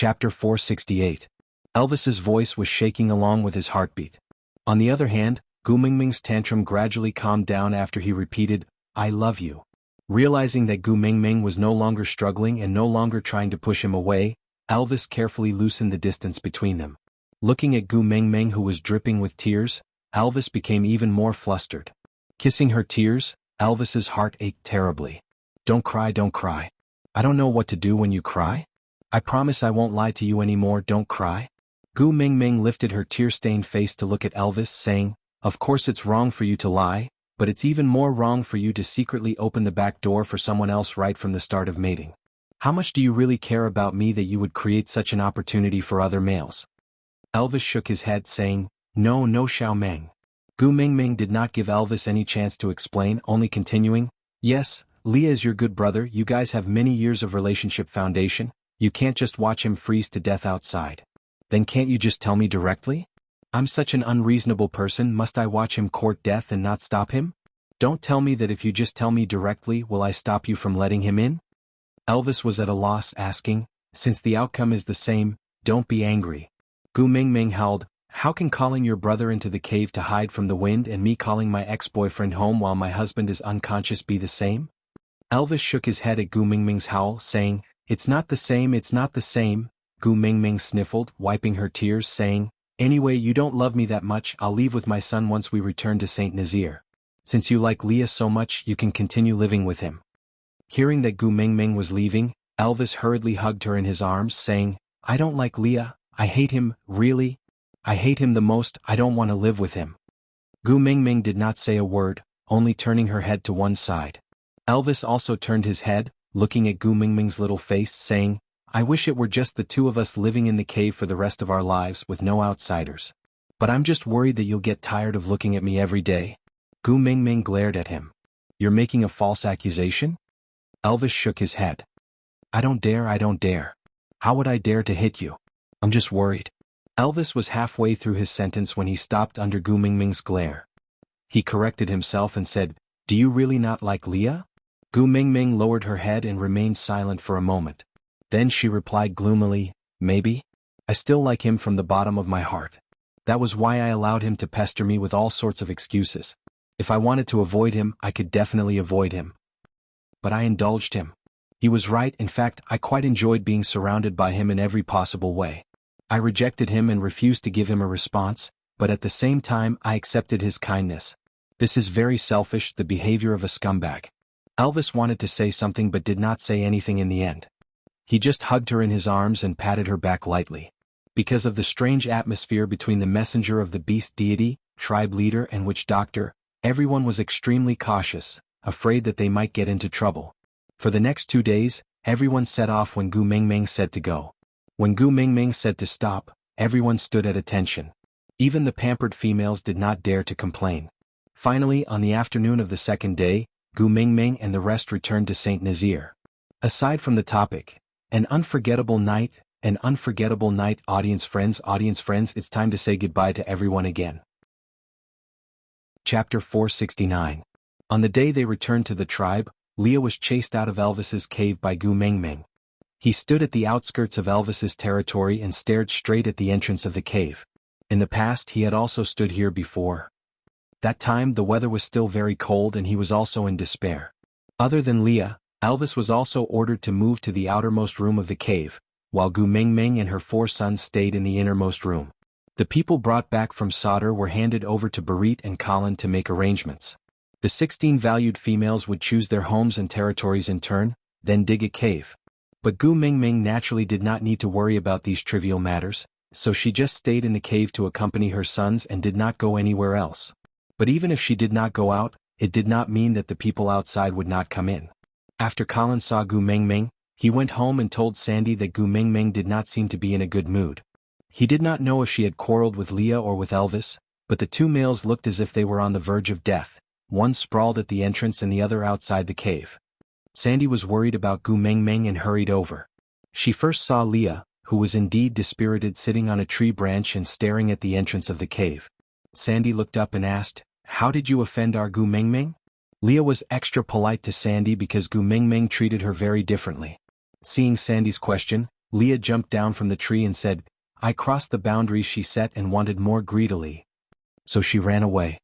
Chapter 468. Elvis's voice was shaking along with his heartbeat. On the other hand, Gu Mingming's tantrum gradually calmed down after he repeated, "I love you." Realizing that Gu Mingming was no longer struggling and no longer trying to push him away, Elvis carefully loosened the distance between them. Looking at Gu Mingming, who was dripping with tears, Elvis became even more flustered. Kissing her tears, Elvis's heart ached terribly. "Don't cry, don't cry. I don't know what to do when you cry. I promise I won't lie to you anymore, don't cry." Gu Mingming lifted her tear-stained face to look at Elvis, saying, "Of course it's wrong for you to lie, but it's even more wrong for you to secretly open the back door for someone else right from the start of mating. How much do you really care about me that you would create such an opportunity for other males?" Elvis shook his head, saying, "No, no, Xiao Meng." Gu Mingming did not give Elvis any chance to explain, only continuing, "Yes, Leah is your good brother, you guys have many years of relationship foundation, you can't just watch him freeze to death outside. Then can't you just tell me directly? I'm such an unreasonable person, must I watch him court death and not stop him? Don't tell me that if you just tell me directly will I stop you from letting him in?" Elvis was at a loss, asking, "Since the outcome is the same, don't be angry." Gu Mingming howled, "How can calling your brother into the cave to hide from the wind and me calling my ex-boyfriend home while my husband is unconscious be the same?" Elvis shook his head at Gu Mingming's howl, saying, "It's not the same, it's not the same." Gu Mingming sniffled, wiping her tears, saying, "Anyway, you don't love me that much, I'll leave with my son once we return to Saint Nazaire. Since you like Leah so much, you can continue living with him." Hearing that Gu Mingming was leaving, Elvis hurriedly hugged her in his arms, saying, "I don't like Leah, I hate him, really. I hate him the most, I don't want to live with him." Gu Mingming did not say a word, only turning her head to one side. Elvis also turned his head, looking at Gu Mingming's little face, saying, "I wish it were just the two of us living in the cave for the rest of our lives with no outsiders. But I'm just worried that you'll get tired of looking at me every day." Gu Mingming glared at him. "You're making a false accusation?" Elvis shook his head. I don't dare. How would I dare to hit you? I'm just worried." Elvis was halfway through his sentence when he stopped under Gu Mingming's glare. He corrected himself and said, "Do you really not like Leah?" Gu Mingming lowered her head and remained silent for a moment. Then she replied gloomily, "Maybe. I still like him from the bottom of my heart. That was why I allowed him to pester me with all sorts of excuses. If I wanted to avoid him, I could definitely avoid him. But I indulged him. He was right, in fact, I quite enjoyed being surrounded by him in every possible way. I rejected him and refused to give him a response, but at the same time I accepted his kindness. This is very selfish, the behavior of a scumbag." Elvis wanted to say something but did not say anything in the end. He just hugged her in his arms and patted her back lightly. Because of the strange atmosphere between the messenger of the beast deity, tribe leader and witch doctor, everyone was extremely cautious, afraid that they might get into trouble. For the next 2 days, everyone set off when Gu Mingming said to go. When Gu Mingming said to stop, everyone stood at attention. Even the pampered females did not dare to complain. Finally, on the afternoon of the second day, Gu Mingming and the rest returned to Saint Nazaire. Aside from the topic, an unforgettable night, audience friends, it's time to say goodbye to everyone again. Chapter 469. On the day they returned to the tribe, Leah was chased out of Elvis's cave by Gu Mingming. He stood at the outskirts of Elvis's territory and stared straight at the entrance of the cave. In the past he had also stood here before. That time the weather was still very cold and he was also in despair. Other than Leah, Elvis was also ordered to move to the outermost room of the cave, while Gu Mingming and her 4 sons stayed in the innermost room. The people brought back from Sadr were handed over to Barit and Colin to make arrangements. The 16 valued females would choose their homes and territories in turn, then dig a cave. But Gu Mingming naturally did not need to worry about these trivial matters, so she just stayed in the cave to accompany her sons and did not go anywhere else. But even if she did not go out, it did not mean that the people outside would not come in. After Colin saw Gu Mingming, he went home and told Sandy that Gu Mingming did not seem to be in a good mood. He did not know if she had quarreled with Leah or with Elvis, but the 2 males looked as if they were on the verge of death, one sprawled at the entrance and the other outside the cave. Sandy was worried about Gu Mingming and hurried over. She first saw Leah, who was indeed dispirited, sitting on a tree branch and staring at the entrance of the cave. Sandy looked up and asked, "How did you offend our Gu Mingming?" Leah was extra polite to Sandy because Gu Mingming treated her very differently. Seeing Sandy's question, Leah jumped down from the tree and said, I crossed the boundaries she set and wanted more greedily. So she ran away.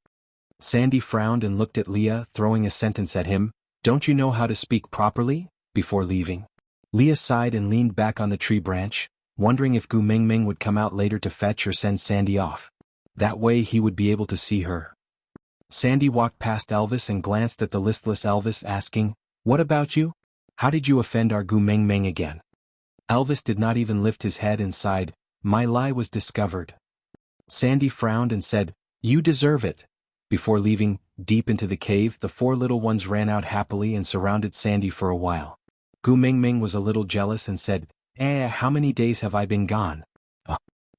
Sandy frowned and looked at Leah, throwing a sentence at him, Don't you know how to speak properly? Before leaving. Leah sighed and leaned back on the tree branch, wondering if Gu Mingming would come out later to fetch or send Sandy off. That way he would be able to see her. Sandy walked past Elvis and glanced at the listless Elvis, asking, What about you? How did you offend our Gu Mingming again? Elvis did not even lift his head and sighed, My lie was discovered. Sandy frowned and said, You deserve it. Before leaving, deep into the cave, the four little ones ran out happily and surrounded Sandy for a while. Gu Mingming was a little jealous and said, How many days have I been gone?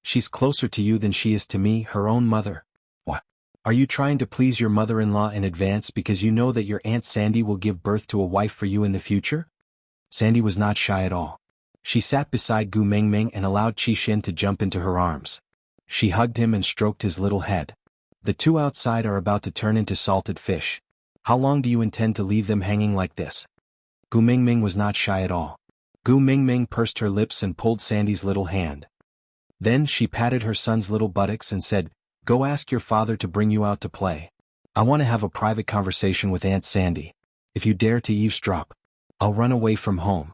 She's closer to you than she is to me, her own mother. What? Are you trying to please your mother-in-law in advance because you know that your Aunt Sandy will give birth to a wife for you in the future? Sandy was not shy at all. She sat beside Gu Mingming and allowed Qixin to jump into her arms. She hugged him and stroked his little head. The two outside are about to turn into salted fish. How long do you intend to leave them hanging like this? Gu Mingming was not shy at all. Gu Mingming pursed her lips and pulled Sandy's little hand. Then she patted her son's little buttocks and said, Go ask your father to bring you out to play. I want to have a private conversation with Aunt Sandy. If you dare to eavesdrop, I'll run away from home.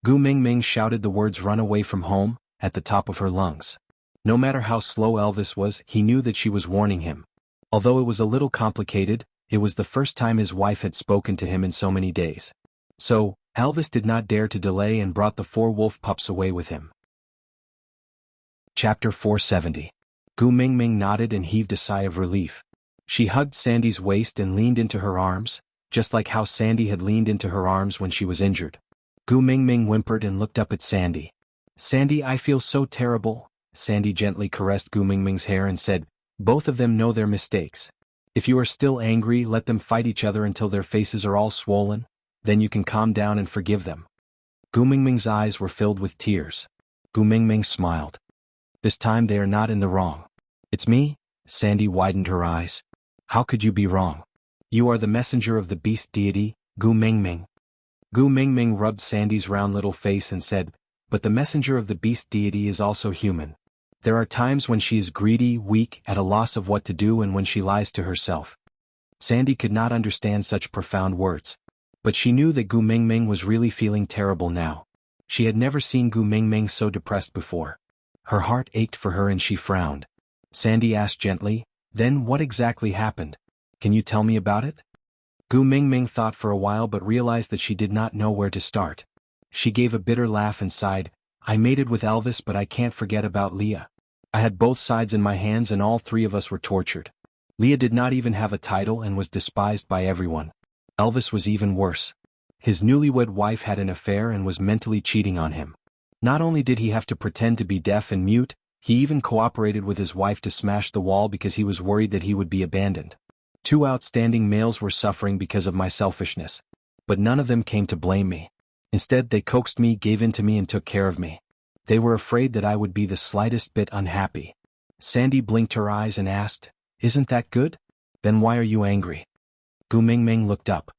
Gu Mingming shouted the words run away from home at the top of her lungs. No matter how slow Elvis was, he knew that she was warning him. Although it was a little complicated, it was the first time his wife had spoken to him in so many days. So, Elvis did not dare to delay and brought the 4 wolf pups away with him. Chapter 470. Gu Mingming nodded and heaved a sigh of relief. She hugged Sandy's waist and leaned into her arms, just like how Sandy had leaned into her arms when she was injured. Gu Mingming whimpered and looked up at Sandy. Sandy, I feel so terrible. Sandy gently caressed Gu Mingming's hair and said, Both of them know their mistakes. If you are still angry, let them fight each other until their faces are all swollen, then you can calm down and forgive them. Gu Mingming's eyes were filled with tears. Gu Mingming smiled. This time they are not in the wrong. It's me? Sandy widened her eyes. How could you be wrong? You are the messenger of the beast deity, Gu Mingming. Gu Mingming rubbed Sandy's round little face and said, But the messenger of the beast deity is also human. There are times when she is greedy, weak, at a loss of what to do, and when she lies to herself. Sandy could not understand such profound words. But she knew that Gu Mingming was really feeling terrible now. She had never seen Gu Mingming so depressed before. Her heart ached for her and she frowned. Sandy asked gently, Then what exactly happened? Can you tell me about it? Gu Mingming thought for a while but realized that she did not know where to start. She gave a bitter laugh and sighed, I mated with Elvis but I can't forget about Leah. I had both sides in my hands and all 3 of us were tortured. Leah did not even have a title and was despised by everyone. Elvis was even worse. His newlywed wife had an affair and was mentally cheating on him. Not only did he have to pretend to be deaf and mute, he even cooperated with his wife to smash the wall because he was worried that he would be abandoned. 2 outstanding males were suffering because of my selfishness. But none of them came to blame me. Instead they coaxed me, gave in to me and took care of me. They were afraid that I would be the slightest bit unhappy. Sandy blinked her eyes and asked, Isn't that good? Then why are you angry? Gu Mingming looked up.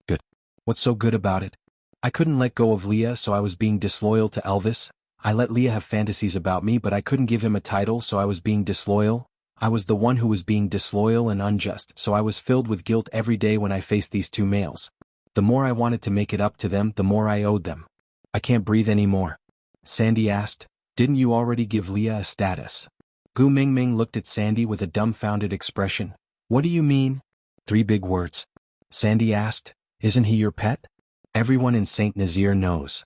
Good. What's so good about it? I couldn't let go of Leah, so I was being disloyal to Elvis. I let Leah have fantasies about me, but I couldn't give him a title, so I was being disloyal. I was the one who was being disloyal and unjust, so I was filled with guilt every day when I faced these 2 males. The more I wanted to make it up to them, the more I owed them. I can't breathe anymore. Sandy asked, Didn't you already give Leah a status? Gu Mingming looked at Sandy with a dumbfounded expression. What do you mean? 3 big words. Sandy asked, Isn't he your pet? Everyone in Saint Nazaire knows.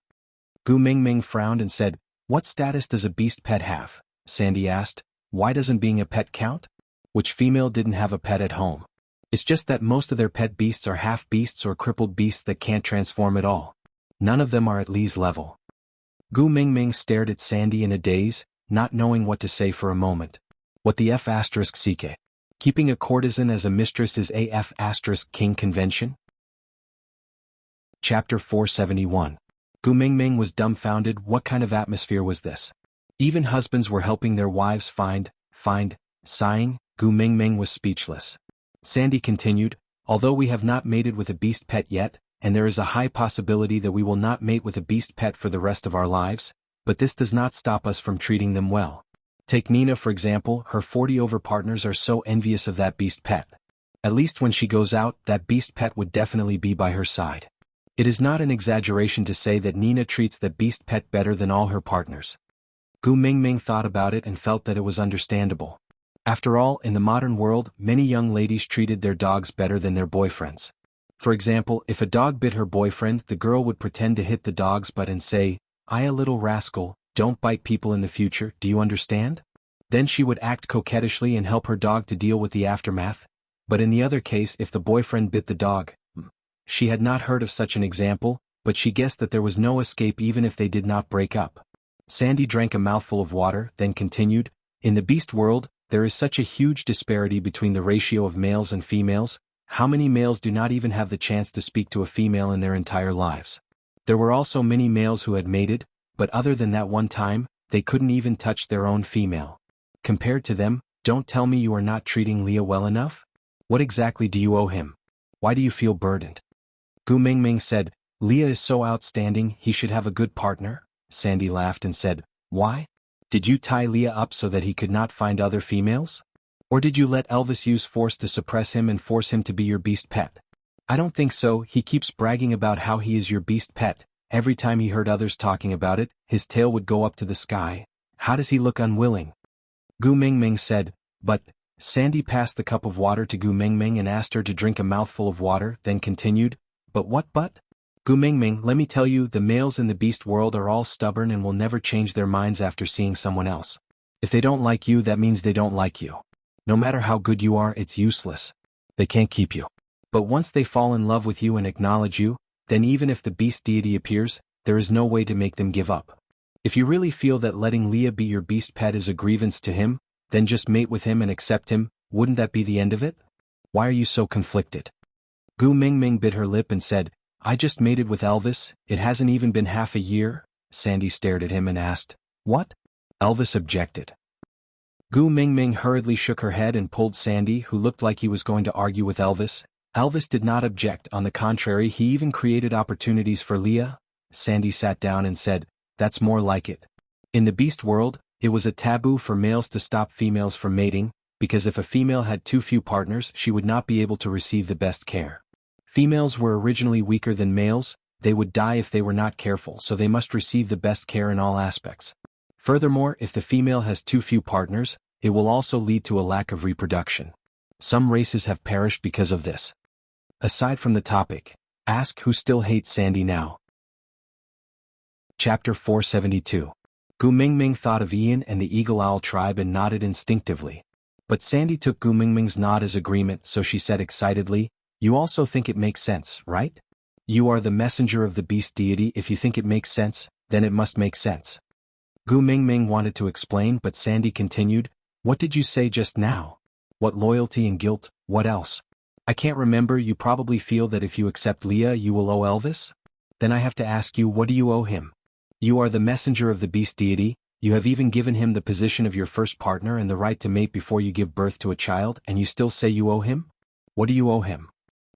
Gu Mingming frowned and said, What status does a beast pet have? Sandy asked, Why doesn't being a pet count? Which female didn't have a pet at home? It's just that most of their pet beasts are half beasts or crippled beasts that can't transform at all. None of them are at Lee's level. Gu Mingming stared at Sandy in a daze, not knowing what to say for a moment. What the F*** CK? Keeping a courtesan as a mistress is a F** king convention? Chapter 471. Gu Mingming was dumbfounded. What kind of atmosphere was this? Even husbands were helping their wives find. Sighing, Gu Mingming was speechless. Sandy continued, Although we have not mated with a beast pet yet, and there is a high possibility that we will not mate with a beast pet for the rest of our lives, but this does not stop us from treating them well. Take Nina for example, her 40-over partners are so envious of that beast pet. At least when she goes out, that beast pet would definitely be by her side. It is not an exaggeration to say that Nina treats that beast pet better than all her partners. Gu Mingming thought about it and felt that it was understandable. After all, in the modern world, many young ladies treated their dogs better than their boyfriends. For example, if a dog bit her boyfriend, the girl would pretend to hit the dog's butt and say, "I, a little rascal, don't bite people in the future, do you understand?" Then she would act coquettishly and help her dog to deal with the aftermath. But in the other case, if the boyfriend bit the dog, she had not heard of such an example, but she guessed that there was no escape even if they did not break up. Sandy drank a mouthful of water, then continued, "In the beast world, there is such a huge disparity between the ratio of males and females. How many males do not even have the chance to speak to a female in their entire lives? There were also many males who had mated, but other than that one time, they couldn't even touch their own female. Compared to them, don't tell me you are not treating Leah well enough? What exactly do you owe him? Why do you feel burdened?" Gu Mingming said, "Leah is so outstanding, he should have a good partner." Sandy laughed and said, "Why? Did you tie Leah up so that he could not find other females? Or did you let Elvis use force to suppress him and force him to be your beast pet?" "I don't think so. He keeps bragging about how he is your beast pet. Every time he heard others talking about it, his tail would go up to the sky. How does he look unwilling?" Gu Mingming said, "But..." Sandy passed the cup of water to Gu Mingming and asked her to drink a mouthful of water, then continued, "But what but? Gu Mingming, let me tell you, the males in the beast world are all stubborn and will never change their minds after seeing someone else. If they don't like you, that means they don't like you. No matter how good you are, it's useless. They can't keep you. But once they fall in love with you and acknowledge you, then even if the beast deity appears, there is no way to make them give up. If you really feel that letting Leah be your beast pet is a grievance to him, then just mate with him and accept him. Wouldn't that be the end of it? Why are you so conflicted?" Gu Mingming bit her lip and said, "I just mated with Elvis, it hasn't even been half a year." Sandy stared at him and asked, "What?" Elvis objected. Gu Mingming hurriedly shook her head and pulled Sandy, who looked like he was going to argue with Elvis. Elvis did not object, on the contrary, he even created opportunities for Leah. Sandy sat down and said, "That's more like it. In the beast world, it was a taboo for males to stop females from mating, because if a female had too few partners, she would not be able to receive the best care. Females were originally weaker than males, they would die if they were not careful, so they must receive the best care in all aspects. Furthermore, if the female has too few partners, it will also lead to a lack of reproduction. Some races have perished because of this." Aside from the topic, ask who still hates Sandy now. Chapter 472. Gu Mingming thought of Ian and the Eagle Owl tribe and nodded instinctively. But Sandy took Gu Mingming's nod as agreement, so she said excitedly, "You also think it makes sense, right? You are the messenger of the beast deity. If you think it makes sense, then it must make sense." Gu Mingming wanted to explain, but Sandy continued, "What did you say just now? What loyalty and guilt, what else? I can't remember. You probably feel that if you accept Leah you will owe Elvis? Then I have to ask you, what do you owe him? You are the messenger of the beast deity, you have even given him the position of your first partner and the right to mate before you give birth to a child, and you still say you owe him? What do you owe him?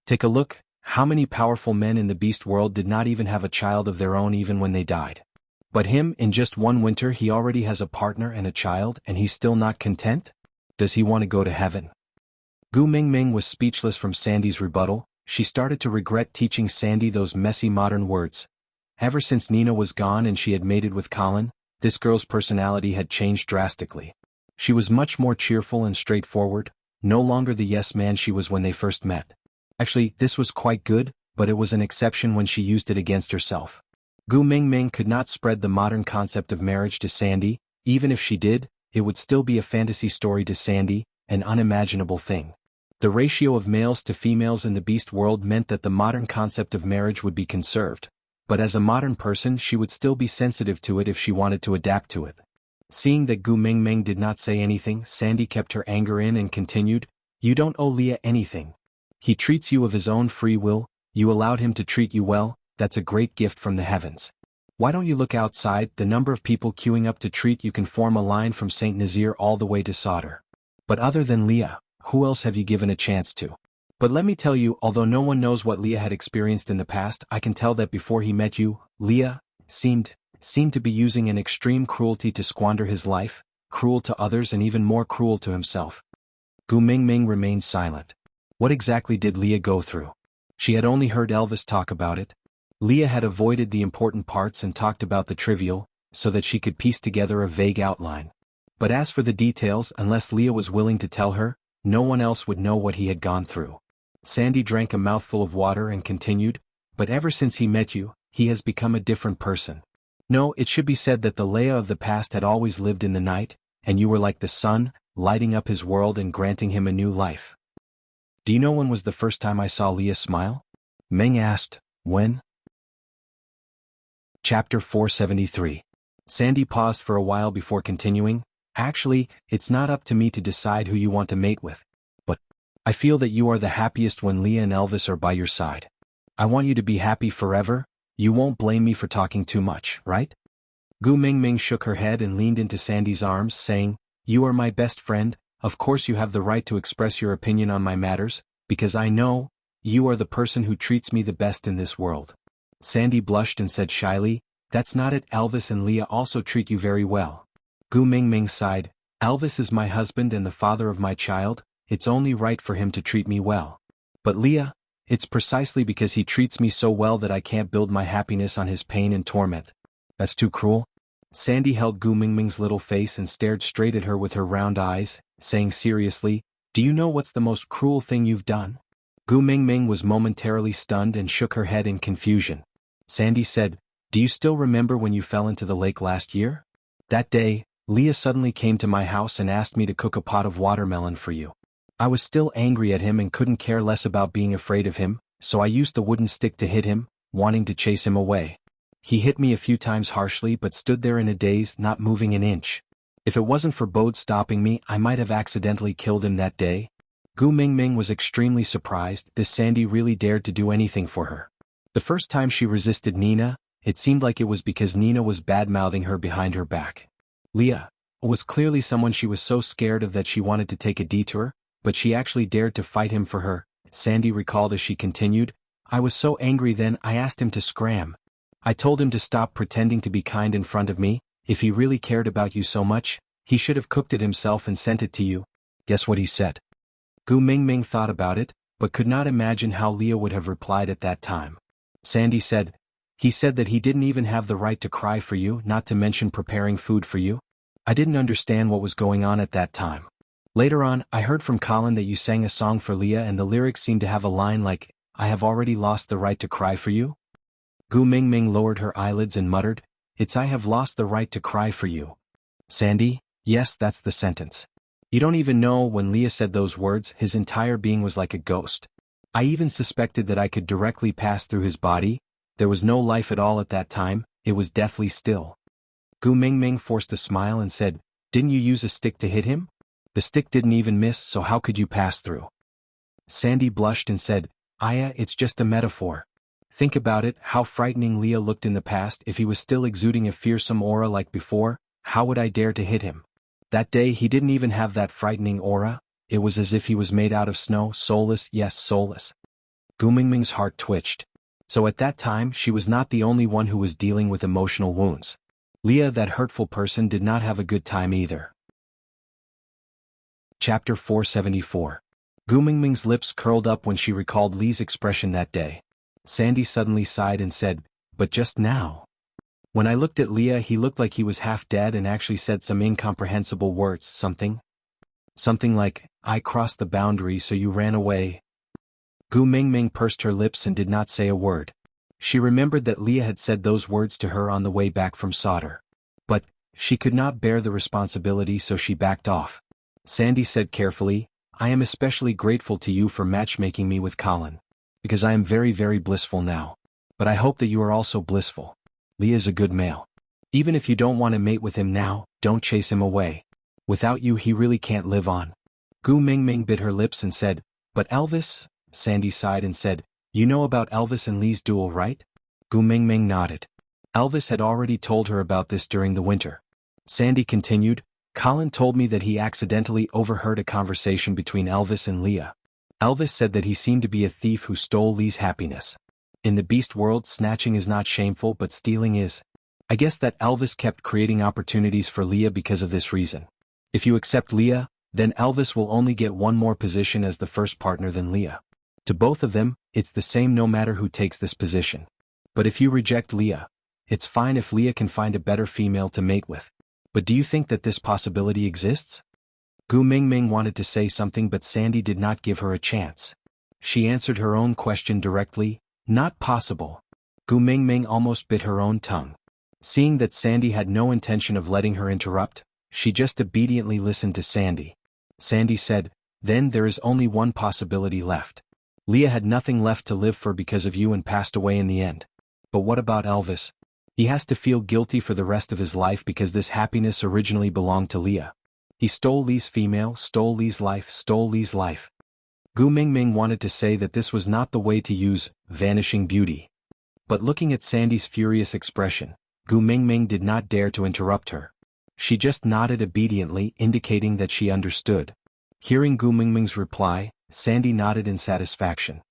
Take a look, how many powerful men in the beast world did not even have a child of their own even when they died? But him, in just one winter he already has a partner and a child, and he's still not content? Does he want to go to heaven?" Gu Mingming was speechless from Sandy's rebuttal. She started to regret teaching Sandy those messy modern words. Ever since Nina was gone and she had mated with Colin, this girl's personality had changed drastically. She was much more cheerful and straightforward, no longer the yes man she was when they first met. Actually, this was quite good, but it was an exception when she used it against herself. Gu Mingming could not spread the modern concept of marriage to Sandy. Even if she did, it would still be a fantasy story to Sandy, an unimaginable thing. The ratio of males to females in the beast world meant that the modern concept of marriage would be conserved, but as a modern person she would still be sensitive to it if she wanted to adapt to it. Seeing that Gu Mingming did not say anything, Sandy kept her anger in and continued, "You don't owe Leah anything. He treats you of his own free will, you allowed him to treat you well, that's a great gift from the heavens. Why don't you look outside? The number of people queuing up to treat you can form a line from St. Nazaire all the way to Sauter. But other than Leah, who else have you given a chance to? But let me tell you, although no one knows what Leah had experienced in the past, I can tell that before he met you, Leah seemed seemed to be using an extreme cruelty to squander his life, cruel to others and even more cruel to himself. Gu Mingming remained silent. What exactly did Leah go through? She had only heard Elvis talk about it. Leah had avoided the important parts and talked about the trivial, so that she could piece together a vague outline. But as for the details, unless Leah was willing to tell her, no one else would know what he had gone through. Sandy drank a mouthful of water and continued, "But ever since he met you, he has become a different person. No, it should be said that the Leah of the past had always lived in the night, and you were like the sun, lighting up his world and granting him a new life." "Do you know when was the first time I saw Leah smile?" Meng asked. "When?" Chapter 473. Sandy paused for a while before continuing, "Actually, it's not up to me to decide who you want to mate with. But I feel that you are the happiest when Leah and Elvis are by your side. I want you to be happy forever. You won't blame me for talking too much, right?" Gu Mingming shook her head and leaned into Sandy's arms, saying, "You are my best friend, of course you have the right to express your opinion on my matters, because I know, you are the person who treats me the best in this world." Sandy blushed and said shyly, "That's not it, Elvis and Leah also treat you very well." Gu Mingming sighed, "Elvis is my husband and the father of my child, it's only right for him to treat me well. But Leah, it's precisely because he treats me so well that I can't build my happiness on his pain and torment. That's too cruel." Sandy held Gu Mingming's little face and stared straight at her with her round eyes, saying seriously, "Do you know what's the most cruel thing you've done?" Gu Mingming was momentarily stunned and shook her head in confusion. Sandy said, "Do you still remember when you fell into the lake last year? That day, Leah suddenly came to my house and asked me to cook a pot of watermelon for you. I was still angry at him and couldn't care less about being afraid of him, so I used the wooden stick to hit him, wanting to chase him away. He hit me a few times harshly but stood there in a daze, not moving an inch. If it wasn't for Bode stopping me, I might have accidentally killed him that day." Gu Mingming was extremely surprised. This Sandy really dared to do anything for her. The first time she resisted Nina, it seemed like it was because Nina was bad-mouthing her behind her back. Leah was clearly someone she was so scared of that she wanted to take a detour, but she actually dared to fight him for her, Sandy recalled as she continued. "I was so angry then I asked him to scram. I told him to stop pretending to be kind in front of me. If he really cared about you so much, he should have cooked it himself and sent it to you." Guess what he said? Gu Mingming thought about it, but could not imagine how Leah would have replied at that time. Sandy said, "He said that he didn't even have the right to cry for you, not to mention preparing food for you. I didn't understand what was going on at that time. Later on, I heard from Colin that you sang a song for Leah and the lyrics seemed to have a line like, 'I have already lost the right to cry for you.'" Gu Mingming lowered her eyelids and muttered, "It's 'I have lost the right to cry for you.'" Sandy, yes, that's the sentence. You don't even know, when Leah said those words, his entire being was like a ghost. I even suspected that I could directly pass through his body. There was no life at all at that time, it was deathly still. Gu Mingming forced a smile and said, "Didn't you use a stick to hit him? The stick didn't even miss, so how could you pass through?" Sandy blushed and said, "Aya, it's just a metaphor. Think about it, how frightening Leah looked in the past. If he was still exuding a fearsome aura like before, how would I dare to hit him? That day he didn't even have that frightening aura, it was as if he was made out of snow, soulless, yes, soulless." Gu Mingming's heart twitched. So at that time she was not the only one who was dealing with emotional wounds. Leah, that hurtful person, did not have a good time either. Chapter 474. Gu Mingming's lips curled up when she recalled Lee's expression that day. Sandy suddenly sighed and said, "But just now. When I looked at Leah he looked like he was half dead and actually said some incomprehensible words, something like, 'I crossed the boundary so you ran away.'" Gu Mingming pursed her lips and did not say a word. She remembered that Leah had said those words to her on the way back from Sauter. But she could not bear the responsibility, so she backed off. Sandy said carefully, "I am especially grateful to you for matchmaking me with Colin. Because I am very, very blissful now. But I hope that you are also blissful. Leah is a good male. Even if you don't want to mate with him now, don't chase him away. Without you he really can't live on." Gu Mingming bit her lips and said, "But Elvis?" Sandy sighed and said, "You know about Elvis and Lee's duel, right?" Gu Mingming nodded. Elvis had already told her about this during the winter. Sandy continued, "Colin told me that he accidentally overheard a conversation between Elvis and Leah. Elvis said that he seemed to be a thief who stole Lee's happiness. In the beast world, snatching is not shameful but stealing is. I guess that Elvis kept creating opportunities for Leah because of this reason. If you accept Leah, then Elvis will only get one more position as the first partner than Leah. To both of them, it's the same no matter who takes this position. But if you reject Leah, it's fine if Leah can find a better female to mate with. But do you think that this possibility exists? Gu Mingming wanted to say something, but Sandy did not give her a chance. She answered her own question directly, "Not possible." Gu Mingming almost bit her own tongue. Seeing that Sandy had no intention of letting her interrupt, she just obediently listened to Sandy. Sandy said, "Then there is only one possibility left. Leah had nothing left to live for because of you and passed away in the end. But what about Elvis? He has to feel guilty for the rest of his life because this happiness originally belonged to Leah. He stole Lee's female, stole Lee's life, stole Lee's life." Gu Mingming wanted to say that this was not the way to use vanishing beauty. But looking at Sandy's furious expression, Gu Mingming did not dare to interrupt her. She just nodded obediently, indicating that she understood. Hearing Gu Mingming's reply, Sandy nodded in satisfaction.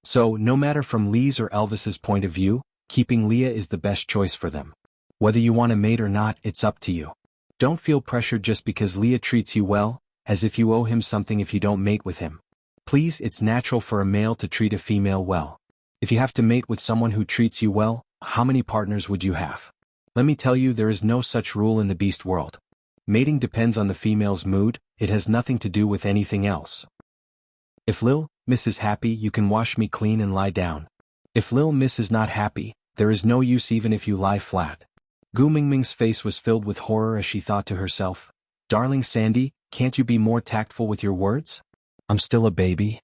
So, no matter from Lee's or Elvis's point of view, keeping Leah is the best choice for them. Whether you want a mate or not, it's up to you. Don't feel pressured just because Leah treats you well, as if you owe him something if you don't mate with him. Please, it's natural for a male to treat a female well. If you have to mate with someone who treats you well, how many partners would you have? Let me tell you, there is no such rule in the beast world. Mating depends on the female's mood, it has nothing to do with anything else. If Lil Miss is happy, you can wash me clean and lie down. If Lil Miss is not happy, there is no use even if you lie flat. Gu Mingming's face was filled with horror as she thought to herself, "Darling Sandy, can't you be more tactful with your words? I'm still a baby."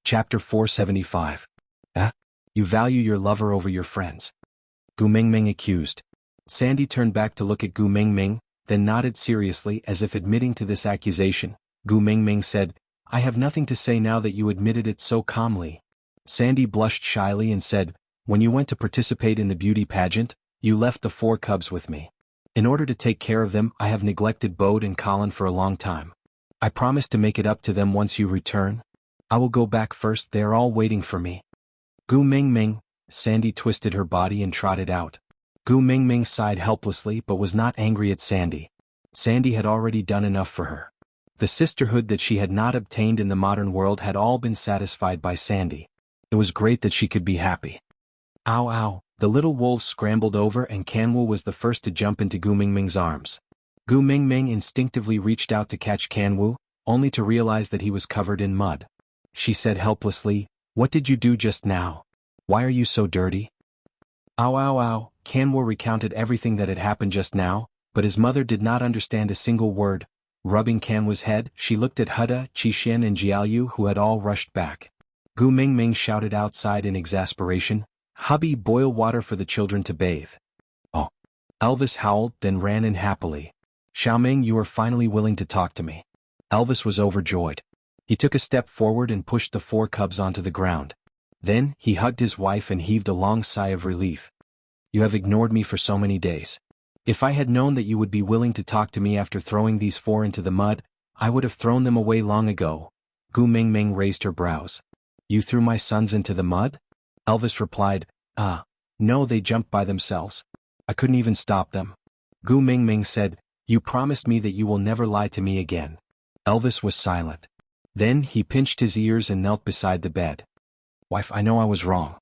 Chapter 475. You value your lover over your friends. Gu Mingming accused. Sandy turned back to look at Gu Mingming, then nodded seriously as if admitting to this accusation. Gu Mingming said, "I have nothing to say now that you admitted it so calmly." Sandy blushed shyly and said, "When you went to participate in the beauty pageant, you left the 4 cubs with me. In order to take care of them, I have neglected Bode and Colin for a long time. I promise to make it up to them once you return. I will go back first, they are all waiting for me." Gu Mingming. Sandy twisted her body and trotted out. Gu Mingming sighed helplessly but was not angry at Sandy. Sandy had already done enough for her. The sisterhood that she had not obtained in the modern world had all been satisfied by Sandy. It was great that she could be happy. Ow ow, the little wolves scrambled over and Kanwu was the first to jump into Gu Mingming's arms. Gu Mingming instinctively reached out to catch Kanwu, only to realize that he was covered in mud. She said helplessly, "What did you do just now? Why are you so dirty?" Ow ow ow, Kanwu recounted everything that had happened just now, but his mother did not understand a single word. Rubbing Kanwu's head, she looked at Huda, Qixin and Jiaoyu who had all rushed back. Gu Mingming shouted outside in exasperation, "Hubby, boil water for the children to bathe." Oh. Elvis howled, then ran in happily. "Xiaoming, you are finally willing to talk to me." Elvis was overjoyed. He took a step forward and pushed the 4 cubs onto the ground. Then, he hugged his wife and heaved a long sigh of relief. "You have ignored me for so many days. If I had known that you would be willing to talk to me after throwing these 4 into the mud, I would have thrown them away long ago." Gu Mingming raised her brows. "You threw my sons into the mud?" Elvis replied, No, they jumped by themselves. I couldn't even stop them." Gu Mingming said, "You promised me that you will never lie to me again." Elvis was silent. Then he pinched his ears and knelt beside the bed. "Wife, I know I was wrong."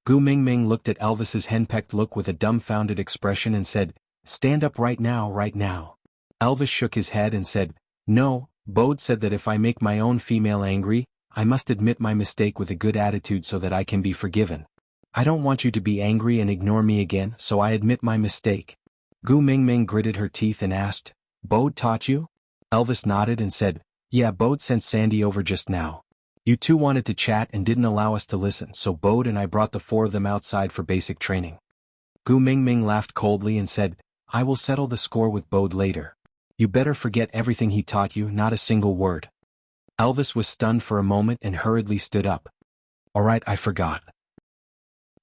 Gu Mingming looked at Elvis's henpecked look with a dumbfounded expression and said, "Stand up right now, right now." Elvis shook his head and said, "No, Bode said that if I make my own female angry, I must admit my mistake with a good attitude so that I can be forgiven. I don't want you to be angry and ignore me again, so I admit my mistake." Gu Mingming gritted her teeth and asked, "Bode taught you?" Elvis nodded and said, "Yeah, Bode sent Sandy over just now. You two wanted to chat and didn't allow us to listen, so Bode and I brought the 4 of them outside for basic training." Gu Mingming laughed coldly and said, "I will settle the score with Bode later. You better forget everything he taught you, not a single word." Elvis was stunned for a moment and hurriedly stood up. "All right, I forgot."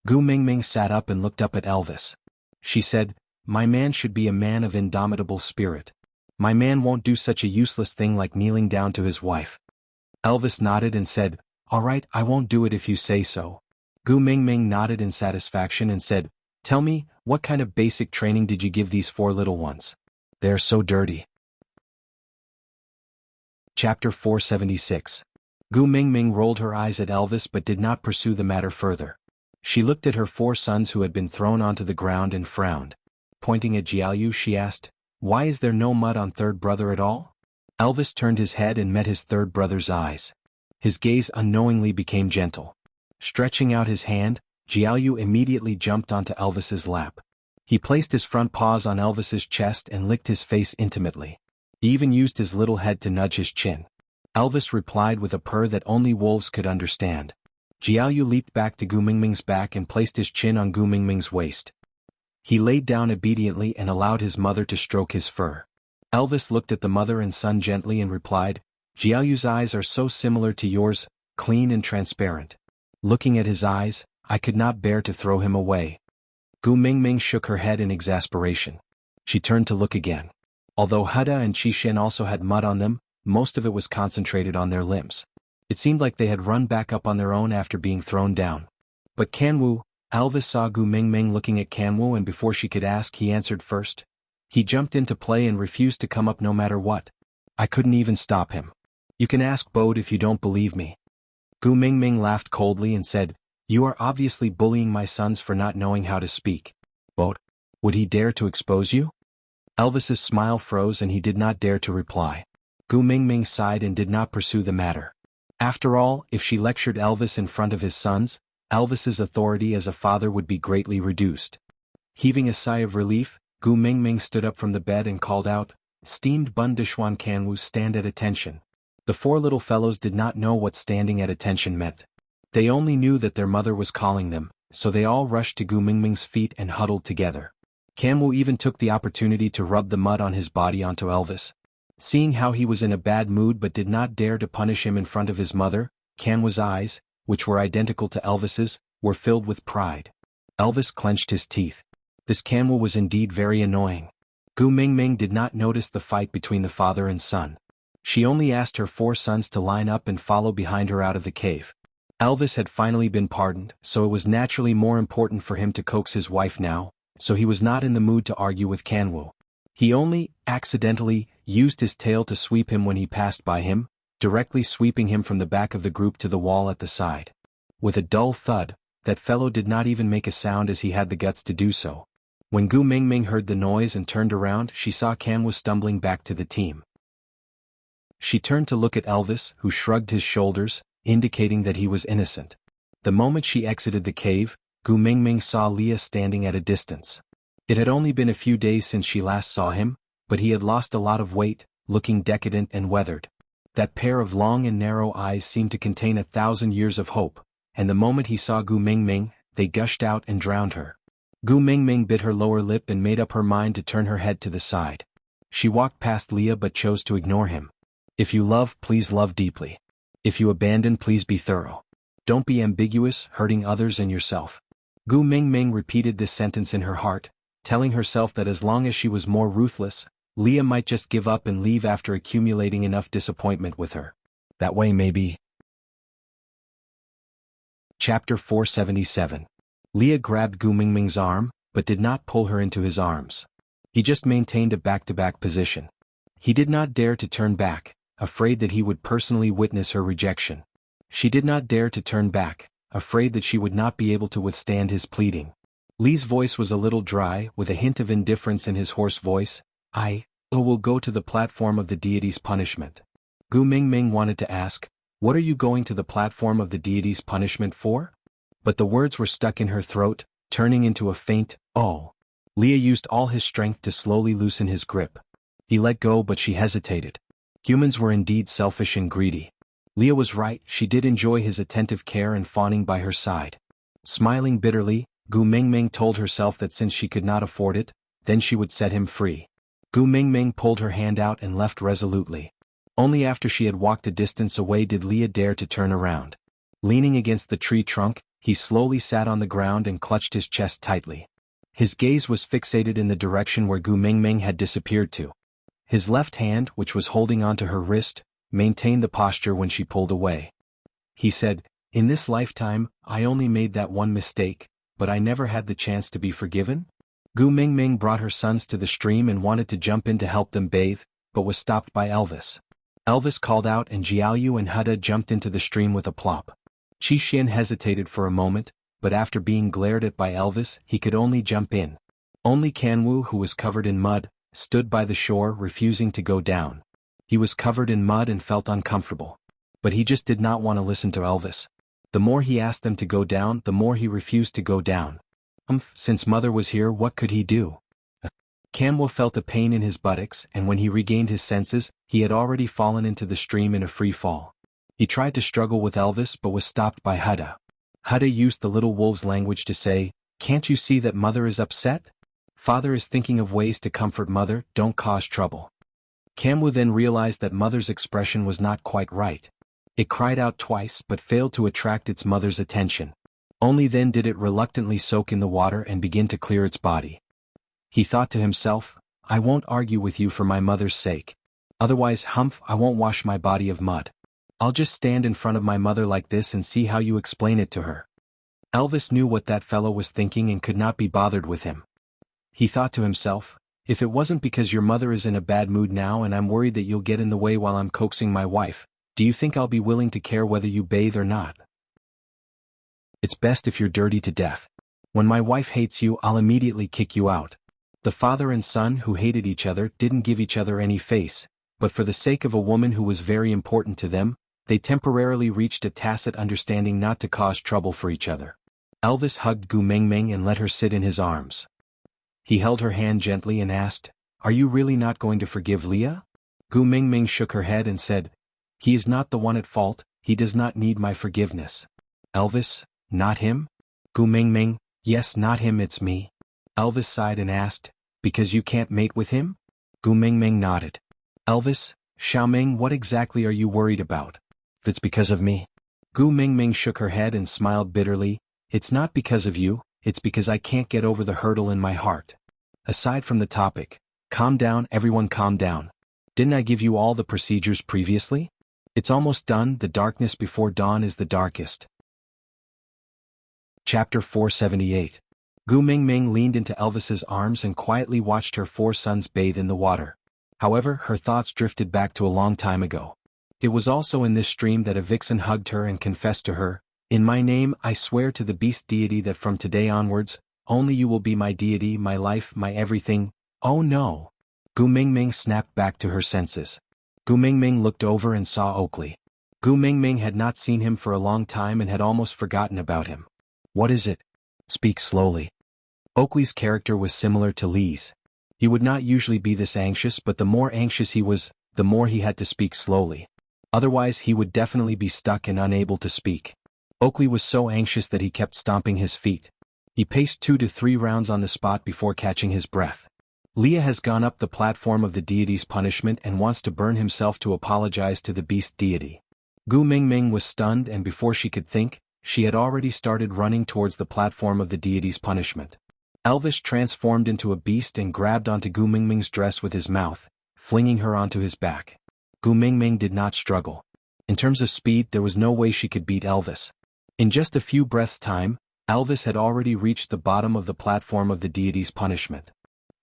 Gu Mingming sat up and looked up at Elvis. She said, "My man should be a man of indomitable spirit. My man won't do such a useless thing like kneeling down to his wife." Elvis nodded and said, "All right, I won't do it if you say so." Gu Mingming nodded in satisfaction and said, Tell me, what kind of basic training did you give these 4 little ones? They are so dirty. Chapter 476. Gu Mingming rolled her eyes at Elvis but did not pursue the matter further. She looked at her 4 sons who had been thrown onto the ground and frowned. Pointing at Jiaoyu, she asked, "Why is there no mud on third brother at all?" Elvis turned his head and met his third brother's eyes. His gaze unknowingly became gentle. Stretching out his hand, Jiaoyu immediately jumped onto Elvis's lap. He placed his front paws on Elvis's chest and licked his face intimately. He even used his little head to nudge his chin. Elvis replied with a purr that only wolves could understand. Jiaoyu leaped back to Gu Mingming's back and placed his chin on Gu Mingming's waist. He laid down obediently and allowed his mother to stroke his fur. Elvis looked at the mother and son gently and replied, "Jiaoyu's eyes are so similar to yours, clean and transparent." Looking at his eyes, I could not bear to throw him away. Gu Mingming shook her head in exasperation. She turned to look again. Although Huda and Qixin also had mud on them, most of it was concentrated on their limbs. It seemed like they had run back up on their own after being thrown down. But Kanwu, Elvis saw Gu Mingming looking at Kanwu, and before she could ask, he answered first. He jumped into play and refused to come up no matter what. I couldn't even stop him. You can ask Bode if you don't believe me. Gu Mingming laughed coldly and said, "You are obviously bullying my sons for not knowing how to speak. Bode, would he dare to expose you?" Elvis's smile froze and he did not dare to reply. Gu Mingming sighed and did not pursue the matter. After all, if she lectured Elvis in front of his sons, Elvis's authority as a father would be greatly reduced. Heaving a sigh of relief, Gu Mingming stood up from the bed and called out, "Steamed Bun Dishwan Kanwu, stand at attention." The 4 little fellows did not know what standing at attention meant. They only knew that their mother was calling them, so they all rushed to Gu Mingming's feet and huddled together. Kanwu even took the opportunity to rub the mud on his body onto Elvis. Seeing how he was in a bad mood but did not dare to punish him in front of his mother, Kanwu's eyes, which were identical to Elvis's, were filled with pride. Elvis clenched his teeth. This Kanwu was indeed very annoying. Gu Mingming did not notice the fight between the father and son. She only asked her 4 sons to line up and follow behind her out of the cave. Elvis had finally been pardoned, so it was naturally more important for him to coax his wife now, so he was not in the mood to argue with Kanwu. He only, accidentally, used his tail to sweep him when he passed by him, directly sweeping him from the back of the group to the wall at the side. With a dull thud, that fellow did not even make a sound as he had the guts to do so. When Gu Mingming heard the noise and turned around, she saw Kanwu stumbling back to the team. She turned to look at Elvis, who shrugged his shoulders, indicating that he was innocent. The moment she exited the cave, Gu Mingming saw Leah standing at a distance. It had only been a few days since she last saw him, but he had lost a lot of weight, looking decadent and weathered. That pair of long and narrow eyes seemed to contain 1,000 years of hope, and the moment he saw Gu Mingming, they gushed out and drowned her. Gu Mingming bit her lower lip and made up her mind to turn her head to the side. She walked past Leah but chose to ignore him. If you love, please love deeply. If you abandon, please be thorough. Don't be ambiguous, hurting others and yourself. Gu Mingming repeated this sentence in her heart, telling herself that as long as she was more ruthless, Leah might just give up and leave after accumulating enough disappointment with her. That way maybe. Chapter 477. Leah grabbed Gu Mingming's arm, but did not pull her into his arms. He just maintained a back-to-back position. He did not dare to turn back, afraid that he would personally witness her rejection. She did not dare to turn back, afraid that she would not be able to withstand his pleading. Lee's voice was a little dry, with a hint of indifference in his hoarse voice. I will go to the platform of the deity's punishment. Gu Mingming wanted to ask, "What are you going to the platform of the deity's punishment for?" But the words were stuck in her throat, turning into a faint, "Oh." Leah used all his strength to slowly loosen his grip. He let go, but she hesitated. Humans were indeed selfish and greedy. Leah was right, she did enjoy his attentive care and fawning by her side. Smiling bitterly, Gu Mingming told herself that since she could not afford it, then she would set him free. Gu Mingming pulled her hand out and left resolutely. Only after she had walked a distance away did Leah dare to turn around. Leaning against the tree trunk, he slowly sat on the ground and clutched his chest tightly. His gaze was fixated in the direction where Gu Mingming had disappeared to. His left hand, which was holding onto her wrist, maintained the posture when she pulled away. He said, "In this lifetime, I only made that one mistake, but I never had the chance to be forgiven? Gu Mingming brought her sons to the stream and wanted to jump in to help them bathe, but was stopped by Elvis. Elvis called out and Jiaoyu and Huda jumped into the stream with a plop. Qi Xian hesitated for a moment, but after being glared at by Elvis, he could only jump in. Only Kanwu, who was covered in mud, stood by the shore refusing to go down. He was covered in mud and felt uncomfortable. But he just did not want to listen to Elvis. The more he asked them to go down, the more he refused to go down. Since Mother was here, what could he do? Kanwu felt a pain in his buttocks, and when he regained his senses, he had already fallen into the stream in a free fall. He tried to struggle with Elvis but was stopped by Huda. Huda used the little wolf's language to say, "Can't you see that Mother is upset? Father is thinking of ways to comfort Mother, don't cause trouble." Kanwu then realized that Mother's expression was not quite right. It cried out twice but failed to attract its mother's attention. Only then did it reluctantly soak in the water and begin to clear its body. He thought to himself, "I won't argue with you for my mother's sake. Otherwise, I won't wash my body of mud. I'll just stand in front of my mother like this and see how you explain it to her." Elvis knew what that fellow was thinking and could not be bothered with him. He thought to himself, "If it wasn't because your mother is in a bad mood now and I'm worried that you'll get in the way while I'm coaxing my wife, do you think I'll be willing to care whether you bathe or not? It's best if you're dirty to death. When my wife hates you, I'll immediately kick you out." The father and son who hated each other didn't give each other any face, but for the sake of a woman who was very important to them, they temporarily reached a tacit understanding not to cause trouble for each other. Elvis hugged Gu Mingming and let her sit in his arms. He held her hand gently and asked, "Are you really not going to forgive Leah?" Gu Mingming shook her head and said, "He is not the one at fault, he does not need my forgiveness." Elvis, "Not him?" Gu Mingming, "Yes, not him, it's me." Elvis sighed and asked, "Because you can't mate with him?" Gu Mingming nodded. Elvis, "Xiaoming, what exactly are you worried about?" "If it's because of me." Gu Mingming shook her head and smiled bitterly, "It's not because of you, it's because I can't get over the hurdle in my heart." Aside from the topic, calm down, everyone calm down. Didn't I give you all the procedures previously? It's almost done, the darkness before dawn is the darkest. Chapter 478. Gu Mingming leaned into Elvis's arms and quietly watched her 4 sons bathe in the water. However, her thoughts drifted back to a long time ago. It was also in this stream that a vixen hugged her and confessed to her, "In my name I swear to the beast deity that from today onwards, only you will be my deity, my life, my everything." "Oh no!" Gu Mingming snapped back to her senses. Gu Mingming looked over and saw Oakley. Gu Mingming had not seen him for a long time and had almost forgotten about him. "What is it? Speak slowly." Oakley's character was similar to Lee's. He would not usually be this anxious, but the more anxious he was, the more he had to speak slowly. Otherwise he would definitely be stuck and unable to speak. Oakley was so anxious that he kept stomping his feet. He paced 2 to 3 rounds on the spot before catching his breath. Leah has gone up the platform of the deity's punishment and wants to burn himself to apologize to the beast deity. Gu Mingming was stunned, and before she could think, she had already started running towards the platform of the deity's punishment. Elvis transformed into a beast and grabbed onto Gu Mingming's dress with his mouth, flinging her onto his back. Gu Mingming did not struggle. In terms of speed, there was no way she could beat Elvis. In just a few breaths' time, Elvis had already reached the bottom of the platform of the deity's punishment.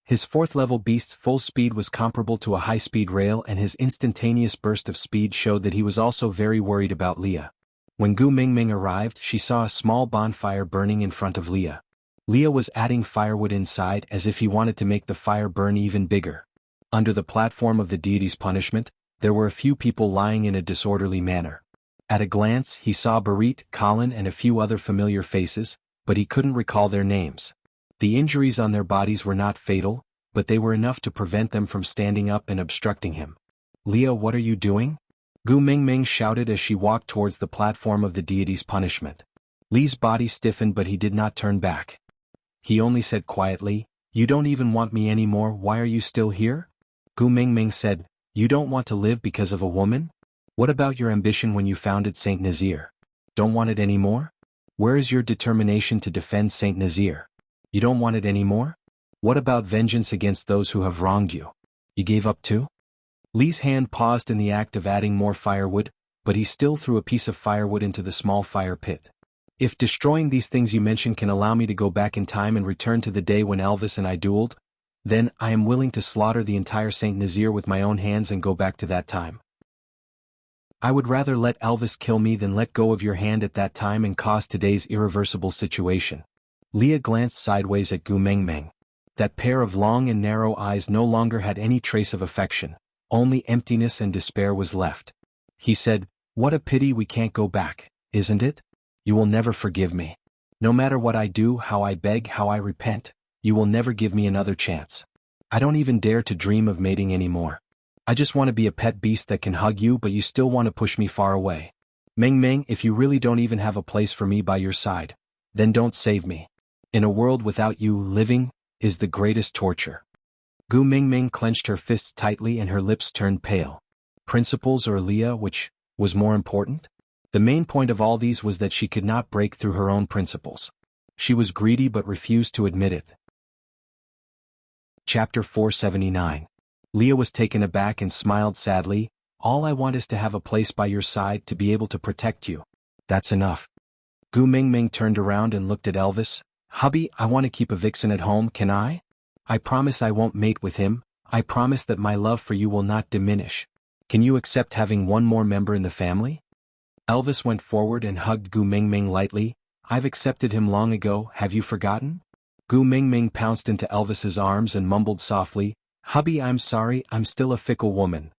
His 4th-level beast's full speed was comparable to a high-speed rail, and his instantaneous burst of speed showed that he was also very worried about Leah. When Gu Mingming arrived, she saw a small bonfire burning in front of Leah. Leah was adding firewood inside as if he wanted to make the fire burn even bigger. Under the platform of the deity's punishment, there were a few people lying in a disorderly manner. At a glance, he saw Barit, Colin and a few other familiar faces, but he couldn't recall their names. The injuries on their bodies were not fatal, but they were enough to prevent them from standing up and obstructing him. "Leah, what are you doing?" Gu Mingming shouted as she walked towards the platform of the deity's punishment. Lee's body stiffened, but he did not turn back. He only said quietly, "You don't even want me anymore, why are you still here?" Gu Mingming said, "You don't want to live because of a woman? What about your ambition when you founded Saint Nazir? Don't want it anymore? Where is your determination to defend Saint Nazir? You don't want it anymore? What about vengeance against those who have wronged you? You gave up too?" Lee's hand paused in the act of adding more firewood, but he still threw a piece of firewood into the small fire pit. If destroying these things you mentioned can allow me to go back in time and return to the day when Elvis and I dueled, then I am willing to slaughter the entire Saint Nazir with my own hands and go back to that time. I would rather let Elvis kill me than let go of your hand at that time and cause today's irreversible situation. Leah glanced sideways at Gu Mengmeng. That pair of long and narrow eyes no longer had any trace of affection, only emptiness and despair was left. He said, "What a pity we can't go back, isn't it? You will never forgive me. No matter what I do, how I beg, how I repent, you will never give me another chance. I don't even dare to dream of mating anymore. I just want to be a pet beast that can hug you, but you still want to push me far away. Meng Meng, if you really don't even have a place for me by your side, then don't save me. In a world without you, living is the greatest torture." Gu Mingming clenched her fists tightly and her lips turned pale. Principles or Leah, which was more important? The main point of all these was that she could not break through her own principles. She was greedy but refused to admit it. Chapter 479. Leah was taken aback and smiled sadly. "All I want is to have a place by your side to be able to protect you. That's enough." Gu Mingming turned around and looked at Elvis. "Hubby, I want to keep a vixen at home, can I? I promise I won't mate with him. I promise that my love for you will not diminish. Can you accept having one more member in the family?" Elvis went forward and hugged Gu Mingming lightly. "I've accepted him long ago, have you forgotten?" Gu Mingming pounced into Elvis's arms and mumbled softly, "Hubby, I'm sorry, I'm still a fickle woman."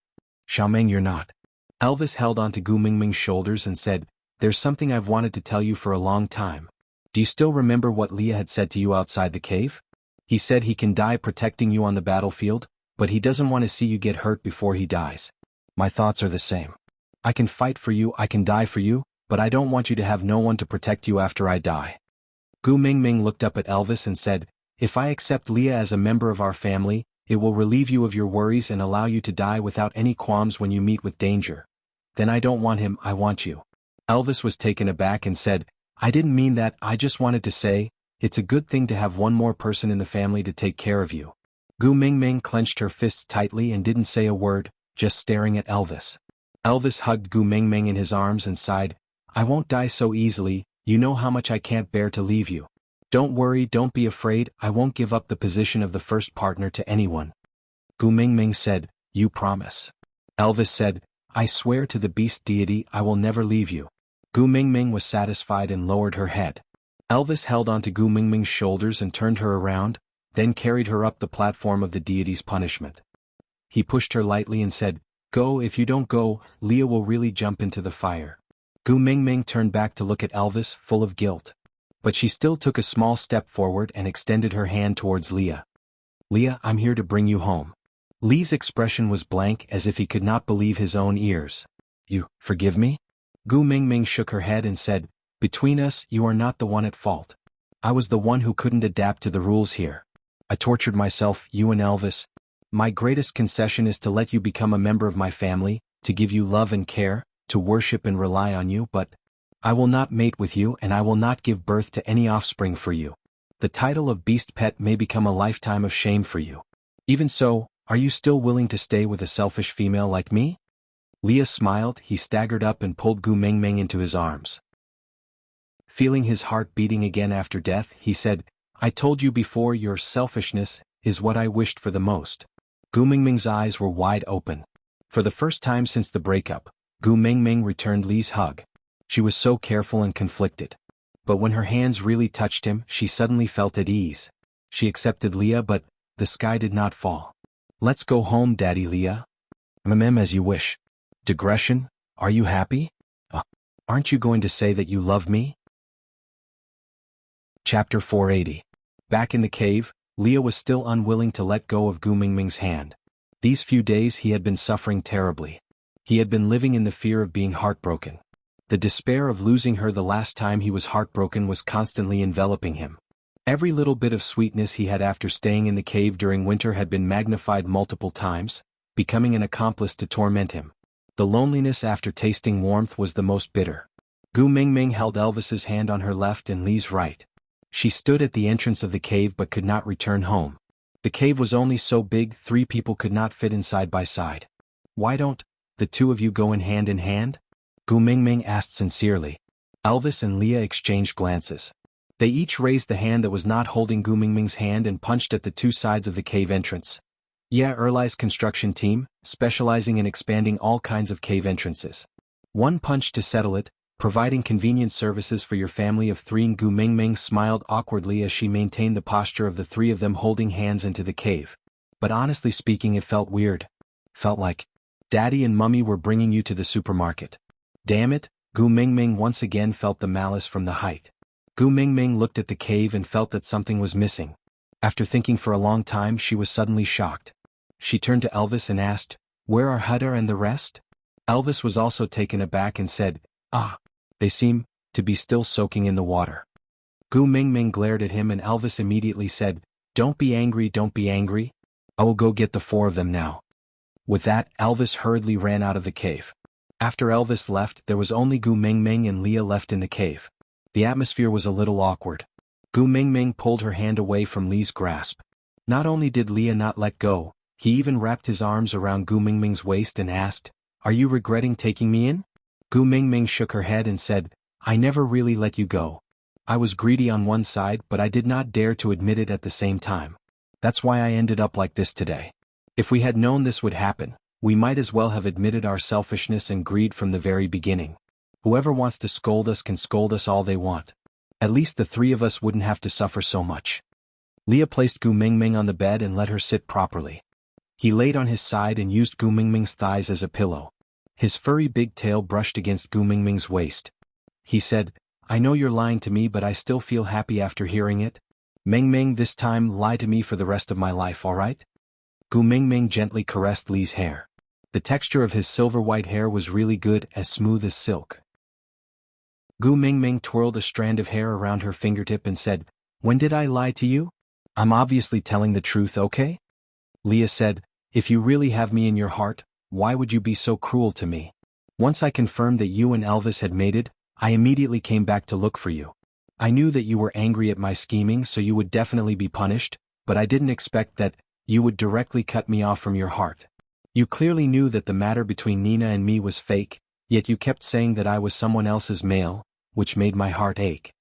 "Xiaomeng, you're not." Elvis held onto Gu Mingming's shoulders and said, "There's something I've wanted to tell you for a long time. Do you still remember what Leah had said to you outside the cave? He said he can die protecting you on the battlefield, but he doesn't want to see you get hurt before he dies. My thoughts are the same. I can fight for you, I can die for you, but I don't want you to have no one to protect you after I die." Gu Mingming looked up at Elvis and said, "If I accept Leah as a member of our family, it will relieve you of your worries and allow you to die without any qualms when you meet with danger. Then I don't want him, I want you." Elvis was taken aback and said, "I didn't mean that, I just wanted to say, it's a good thing to have one more person in the family to take care of you." Gu Mingming clenched her fists tightly and didn't say a word, just staring at Elvis. Elvis hugged Gu Mingming in his arms and sighed, "I won't die so easily, you know how much I can't bear to leave you. Don't worry, don't be afraid, I won't give up the position of the first partner to anyone." Gu Mingming said, "You promise?" Elvis said, "I swear to the beast deity I will never leave you." Gu Mingming was satisfied and lowered her head. Elvis held onto Gu Mingming's shoulders and turned her around, then carried her up the platform of the deity's punishment. He pushed her lightly and said, "Go, if you don't go, Leah will really jump into the fire." Gu Mingming turned back to look at Elvis, full of guilt. But she still took a small step forward and extended her hand towards Leah. "Leah, I'm here to bring you home." Lee's expression was blank as if he could not believe his own ears. "You forgive me?" Gu Mingming shook her head and said, "Between us, you are not the one at fault. I was the one who couldn't adapt to the rules here. I tortured myself, you and Elvis. My greatest concession is to let you become a member of my family, to give you love and care, to worship and rely on you, but I will not mate with you and I will not give birth to any offspring for you. The title of beast pet may become a lifetime of shame for you. Even so, are you still willing to stay with a selfish female like me?" Leah smiled. He staggered up and pulled Gu Mingming into his arms. Feeling his heart beating again after death, he said, "I told you before, your selfishness is what I wished for the most." Gu Mingming's eyes were wide open. For the first time since the breakup, Gu Mingming returned Lee's hug. She was so careful and conflicted. But when her hands really touched him, she suddenly felt at ease. She accepted Leah, but the sky did not fall. "Let's go home, Daddy Leah." As you wish." "Digression, are you happy? Aren't you going to say that you love me?" Chapter 480. Back in the cave, Leah was still unwilling to let go of Gu Mingming's hand. These few days he had been suffering terribly. He had been living in the fear of being heartbroken. The despair of losing her the last time he was heartbroken was constantly enveloping him. Every little bit of sweetness he had after staying in the cave during winter had been magnified multiple times, becoming an accomplice to torment him. The loneliness after tasting warmth was the most bitter. Gu Mingming held Elvis's hand on her left and Lee's right. She stood at the entrance of the cave but could not return home. The cave was only so big 3 people could not fit in side by side. "Why don't the two of you go in hand?" Gu Mingming asked sincerely. Elvis and Leah exchanged glances. They each raised the hand that was not holding Gu Mingming's hand and punched at the two sides of the cave entrance. Yeah, Erlai's construction team, specializing in expanding all kinds of cave entrances. One punch to settle it, providing convenient services for your family of three. Gu Mingming smiled awkwardly as she maintained the posture of the three of them holding hands into the cave. But honestly speaking, it felt weird. Felt like Daddy and Mummy were bringing you to the supermarket. Damn it, Gu Mingming once again felt the malice from the height. Gu Mingming looked at the cave and felt that something was missing. After thinking for a long time, she was suddenly shocked. She turned to Elvis and asked, "Where are Hutter and the rest?" Elvis was also taken aback and said, "Ah, they seem to be still soaking in the water." Gu Mingming glared at him and Elvis immediately said, "Don't be angry, don't be angry. I will go get the four of them now." With that, Elvis hurriedly ran out of the cave. After Elvis left, there was only Gu Mingming and Leah left in the cave. The atmosphere was a little awkward. Gu Mingming pulled her hand away from Lee's grasp. Not only did Leah not let go, he even wrapped his arms around Gu Mingming's waist and asked, "Are you regretting taking me in?" Gu Mingming shook her head and said, "I never really let you go. I was greedy on one side, but I did not dare to admit it at the same time. That's why I ended up like this today. If we had known this would happen, we might as well have admitted our selfishness and greed from the very beginning. Whoever wants to scold us can scold us all they want. At least the three of us wouldn't have to suffer so much." Leah placed Gu Mingming on the bed and let her sit properly. He laid on his side and used Gu Mingming's thighs as a pillow. His furry big tail brushed against Gu Mingming's waist. He said, "I know you're lying to me, but I still feel happy after hearing it. Mingming, this time lie to me for the rest of my life, alright?" Gu Mingming gently caressed Lee's hair. The texture of his silver-white hair was really good, as smooth as silk. Gu Mingming twirled a strand of hair around her fingertip and said, "When did I lie to you? I'm obviously telling the truth, okay?" Leah said, "If you really have me in your heart, why would you be so cruel to me? Once I confirmed that you and Elvis had mated, I immediately came back to look for you. I knew that you were angry at my scheming, so you would definitely be punished, but I didn't expect that you would directly cut me off from your heart. You clearly knew that the matter between Nina and me was fake, yet you kept saying that I was someone else's male, which made my heart ache."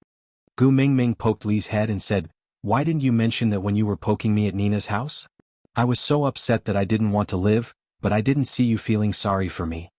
Gu Mingming poked Lee's head and said, "Why didn't you mention that when you were poking me at Nina's house? I was so upset that I didn't want to live, but I didn't see you feeling sorry for me."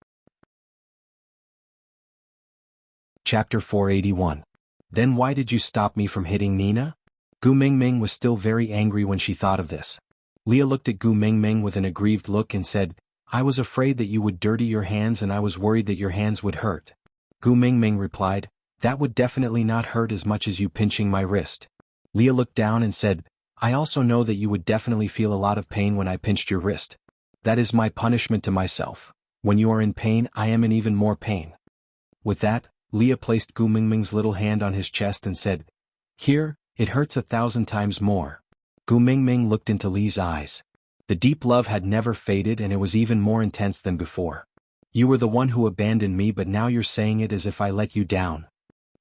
Chapter 481. Then why did you stop me from hitting Nina? Gu Mingming was still very angry when she thought of this. Leah looked at Gu Mingming with an aggrieved look and said, "I was afraid that you would dirty your hands and I was worried that your hands would hurt." Gu Mingming replied, "That would definitely not hurt as much as you pinching my wrist." Leah looked down and said, "I also know that you would definitely feel a lot of pain when I pinched your wrist. That is my punishment to myself. When you are in pain, I am in even more pain." With that, Leah placed Gu Mingming's little hand on his chest and said, "Here, it hurts 1,000 times more." Gu Mingming looked into Lee's eyes. The deep love had never faded and it was even more intense than before. "You were the one who abandoned me, but now you're saying it as if I let you down."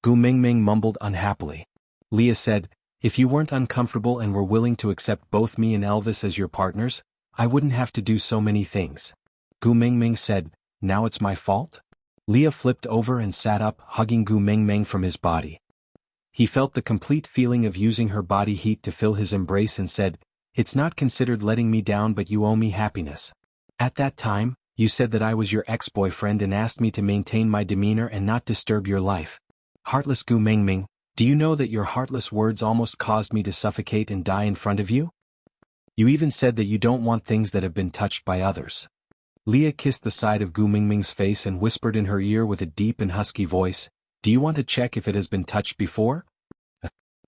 Gu Mingming mumbled unhappily. Leah said, "If you weren't uncomfortable and were willing to accept both me and Elvis as your partners, I wouldn't have to do so many things." Gu Mingming said, "Now it's my fault?" Leah flipped over and sat up, hugging Gu Mingming from his body. He felt the complete feeling of using her body heat to fill his embrace and said, "It's not considered letting me down, but you owe me happiness. At that time, you said that I was your ex-boyfriend and asked me to maintain my demeanor and not disturb your life. Heartless Gu Mingming, do you know that your heartless words almost caused me to suffocate and die in front of you? You even said that you don't want things that have been touched by others." Leah kissed the side of Gu Mingming's face and whispered in her ear with a deep and husky voice, "Do you want to check if it has been touched before?"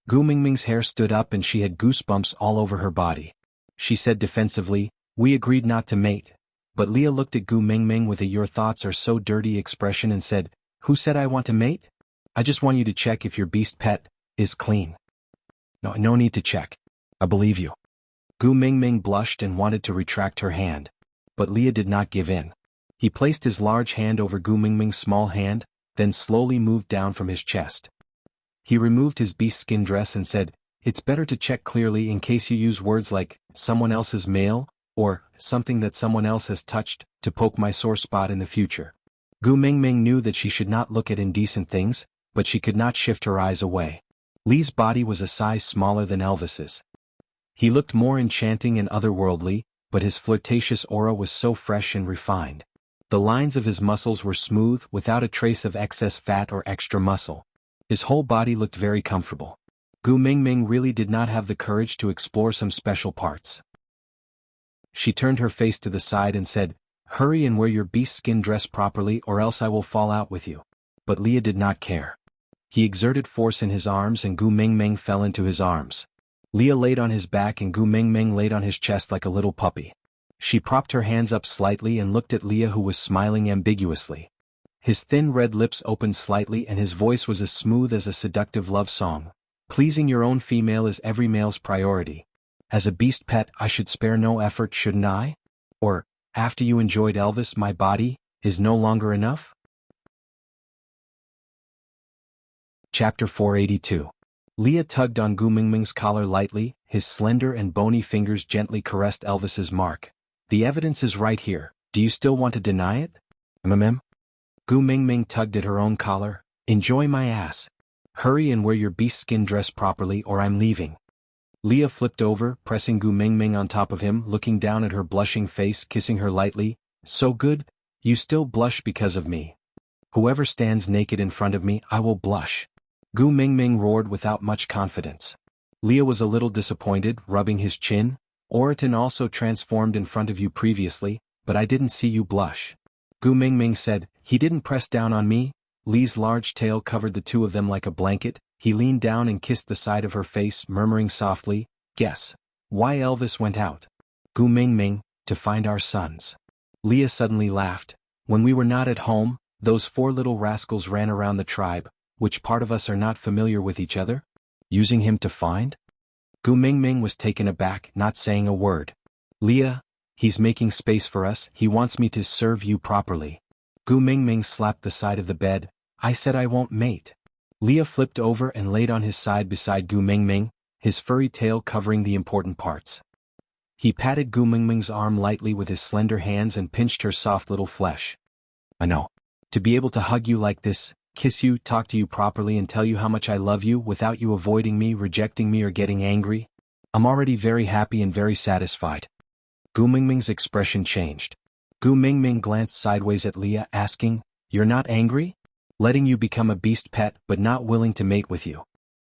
Gu Mingming's hair stood up and she had goosebumps all over her body. She said defensively, "We agreed not to mate." But Leah looked at Gu Mingming with a "your thoughts are so dirty" expression and said, "Who said I want to mate? I just want you to check if your beast pet is clean." No need to check. I believe you." Gu Mingming blushed and wanted to retract her hand. But Leah did not give in. He placed his large hand over Gu Mingming's small hand, then slowly moved down from his chest. He removed his beast skin dress and said, "It's better to check clearly in case you use words like, someone else's male, or, something that someone else has touched, to poke my sore spot in the future." Gu Mingming knew that she should not look at indecent things, but she could not shift her eyes away. Lee's body was a size smaller than Elvis's. He looked more enchanting and otherworldly, but his flirtatious aura was so fresh and refined. The lines of his muscles were smooth, without a trace of excess fat or extra muscle. His whole body looked very comfortable. Gu Mingming really did not have the courage to explore some special parts. She turned her face to the side and said, "Hurry and wear your beast skin dress properly or else I will fall out with you." But Leah did not care. He exerted force in his arms and Gu Mingming fell into his arms. Leah laid on his back and Gu Mingming laid on his chest like a little puppy. She propped her hands up slightly and looked at Leah, who was smiling ambiguously. His thin red lips opened slightly and his voice was as smooth as a seductive love song. "Pleasing your own female is every male's priority. As a beast pet I should spare no effort, shouldn't I? Or, after you enjoyed Elvis, my body is no longer enough?" Chapter 482. Leah tugged on Gu Mingming's collar lightly, his slender and bony fingers gently caressed Elvis's mark. "The evidence is right here, do you still want to deny it?" "Mm-mm." Gu Mingming tugged at her own collar. "Enjoy my ass. Hurry and wear your beast skin dress properly or I'm leaving." Leah flipped over, pressing Gu Mingming on top of him, looking down at her blushing face, kissing her lightly. "So good? You still blush because of me? Whoever stands naked in front of me, I will blush." Gu Mingming roared without much confidence. Leah was a little disappointed, rubbing his chin. "Oraton also transformed in front of you previously, but I didn't see you blush." Gu Mingming said, "He didn't press down on me." Lee's large tail covered the two of them like a blanket. He leaned down and kissed the side of her face, murmuring softly, "Guess why Elvis went out?" "Gu Mingming, to find our sons." Leah suddenly laughed. "When we were not at home, those four little rascals ran around the tribe. Which part of us are not familiar with each other? Using him to find?" Gu Mingming was taken aback, not saying a word. "Leah, he's making space for us, he wants me to serve you properly." Gu Mingming slapped the side of the bed. "I said I won't mate." Leah flipped over and laid on his side beside Gu Mingming, his furry tail covering the important parts. He patted Gu Mingming's arm lightly with his slender hands and pinched her soft little flesh. "I know. To be able to hug you like this, kiss you, talk to you properly and tell you how much I love you without you avoiding me, rejecting me or getting angry. I'm already very happy and very satisfied." Gu Mingming's expression changed. Gu Mingming glanced sideways at Leah, asking, "You're not angry? Letting you become a beast pet but not willing to mate with you."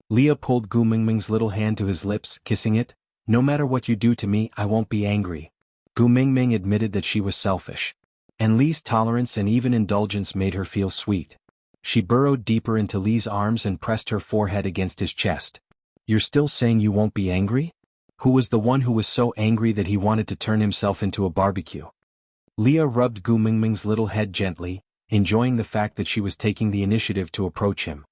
Leah pulled Gu Mingming's little hand to his lips, kissing it. "No matter what you do to me, I won't be angry." Gu Mingming admitted that she was selfish. And Lee's tolerance and even indulgence made her feel sweet. She burrowed deeper into Lee's arms and pressed her forehead against his chest. "You're still saying you won't be angry? Who was the one who was so angry that he wanted to turn himself into a barbecue?" Leah rubbed Gu Mingming's little head gently, enjoying the fact that she was taking the initiative to approach him.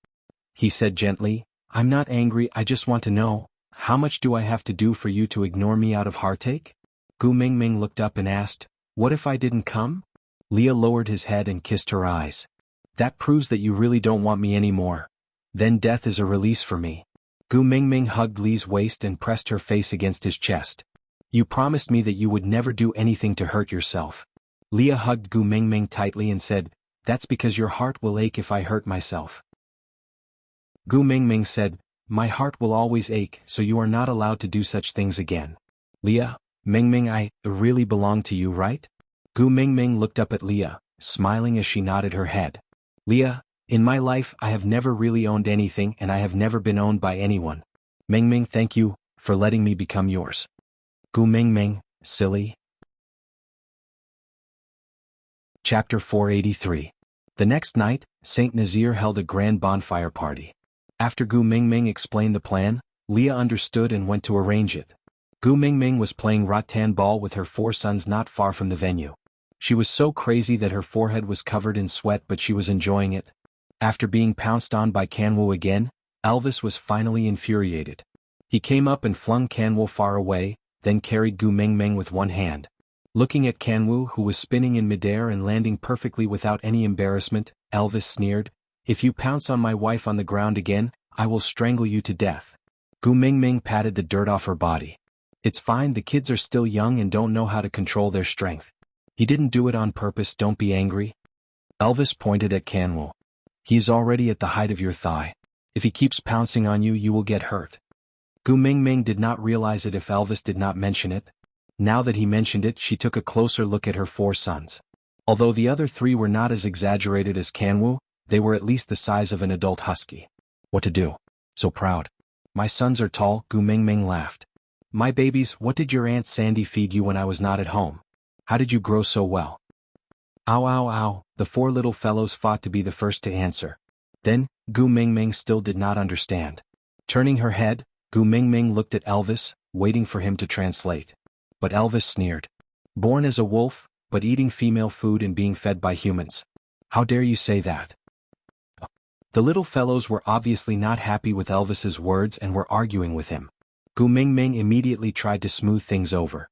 He said gently, "I'm not angry, I just want to know, how much do I have to do for you to ignore me out of heartache?" Gu Mingming looked up and asked, "What if I didn't come?" Leah lowered his head and kissed her eyes. "That proves that you really don't want me anymore. Then death is a release for me." Gu Mingming hugged Lee's waist and pressed her face against his chest. "You promised me that you would never do anything to hurt yourself." Leah hugged Gu Mingming tightly and said, "That's because your heart will ache if I hurt myself." Gu Mingming said, "My heart will always ache, so you are not allowed to do such things again." "Leah, Mingming, I really belong to you, right?" Gu Mingming looked up at Leah, smiling as she nodded her head. "Leah, in my life I have never really owned anything and I have never been owned by anyone. Mingming, thank you for letting me become yours." Gu Mingming, silly. Chapter 483. The next night, Saint Nazir held a grand bonfire party. After Gu Mingming explained the plan, Leah understood and went to arrange it. Gu Mingming was playing rattan ball with her four sons not far from the venue. She was so crazy that her forehead was covered in sweat, but she was enjoying it. After being pounced on by Kanwu again, Elvis was finally infuriated. He came up and flung Kanwu far away, then carried Gu Mingming with one hand. Looking at Kanwu, who was spinning in midair and landing perfectly without any embarrassment, Elvis sneered, "If you pounce on my wife on the ground again, I will strangle you to death." Gu Mingming patted the dirt off her body. "It's fine, the kids are still young and don't know how to control their strength. He didn't do it on purpose, don't be angry." Elvis pointed at Kanwu. He is already at the height of your thigh. If he keeps pouncing on you, you will get hurt. Gu Mingming did not realize it if Elvis did not mention it. Now that he mentioned it, she took a closer look at her 4 sons. Although the other 3 were not as exaggerated as Kanwu, they were at least the size of an adult husky. What to do? So proud. My sons are tall, Gu Mingming laughed. My babies, what did your Aunt Sandy feed you when I was not at home? How did you grow so well? Ow ow ow, the 4 little fellows fought to be the first to answer. Then, Gu Mingming still did not understand. Turning her head, Gu Mingming looked at Elvis, waiting for him to translate. But Elvis sneered. Born as a wolf, but eating female food and being fed by humans. How dare you say that? The little fellows were obviously not happy with Elvis's words and were arguing with him. Gu Mingming immediately tried to smooth things over.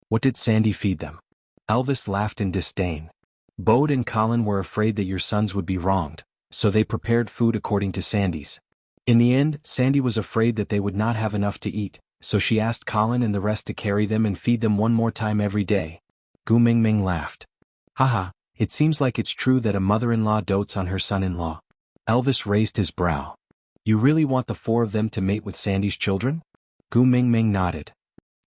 What did Sandy feed them? Elvis laughed in disdain. Bode and Colin were afraid that your sons would be wronged, so they prepared food according to Sandy's. In the end, Sandy was afraid that they would not have enough to eat, so she asked Colin and the rest to carry them and feed them one more time every day. Gu Mingming laughed. Haha, it seems like it's true that a mother-in-law dotes on her son-in-law. Elvis raised his brow. You really want the 4 of them to mate with Sandy's children? Gu Mingming nodded.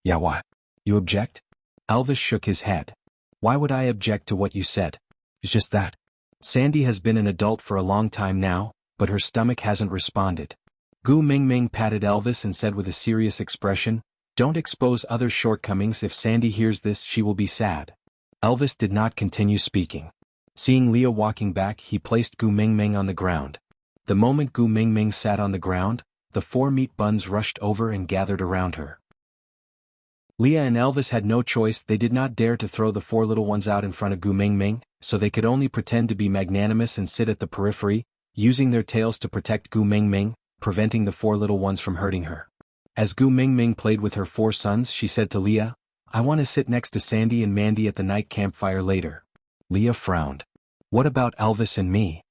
Yeah, what? You object? Elvis shook his head. Why would I object to what you said? It's just that. Sandy has been an adult for a long time now, but her stomach hasn't responded. Gu Mingming patted Elvis and said with a serious expression, Don't expose other shortcomings. If Sandy hears this, she will be sad. Elvis did not continue speaking. Seeing Leah walking back, he placed Gu Mingming on the ground. The moment Gu Mingming sat on the ground, the 4 meat buns rushed over and gathered around her. Leah and Elvis had no choice. They did not dare to throw the 4 little ones out in front of Gu Mingming, so they could only pretend to be magnanimous and sit at the periphery, using their tails to protect Gu Mingming, preventing the 4 little ones from hurting her. As Gu Mingming played with her 4 sons, she said to Leah, I want to sit next to Sandy and Mandy at the night campfire later. Leah frowned. What about Elvis and me?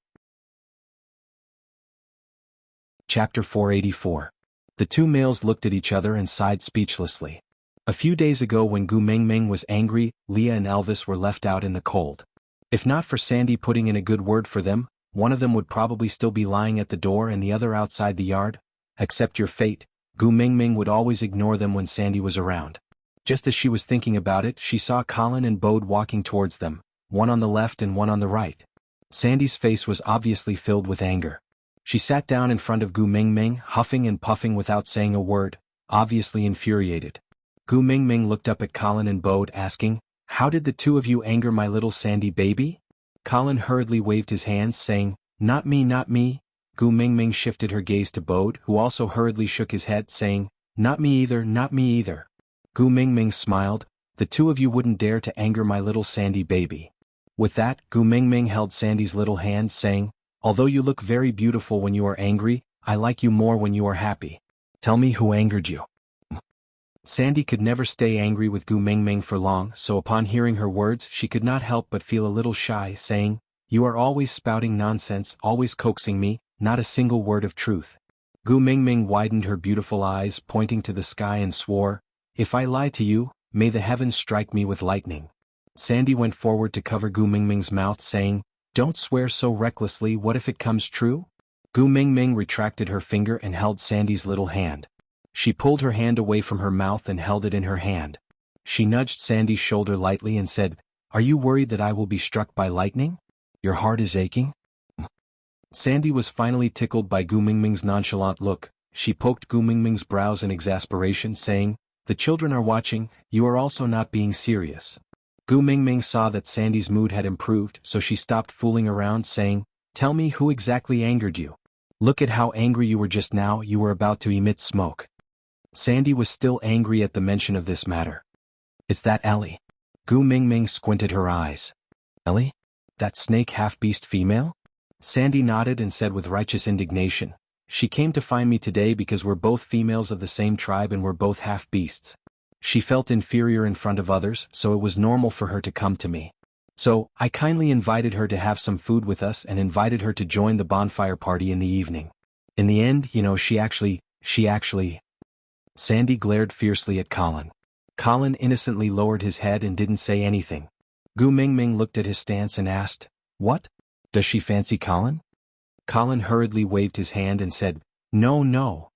Chapter 484. The 2 males looked at each other and sighed speechlessly. A few days ago when Gu Mingming was angry, Leah and Elvis were left out in the cold. If not for Sandy putting in a good word for them, one of them would probably still be lying at the door and the other outside the yard. Accept your fate, Gu Mingming would always ignore them when Sandy was around. Just as she was thinking about it, she saw Colin and Bode walking towards them, one on the left and one on the right. Sandy's face was obviously filled with anger. She sat down in front of Gu Mingming, huffing and puffing without saying a word, obviously infuriated. Gu Mingming looked up at Colin and Bode, asking, How did the 2 of you anger my little Sandy baby? Colin hurriedly waved his hands, saying, Not me, not me. Gu Mingming shifted her gaze to Bode, who also hurriedly shook his head, saying, Not me either, not me either. Gu Mingming smiled, The 2 of you wouldn't dare to anger my little Sandy baby. With that, Gu Mingming held Sandy's little hand, saying, Although you look very beautiful when you are angry, I like you more when you are happy. Tell me who angered you. Sandy could never stay angry with Gu Mingming for long, so upon hearing her words she could not help but feel a little shy, saying, You are always spouting nonsense, always coaxing me, not a single word of truth. Gu Mingming widened her beautiful eyes, pointing to the sky, and swore, If I lie to you, may the heavens strike me with lightning. Sandy went forward to cover Gu Mingming's mouth, saying, Don't swear so recklessly, what if it comes true? Gu Mingming retracted her finger and held Sandy's little hand. She pulled her hand away from her mouth and held it in her hand. She nudged Sandy's shoulder lightly and said, Are you worried that I will be struck by lightning? Your heart is aching? Sandy was finally tickled by Gu Mingming's nonchalant look. She poked Gu Mingming's brows in exasperation, saying, The children are watching, you are also not being serious. Gu Mingming saw that Sandy's mood had improved, so she stopped fooling around, saying, Tell me who exactly angered you. Look at how angry you were just now, you were about to emit smoke. Sandy was still angry at the mention of this matter. It's that Ellie. Gu Mingming squinted her eyes. Ellie? That snake half-beast female? Sandy nodded and said with righteous indignation, She came to find me today because we're both females of the same tribe and we're both half-beasts. She felt inferior in front of others, so it was normal for her to come to me. So, I kindly invited her to have some food with us and invited her to join the bonfire party in the evening. In the end, she actually... Sandy glared fiercely at Colin. Colin innocently lowered his head and didn't say anything. Gu Mingming looked at his stance and asked, What? Does she fancy Colin? Colin hurriedly waved his hand and said, "No, no.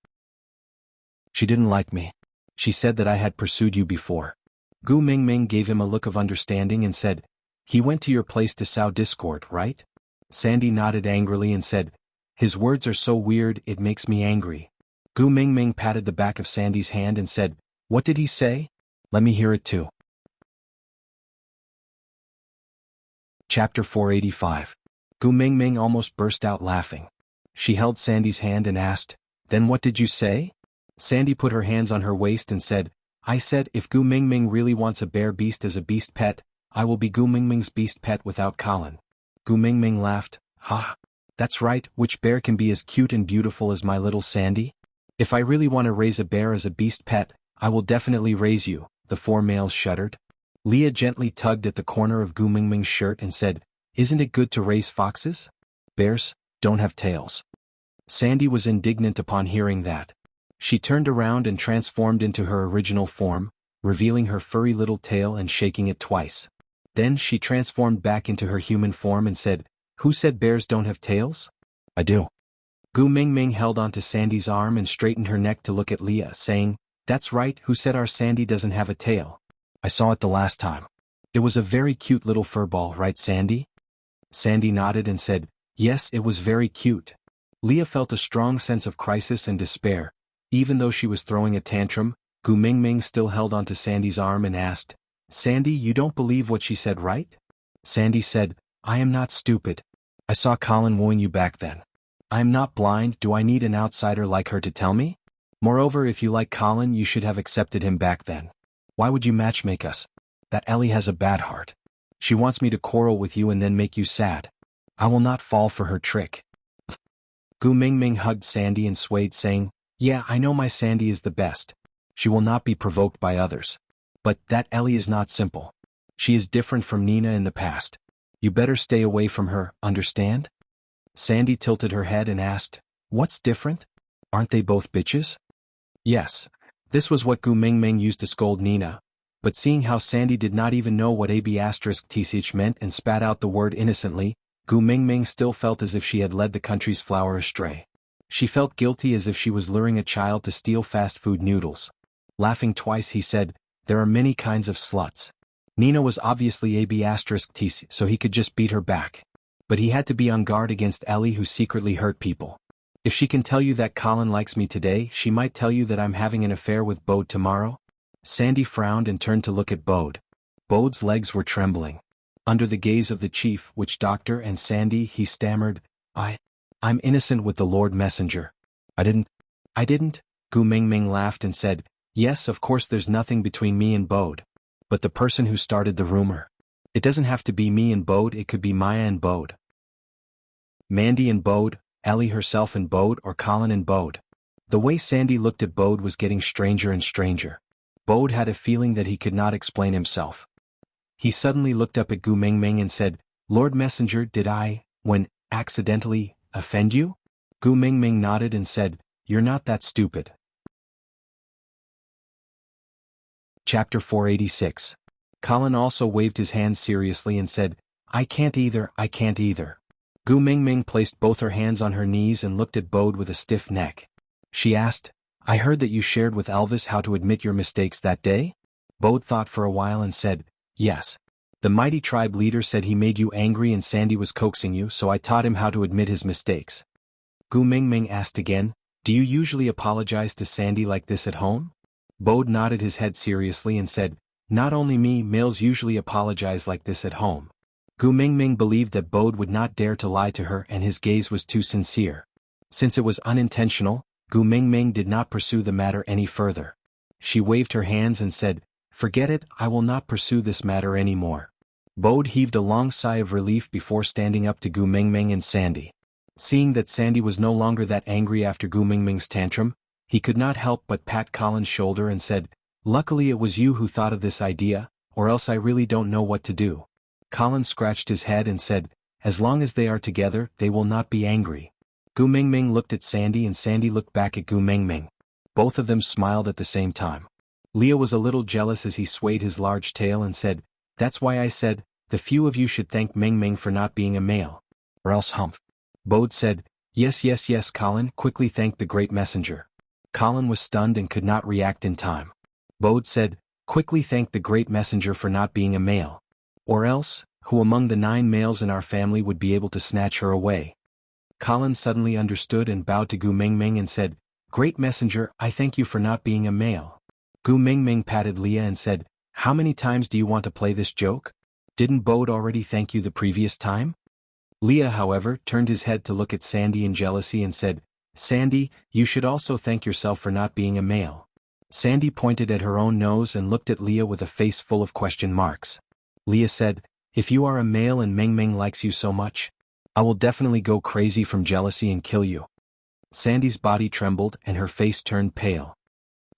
She didn't like me. She said that I had pursued you before." Gu Mingming gave him a look of understanding and said, "He went to your place to sow discord, right?" Sandy nodded angrily and said, "His words are so weird it makes me angry." Gu Mingming patted the back of Sandy's hand and said, "What did he say? Let me hear it too." Chapter 485. Gu Mingming almost burst out laughing. She held Sandy's hand and asked, "Then what did you say?" Sandy put her hands on her waist and said, "I said if Gu Mingming really wants a bear beast as a beast pet, I will be Gu Mingming's beast pet without Colin." Gu Mingming laughed, "Ha! That's right, which bear can be as cute and beautiful as my little Sandy? If I really want to raise a bear as a beast pet, I will definitely raise you." The four males shuddered. Leah gently tugged at the corner of Gu Mingming's shirt and said, "Isn't it good to raise foxes? Bears don't have tails." Sandy was indignant upon hearing that. She turned around and transformed into her original form, revealing her furry little tail and shaking it twice. Then she transformed back into her human form and said, "Who said bears don't have tails? I do." Gu Mingming held onto Sandy's arm and straightened her neck to look at Leah, saying, "That's right, who said our Sandy doesn't have a tail? I saw it the last time. It was a very cute little furball, right Sandy?" Sandy nodded and said, "Yes, it was very cute." Leah felt a strong sense of crisis and despair. Even though she was throwing a tantrum, Gu Mingming still held onto Sandy's arm and asked, "Sandy, you don't believe what she said, right?" Sandy said, "I am not stupid. I saw Colin wooing you back then. I am not blind. Do I need an outsider like her to tell me? Moreover, if you like Colin, you should have accepted him back then. Why would you matchmake us? That Ellie has a bad heart. She wants me to quarrel with you and then make you sad. I will not fall for her trick." Gu Mingming hugged Sandy and swayed, saying, "Yeah, I know my Sandy is the best. She will not be provoked by others. But that Ellie is not simple. She is different from Nina in the past. You better stay away from her, understand?" Sandy tilted her head and asked, "What's different? Aren't they both bitches?" Yes. This was what Gu Mingming used to scold Nina, but seeing how Sandy did not even know what *tsh meant and spat out the word innocently, Gu Mingming still felt as if she had led the country's flower astray. She felt guilty as if she was luring a child to steal fast food noodles. Laughing twice he said, "There are many kinds of sluts." Nina was obviously *tsh, so he could just beat her back. But he had to be on guard against Ellie, who secretly hurt people. If she can tell you that Colin likes me today, she might tell you that I'm having an affair with Bode tomorrow. Sandy frowned and turned to look at Bode. Bode's legs were trembling. Under the gaze of the chief, witch doctor, and Sandy, he stammered, I'm innocent with the Lord Messenger. I didn't. Gu Mingming laughed and said, "Yes, of course there's nothing between me and Bode. But the person who started the rumor. It doesn't have to be me and Bode, it could be Maya and Bode. Mandy and Bode, Ellie herself and Bode, or Colin and Bode." The way Sandy looked at Bode was getting stranger and stranger. Bode had a feeling that he could not explain himself. He suddenly looked up at Gu Mingming and said, "Lord Messenger, did I, when accidentally, offend you?" Gu Mingming nodded and said, "You're not that stupid." Chapter 486. Colin also waved his hand seriously and said, I can't either. Gu Mingming placed both her hands on her knees and looked at Bode with a stiff neck. She asked, "I heard that you shared with Elvis how to admit your mistakes that day?" Bode thought for a while and said, "Yes. The mighty tribe leader said he made you angry and Sandy was coaxing you, so I taught him how to admit his mistakes." Gu Mingming asked again, "Do you usually apologize to Sandy like this at home?" Bode nodded his head seriously and said, "Not only me, males usually apologize like this at home." Gu Mingming believed that Bode would not dare to lie to her, and his gaze was too sincere. Since it was unintentional, Gu Mingming did not pursue the matter any further. She waved her hands and said, "Forget it, I will not pursue this matter any more." Bode heaved a long sigh of relief before standing up to Gu Mingming and Sandy. Seeing that Sandy was no longer that angry after Gu Mingming's tantrum, he could not help but pat Colin's shoulder and said, "Luckily it was you who thought of this idea, or else I really don't know what to do." Colin scratched his head and said, "As long as they are together, they will not be angry." Gu Mingming looked at Sandy and Sandy looked back at Gu Mingming. Both of them smiled at the same time. Leo was a little jealous as he swayed his large tail and said, "That's why I said, the few of you should thank Mingming for not being a male. Or else humph." Bode said, Yes, yes, yes, Colin quickly thanked the great messenger. Colin was stunned and could not react in time. Bode said, quickly thank the great messenger for not being a male. Or else, who among the 9 males in our family would be able to snatch her away? Colin suddenly understood and bowed to Gu Mingming and said, Great messenger, I thank you for not being a male. Gu Mingming patted Leah and said, How many times do you want to play this joke? Didn't Bode already thank you the previous time? Leah, however, turned his head to look at Sandy in jealousy and said, Sandy, you should also thank yourself for not being a male. Sandy pointed at her own nose and looked at Leah with a face full of question marks. Leah said, If you are a male and Mingming likes you so much, I will definitely go crazy from jealousy and kill you. Sandy's body trembled and her face turned pale.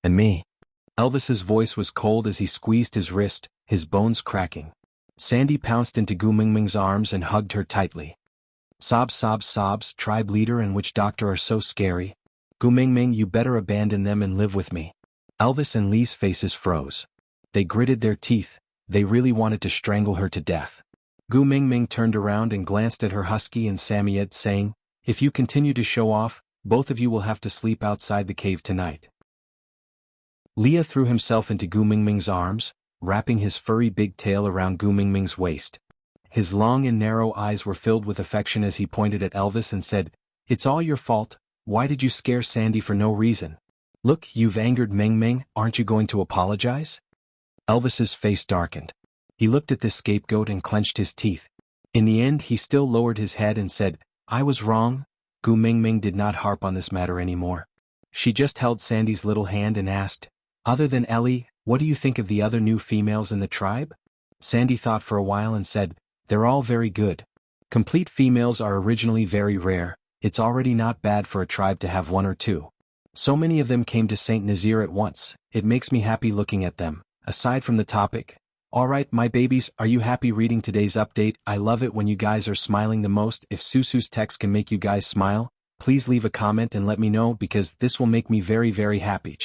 And me? Elvis's voice was cold as he squeezed his wrist, his bones cracking. Sandy pounced into Gu Mingming's arms and hugged her tightly. Sobs, sobs, sobs, tribe leader and witch doctor are so scary. Gu Mingming, you better abandon them and live with me. Elvis and Lee's faces froze. They gritted their teeth, they really wanted to strangle her to death. Gu Mingming turned around and glanced at her husky and Samoyed, saying, If you continue to show off, both of you will have to sleep outside the cave tonight. Leah threw himself into Gu Mingming's arms, wrapping his furry big tail around Gu Mingming's waist. His long and narrow eyes were filled with affection as he pointed at Elvis and said, It's all your fault, why did you scare Sandy for no reason? Look, you've angered Mingming, aren't you going to apologize? Elvis's face darkened. He looked at this scapegoat and clenched his teeth. In the end he still lowered his head and said, I was wrong. Gu Mingming did not harp on this matter anymore. She just held Sandy's little hand and asked, Other than Ellie, what do you think of the other new females in the tribe? Sandy thought for a while and said, They're all very good. Complete females are originally very rare, it's already not bad for a tribe to have 1 or 2. So many of them came to St. Nazir at once, it makes me happy looking at them. Aside from the topic, alright my babies, are you happy reading today's update? I love it when you guys are smiling the most. If Susu's text can make you guys smile, please leave a comment and let me know because this will make me very very happy.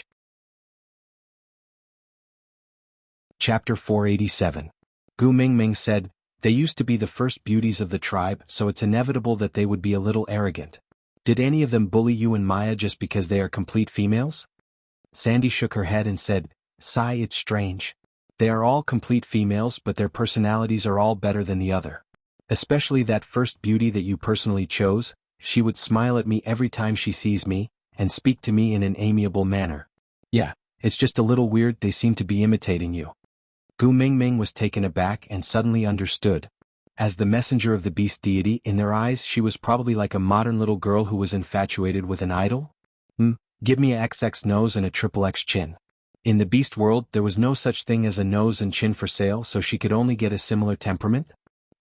Chapter 487. Gu Mingming said, They used to be the first beauties of the tribe, so it's inevitable that they would be a little arrogant. Did any of them bully you and Maya just because they are complete females? Sandy shook her head and said, Sigh, it's strange. They are all complete females but their personalities are all better than the other. Especially that first beauty that you personally chose, she would smile at me every time she sees me, and speak to me in an amiable manner. Yeah, it's just a little weird they seem to be imitating you. Gu Mingming was taken aback and suddenly understood. As the messenger of the beast deity, in their eyes she was probably like a modern little girl who was infatuated with an idol? Give me a XX nose and a XXX chin. In the beast world there was no such thing as a nose and chin for sale, so she could only get a similar temperament?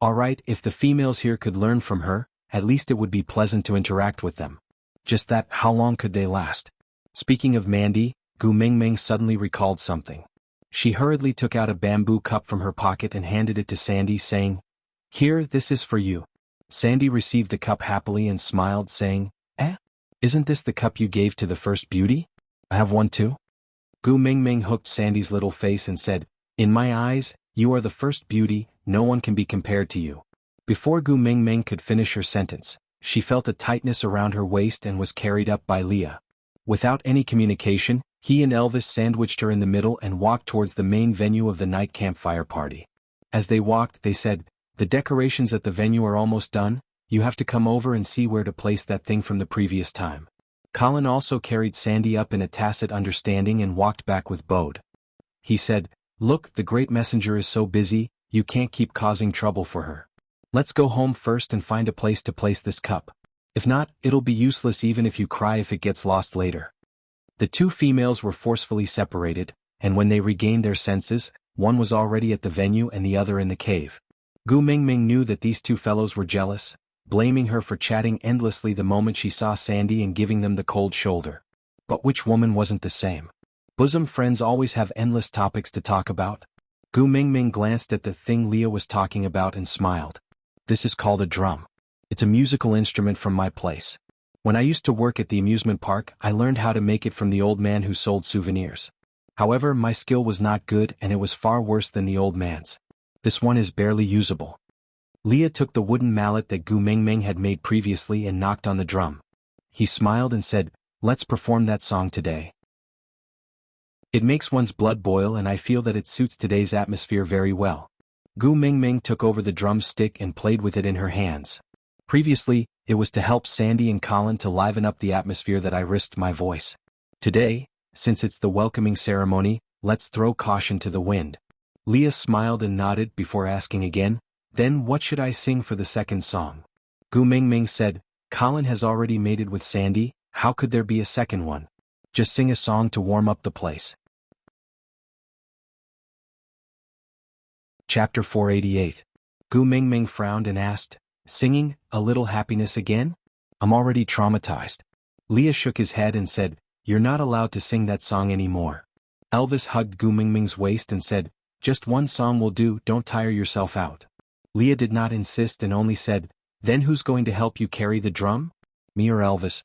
Alright, if the females here could learn from her, at least it would be pleasant to interact with them. Just that, how long could they last? Speaking of Mandy, Gu Mingming suddenly recalled something. She hurriedly took out a bamboo cup from her pocket and handed it to Sandy, saying, Here, this is for you. Sandy received the cup happily and smiled, saying, Isn't this the cup you gave to the first beauty? I have one too. Gu Mingming hooked Sandy's little face and said, In my eyes, you are the first beauty, no one can be compared to you. Before Gu Mingming could finish her sentence, she felt a tightness around her waist and was carried up by Leah. Without any communication, he and Elvis sandwiched her in the middle and walked towards the main venue of the night campfire party. As they walked, they said, The decorations at the venue are almost done, you have to come over and see where to place that thing from the previous time. Colin also carried Sandy up in a tacit understanding and walked back with Bode. He said, Look, the great messenger is so busy, you can't keep causing trouble for her. Let's go home first and find a place to place this cup. If not, it'll be useless even if you cry if it gets lost later. The 2 females were forcefully separated, and when they regained their senses, one was already at the venue and the other in the cave. Gu Mingming knew that these 2 fellows were jealous, blaming her for chatting endlessly the moment she saw Sandy and giving them the cold shoulder. But which woman wasn't the same? Bosom friends always have endless topics to talk about. Gu Mingming glanced at the thing Leah was talking about and smiled. This is called a drum. It's a musical instrument from my place. When I used to work at the amusement park, I learned how to make it from the old man who sold souvenirs. However, my skill was not good and it was far worse than the old man's. This one is barely usable. Leah took the wooden mallet that Gu Mingming had made previously and knocked on the drum. He smiled and said, "Let's perform that song today. It makes one's blood boil and I feel that it suits today's atmosphere very well." Gu Mingming took over the drumstick and played with it in her hands. Previously, it was to help Sandy and Colin to liven up the atmosphere that I risked my voice. Today, since it's the welcoming ceremony, let's throw caution to the wind. Leah smiled and nodded before asking again, "Then what should I sing for the second song?" Gu Mingming said, "Colin has already mated with Sandy, how could there be a second one? Just sing a song to warm up the place." Chapter 488. Gu Mingming frowned and asked, "Singing, A Little Happiness again? I'm already traumatized." Leah shook his head and said, "You're not allowed to sing that song anymore." Elvis hugged Gu Mingming's waist and said, "Just one song will do, don't tire yourself out." Leah did not insist and only said, "Then who's going to help you carry the drum? Me or Elvis?"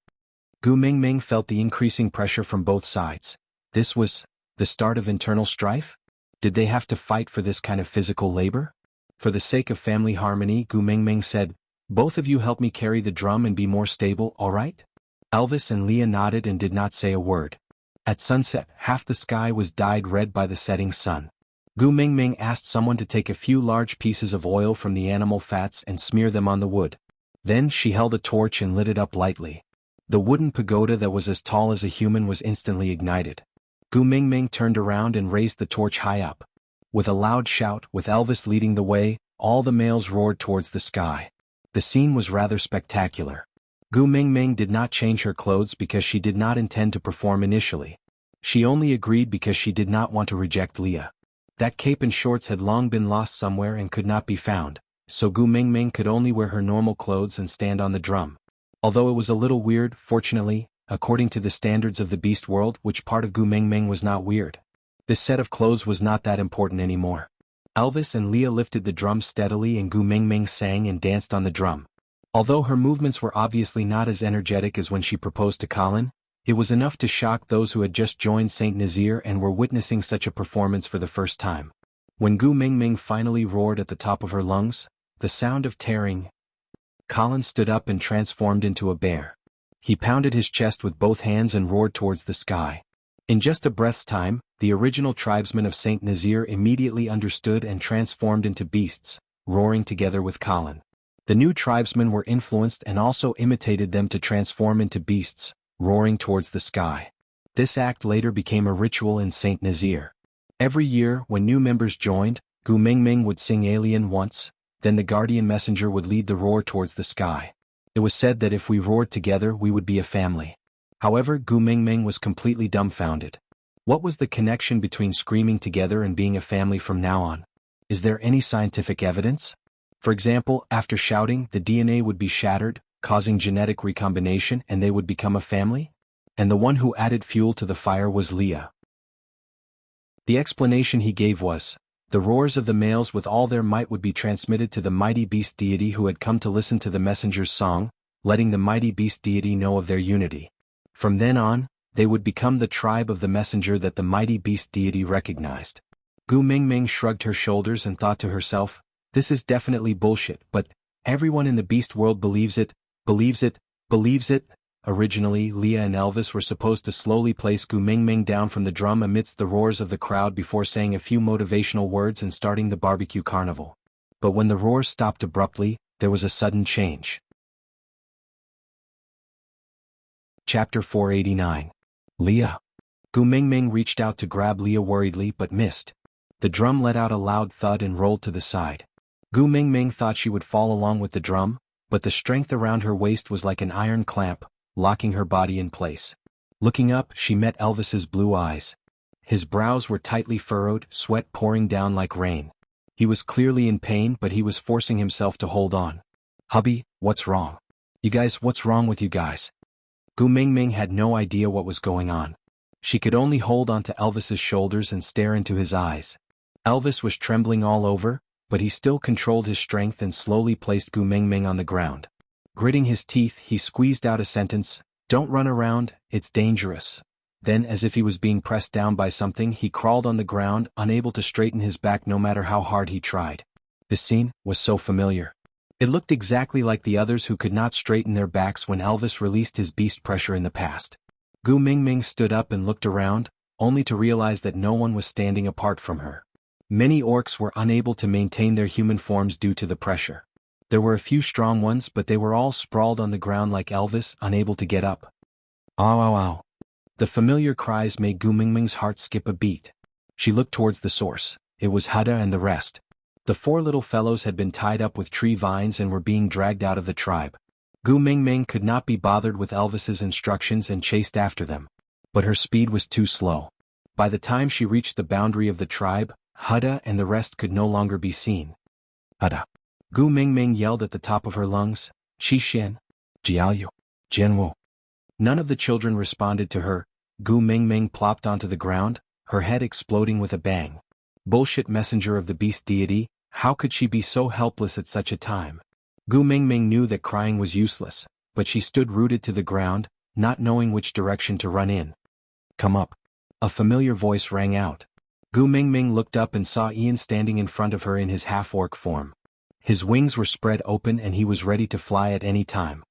Gu Mingming felt the increasing pressure from both sides. This was the start of internal strife? Did they have to fight for this kind of physical labor? For the sake of family harmony, Gu Mingming said, "Both of you help me carry the drum and be more stable, all right?" Elvis and Leah nodded and did not say a word. At sunset, half the sky was dyed red by the setting sun. Gu Mingming asked someone to take a few large pieces of oil from the animal fats and smear them on the wood. Then she held a torch and lit it up lightly. The wooden pagoda that was as tall as a human was instantly ignited. Gu Mingming turned around and raised the torch high up. With a loud shout, with Elvis leading the way, all the males roared towards the sky. The scene was rather spectacular. Gu Mingming did not change her clothes because she did not intend to perform initially. She only agreed because she did not want to reject Leah. That cape and shorts had long been lost somewhere and could not be found, so Gu Mingming could only wear her normal clothes and stand on the drum. Although it was a little weird, fortunately, according to the standards of the beast world, which part of Gu Mingming was not weird. This set of clothes was not that important anymore. Elvis and Leah lifted the drum steadily and Gu Mingming sang and danced on the drum. Although her movements were obviously not as energetic as when she proposed to Colin, it was enough to shock those who had just joined Saint Nazaire and were witnessing such a performance for the first time. When Gu Mingming finally roared at the top of her lungs, the sound of tearing, Colin stood up and transformed into a bear. He pounded his chest with both hands and roared towards the sky. In just a breath's time, the original tribesmen of Saint Nazaire immediately understood and transformed into beasts, roaring together with Colin. The new tribesmen were influenced and also imitated them to transform into beasts, roaring towards the sky. This act later became a ritual in Saint Nazaire. Every year, when new members joined, Gu Mingming would sing Alien once, then the guardian messenger would lead the roar towards the sky. It was said that if we roared together we would be a family. However, Gu Mingming was completely dumbfounded. What was the connection between screaming together and being a family from now on? Is there any scientific evidence? For example, after shouting, the DNA would be shattered, causing genetic recombination and they would become a family? And the one who added fuel to the fire was Leah. The explanation he gave was, the roars of the males with all their might would be transmitted to the mighty beast deity who had come to listen to the messenger's song, letting the mighty beast deity know of their unity. From then on, they would become the tribe of the messenger that the mighty beast deity recognized. Gu Mingming shrugged her shoulders and thought to herself, this is definitely bullshit, but everyone in the beast world believes it. Originally, Leah and Elvis were supposed to slowly place Gu Mingming down from the drum amidst the roars of the crowd before saying a few motivational words and starting the barbecue carnival. But when the roars stopped abruptly, there was a sudden change. Chapter 489. Leah. Gu Mingming reached out to grab Leah worriedly but missed. The drum let out a loud thud and rolled to the side. Gu Mingming thought she would fall along with the drum, but the strength around her waist was like an iron clamp, locking her body in place. Looking up, she met Elvis's blue eyes. His brows were tightly furrowed, sweat pouring down like rain. He was clearly in pain, but he was forcing himself to hold on. Hubby, what's wrong? You guys, what's wrong with you guys? Gu Mingming had no idea what was going on. She could only hold onto Elvis's shoulders and stare into his eyes. Elvis was trembling all over, but he still controlled his strength and slowly placed Gu Mingming on the ground. Gritting his teeth, he squeezed out a sentence, "Don't run around, it's dangerous." Then, as if he was being pressed down by something, he crawled on the ground, unable to straighten his back no matter how hard he tried. The scene was so familiar. It looked exactly like the others who could not straighten their backs when Elvis released his beast pressure in the past. Gu Mingming stood up and looked around, only to realize that no one was standing apart from her. Many orcs were unable to maintain their human forms due to the pressure. There were a few strong ones, but they were all sprawled on the ground like Elvis, unable to get up. Ow ow ow. The familiar cries made Gu Mingming's heart skip a beat. She looked towards the source. It was Hada and the rest. The four little fellows had been tied up with tree vines and were being dragged out of the tribe. Gu Mingming could not be bothered with Elvis's instructions and chased after them. But her speed was too slow. By the time she reached the boundary of the tribe, Hada and the rest could no longer be seen. Hada. Gu Mingming yelled at the top of her lungs, Qi Xian, Jiaoyu, Jianwu. None of the children responded to her. Gu Mingming plopped onto the ground, her head exploding with a bang. Bullshit messenger of the beast deity, how could she be so helpless at such a time? Gu Mingming knew that crying was useless, but she stood rooted to the ground, not knowing which direction to run in. Come up. A familiar voice rang out. Gu Mingming looked up and saw Ian standing in front of her in his half-orc form. His wings were spread open and he was ready to fly at any time.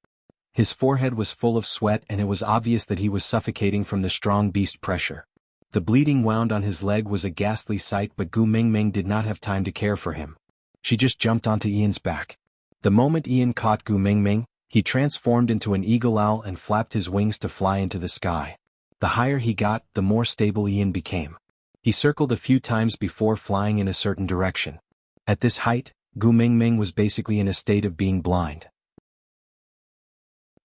His forehead was full of sweat and it was obvious that he was suffocating from the strong beast pressure. The bleeding wound on his leg was a ghastly sight, but Gu Mingming did not have time to care for him. She just jumped onto Ian's back. The moment Ian caught Gu Mingming, he transformed into an eagle owl and flapped his wings to fly into the sky. The higher he got, the more stable Ian became. He circled a few times before flying in a certain direction. At this height, Gu Mingming was basically in a state of being blind.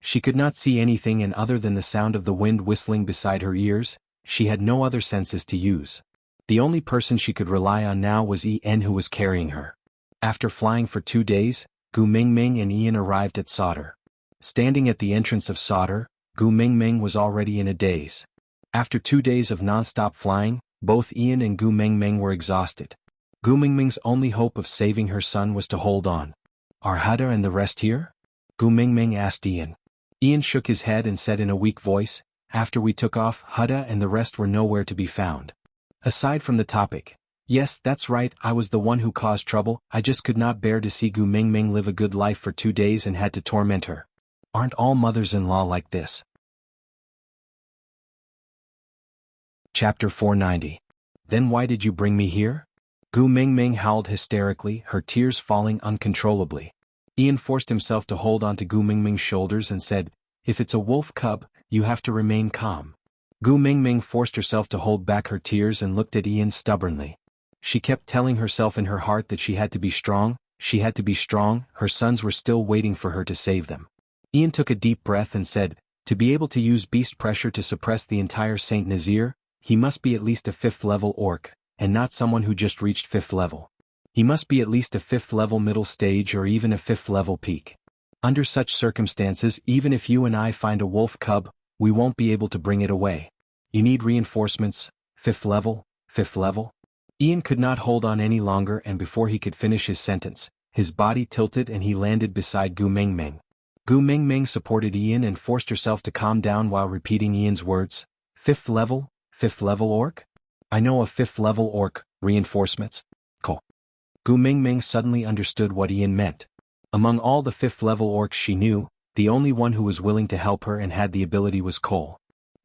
She could not see anything, and other than the sound of the wind whistling beside her ears, she had no other senses to use. The only person she could rely on now was En, who was carrying her. After flying for 2 days, Gu Mingming and Ian arrived at Sauter. Standing at the entrance of Sauter, Gu Mingming was already in a daze. After 2 days of non-stop flying, both Ian and Gu Mingming were exhausted. Gu Mingming's only hope of saving her son was to hold on. Are Hada and the rest here? Gu Mingming asked Ian. Ian shook his head and said in a weak voice, After we took off, Hada and the rest were nowhere to be found. Aside from the topic. Yes, that's right, I was the one who caused trouble. I just could not bear to see Gu Mingming live a good life for 2 days and had to torment her. Aren't all mothers-in-law like this? Chapter 490. Then why did you bring me here? Gu Mingming howled hysterically, her tears falling uncontrollably. Ian forced himself to hold on to Gu Mingming's shoulders and said, If it's a wolf cub, you have to remain calm. Gu Mingming forced herself to hold back her tears and looked at Ian stubbornly. She kept telling herself in her heart that she had to be strong, her sons were still waiting for her to save them. Ian took a deep breath and said, To be able to use beast pressure to suppress the entire Saint Nazir, he must be at least a 5th level orc, and not someone who just reached 5th level. He must be at least a 5th level middle stage or even a 5th level peak. Under such circumstances, even if you and I find a wolf cub, we won't be able to bring it away. You need reinforcements, 5th level, 5th level. Ian could not hold on any longer, and before he could finish his sentence, his body tilted and he landed beside Gu Mingming. Gu Mingming supported Ian and forced herself to calm down while repeating Ian's words. 5th level orc? I know a 5th level orc, reinforcements. Cool. Gu Mingming suddenly understood what Ian meant. Among all the 5th level orcs she knew, the only one who was willing to help her and had the ability was Cole.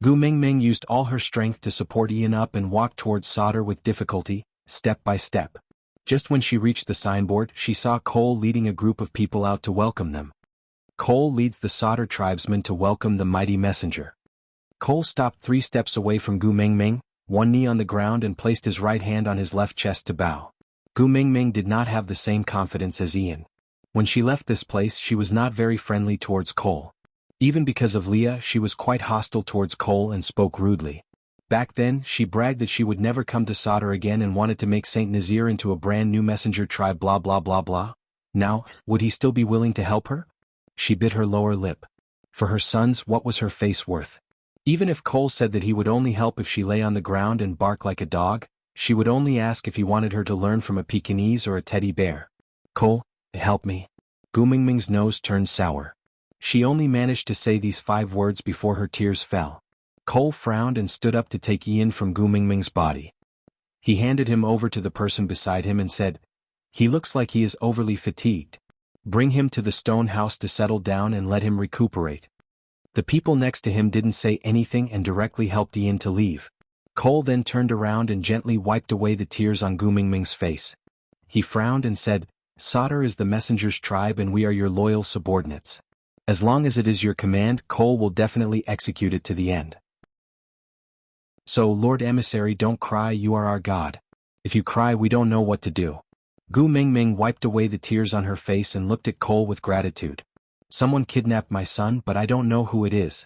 Gu Mingming used all her strength to support Ian up and walked towards Sauter with difficulty, step by step. Just when she reached the signboard, she saw Cole leading a group of people out to welcome them. Cole leads the Sauter tribesmen to welcome the mighty messenger. Cole stopped 3 steps away from Gu Mingming, one knee on the ground, and placed his right hand on his left chest to bow. Gu Mingming did not have the same confidence as Ian. When she left this place, she was not very friendly towards Cole. Even because of Leah, she was quite hostile towards Cole and spoke rudely. Back then, she bragged that she would never come to Sauter again and wanted to make Saint Nazir into a brand new messenger tribe blah blah blah blah. Now, would he still be willing to help her? She bit her lower lip. For her sons, what was her face worth? Even if Cole said that he would only help if she lay on the ground and bark like a dog, she would only ask if he wanted her to learn from a Pekingese or a teddy bear. Cole, help me. Gu Mingming's nose turned sour. She only managed to say these 5 words before her tears fell. Cole frowned and stood up to take Ian from Gu Mingming's body. He handed him over to the person beside him and said, He looks like he is overly fatigued. Bring him to the stone house to settle down and let him recuperate. The people next to him didn't say anything and directly helped Ian to leave. Cole then turned around and gently wiped away the tears on Gu Mingming's face. He frowned and said, Sauter is the messenger's tribe and we are your loyal subordinates. As long as it is your command, Cole will definitely execute it to the end. So, Lord Emissary, don't cry, you are our god. If you cry, we don't know what to do. Gu Mingming wiped away the tears on her face and looked at Cole with gratitude. Someone kidnapped my son, but I don't know who it is.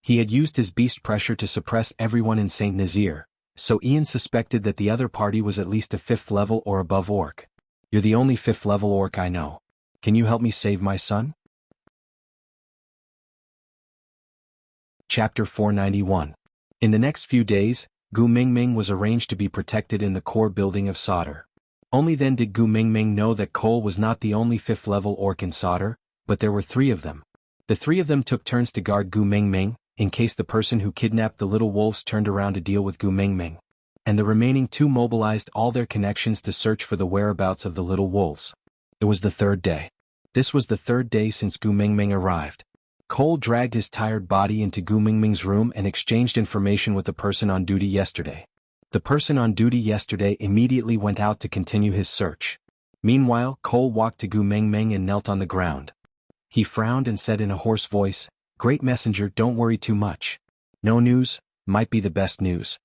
He had used his beast pressure to suppress everyone in St. Nazaire, so Ian suspected that the other party was at least a 5th level or above orc. You're the only 5th level orc I know. Can you help me save my son? Chapter 491. In the next few days, Gu Mingming was arranged to be protected in the core building of Sauter. Only then did Gu Mingming know that Cole was not the only 5th level orc in Sauter, but there were 3 of them. The 3 of them took turns to guard Gu Mingming, in case the person who kidnapped the little wolves turned around to deal with Gu Mingming. And the remaining 2 mobilized all their connections to search for the whereabouts of the little wolves. It was the 3rd day. This was the 3rd day since Gu Mingming arrived. Cole dragged his tired body into Gu Mingming's room and exchanged information with the person on duty yesterday. The person on duty yesterday immediately went out to continue his search. Meanwhile, Cole walked to Gu Mingming and knelt on the ground. He frowned and said in a hoarse voice, Great messenger, don't worry too much. No news, might be the best news.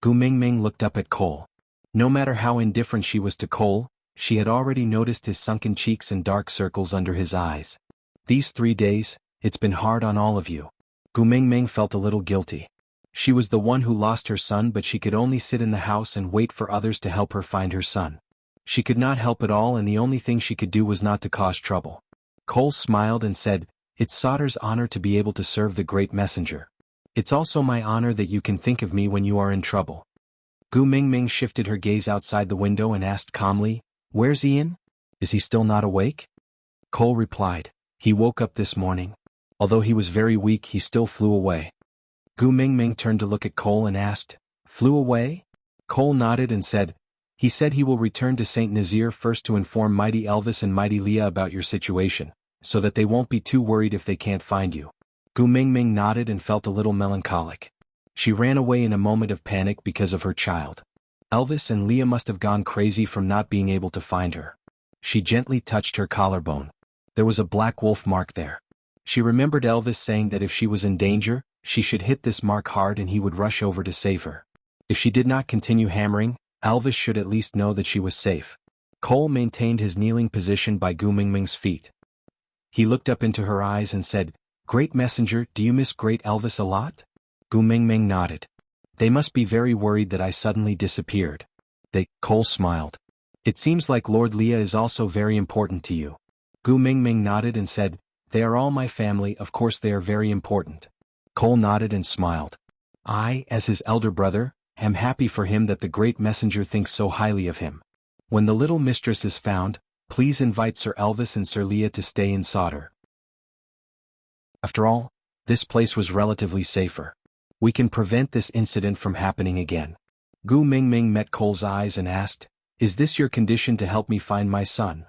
Gu Mingming looked up at Cole. No matter how indifferent she was to Cole, she had already noticed his sunken cheeks and dark circles under his eyes. These 3 days, it's been hard on all of you. Gu Mingming felt a little guilty. She was the one who lost her son, but she could only sit in the house and wait for others to help her find her son. She could not help at all, and the only thing she could do was not to cause trouble. Cole smiled and said, It's Sauter's honor to be able to serve the great messenger. It's also my honor that you can think of me when you are in trouble. Gu Mingming shifted her gaze outside the window and asked calmly, Where's Ian? Is he still not awake? Cole replied, He woke up this morning. Although he was very weak, he still flew away. Gu Mingming turned to look at Cole and asked, Flew away? Cole nodded and said, He said he will return to St. Nazaire first to inform Mighty Elvis and Mighty Leah about your situation, so that they won't be too worried if they can't find you. Gu Mingming nodded and felt a little melancholic. She ran away in a moment of panic because of her child. Elvis and Leah must have gone crazy from not being able to find her. She gently touched her collarbone. There was a black wolf mark there. She remembered Elvis saying that if she was in danger, she should hit this mark hard and he would rush over to save her. If she did not continue hammering, Elvis should at least know that she was safe. Cole maintained his kneeling position by Gu Mingming's feet. He looked up into her eyes and said, Great messenger, do you miss Great Elvis a lot? Gu Mingming nodded. They must be very worried that I suddenly disappeared. Cole smiled. It seems like Lord Leah is also very important to you. Gu Mingming nodded and said, They are all my family, of course they are very important. Cole nodded and smiled. I, as his elder brother, am happy for him that the great messenger thinks so highly of him. When the little mistress is found, please invite Sir Elvis and Sir Leah to stay in Sauter. After all, this place was relatively safer. We can prevent this incident from happening again. Gu Mingming met Cole's eyes and asked, Is this your condition to help me find my son?